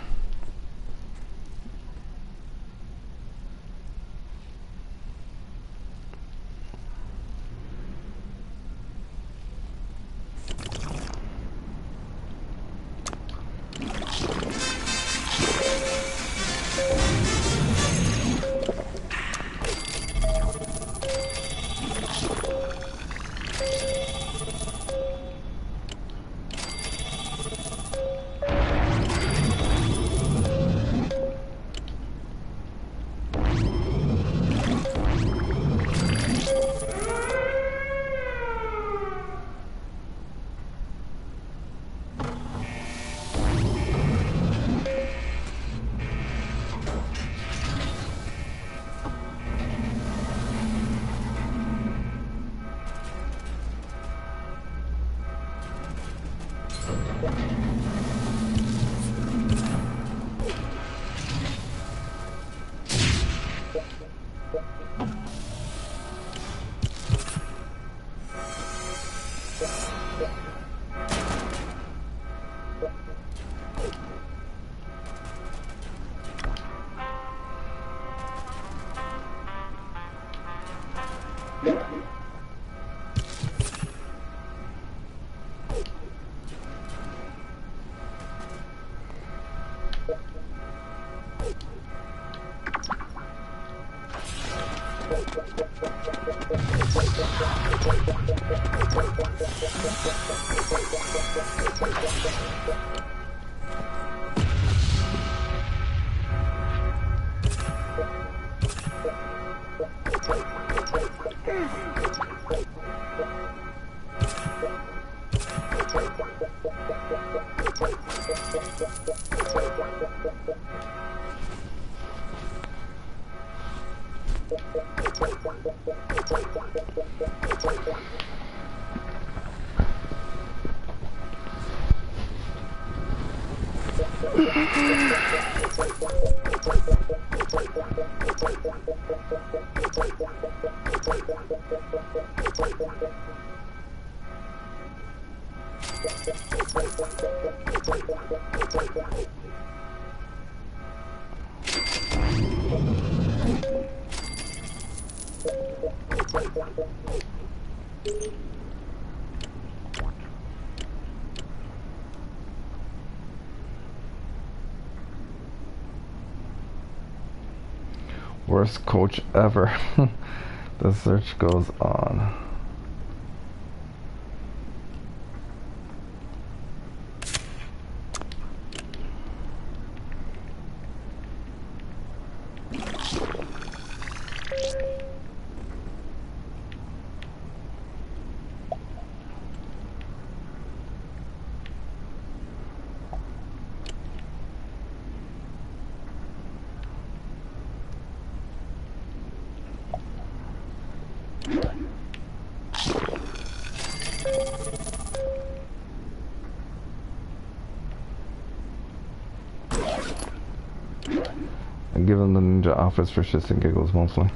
Worst coach ever. The search goes on. I give them the ninja outfits for shits and giggles mostly.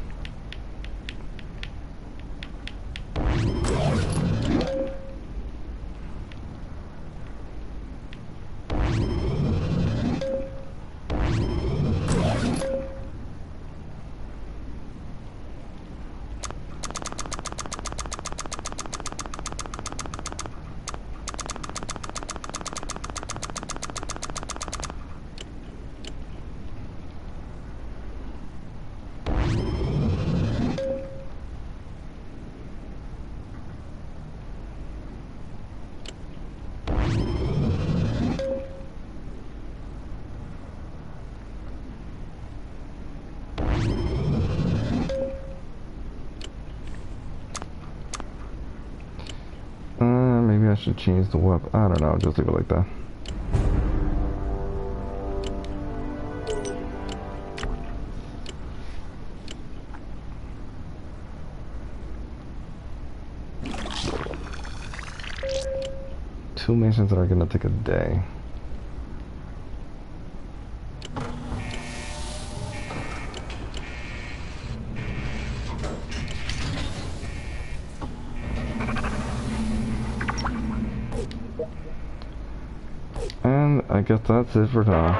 Maybe I should change the weapon. I don't know, just leave it like that. Two missions that are gonna take a day. And I guess that's it for now.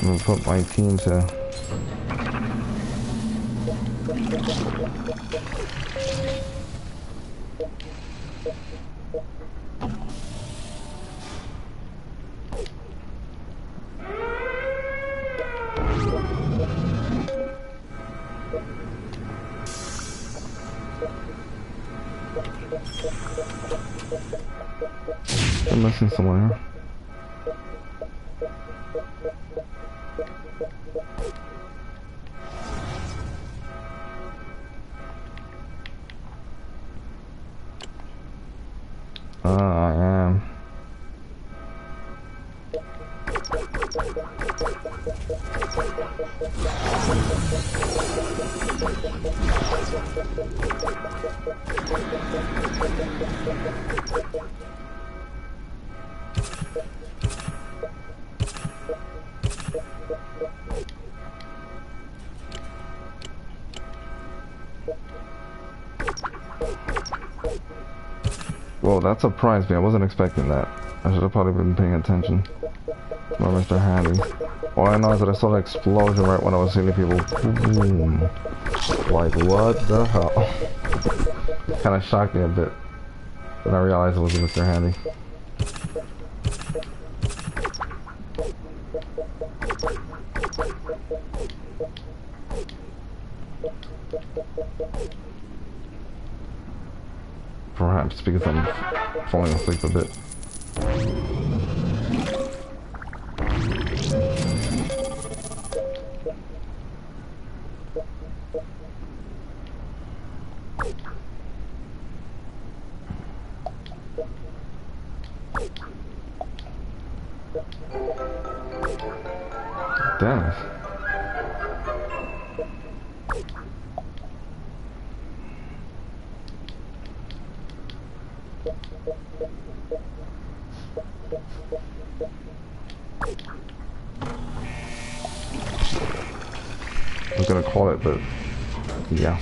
I'm gonna put my team to... I'm missing someone here. I am. Whoa, that surprised me. I wasn't expecting that. I should have probably been paying attention. More Mr. Handy. All I know is that I saw an explosion right when I was seeing people. Boom. Like, what the hell? Kind of shocked me a bit. Then I realized it was Mr. Handy. Perhaps because I'm falling asleep a bit. Damn it. I was gonna call it, but yeah.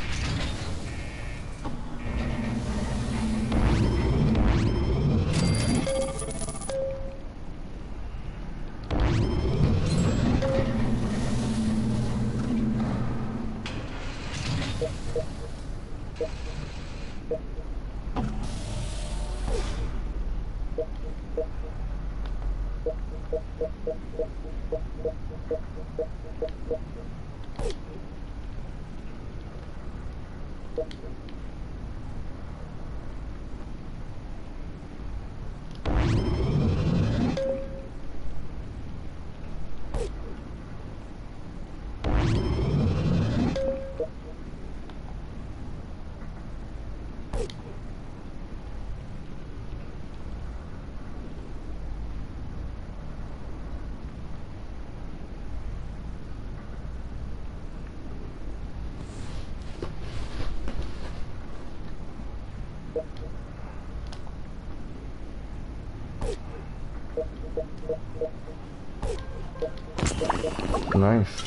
Nice.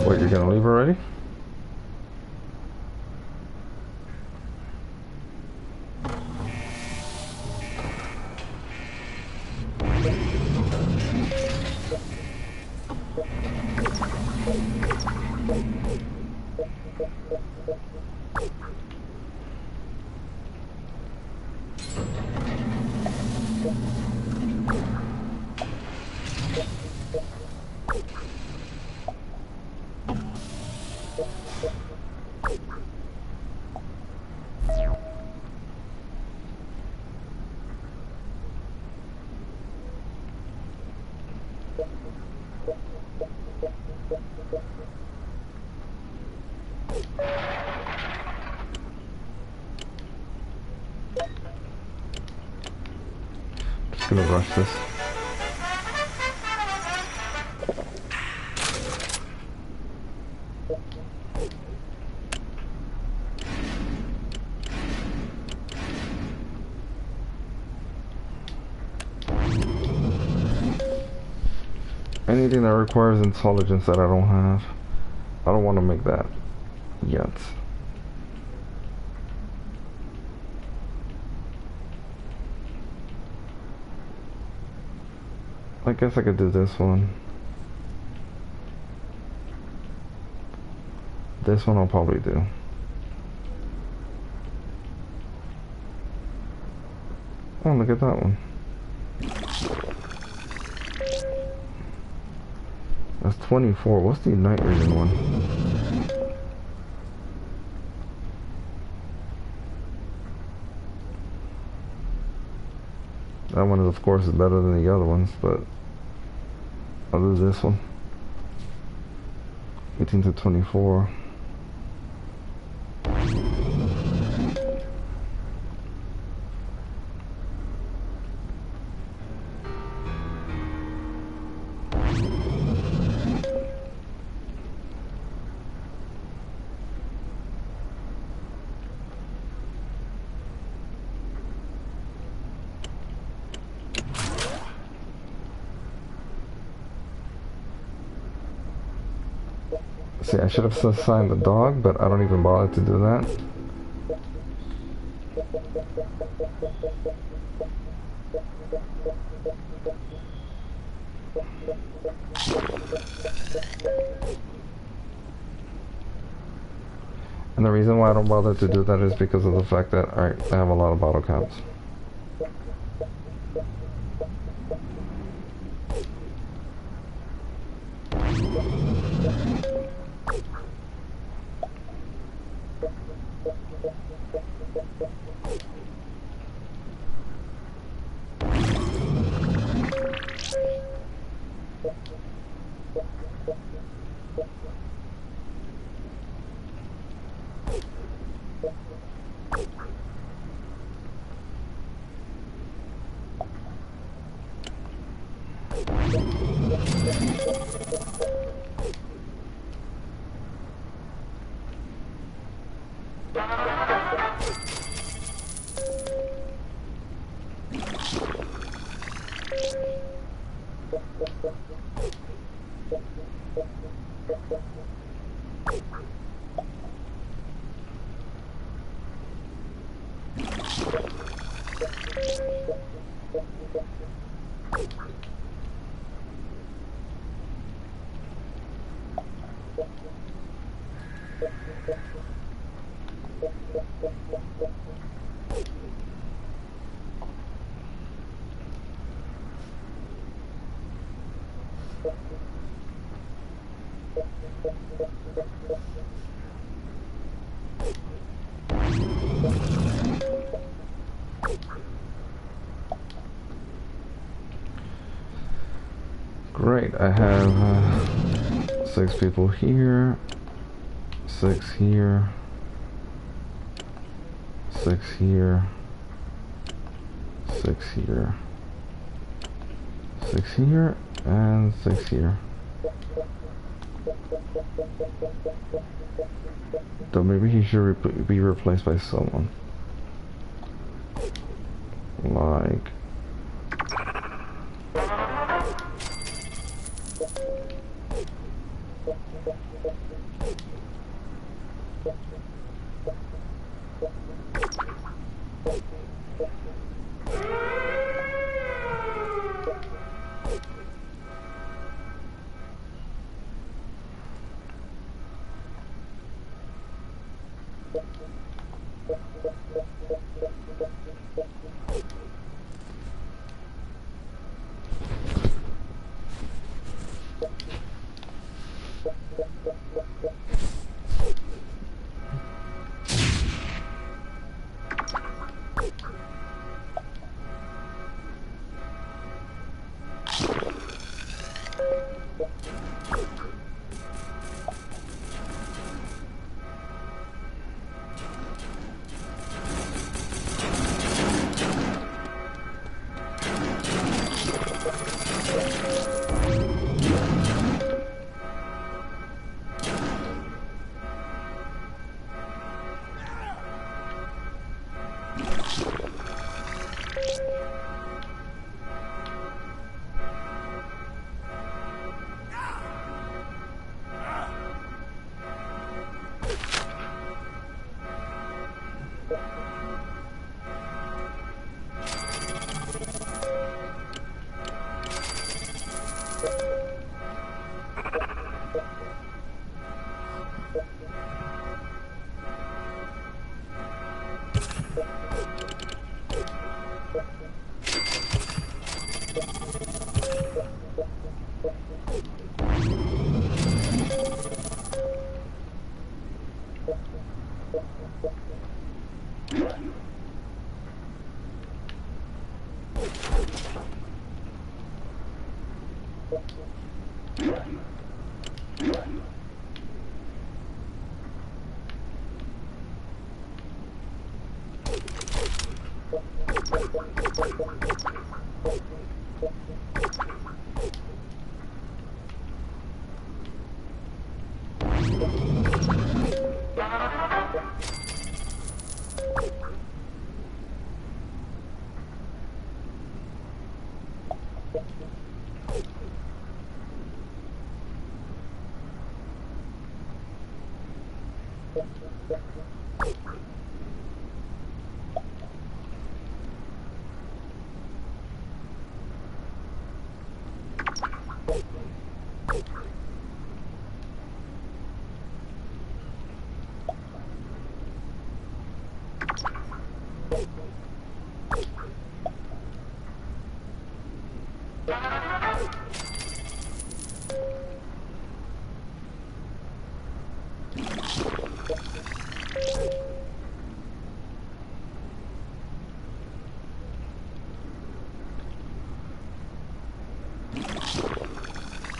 What, you're gonna leave already? Just gonna rush this. Anything that requires intelligence that I don't have, I don't want to make that yet. I guess I could do this one. This one I'll probably do. Oh, look at that one. That's 24. What's the night vision one? That one, of course, is better than the other ones, but I'll do this one. 18 to 24. See, I should have assigned the dog, but I don't even bother to do that. And the reason why I don't bother to do that is because of the fact that, alright, I have a lot of bottle caps. Great, I have 6 people here, 6 here, 6 here, 6 here, 6 here, and 6 here. So maybe he should be replaced by someone. Like...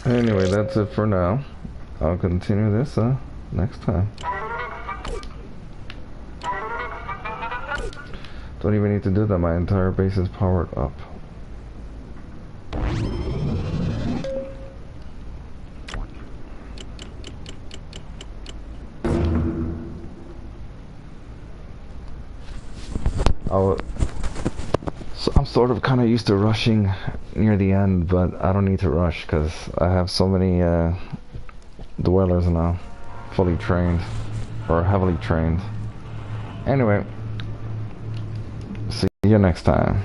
Anyway, that's it for now. I'll continue this next time. Don't even need to do that, my entire base is powered up. So I'm sort of kind of used to rushing near the end, but I don't need to rush because I have so many dwellers now, fully trained, or heavily trained. Anyway, see you next time.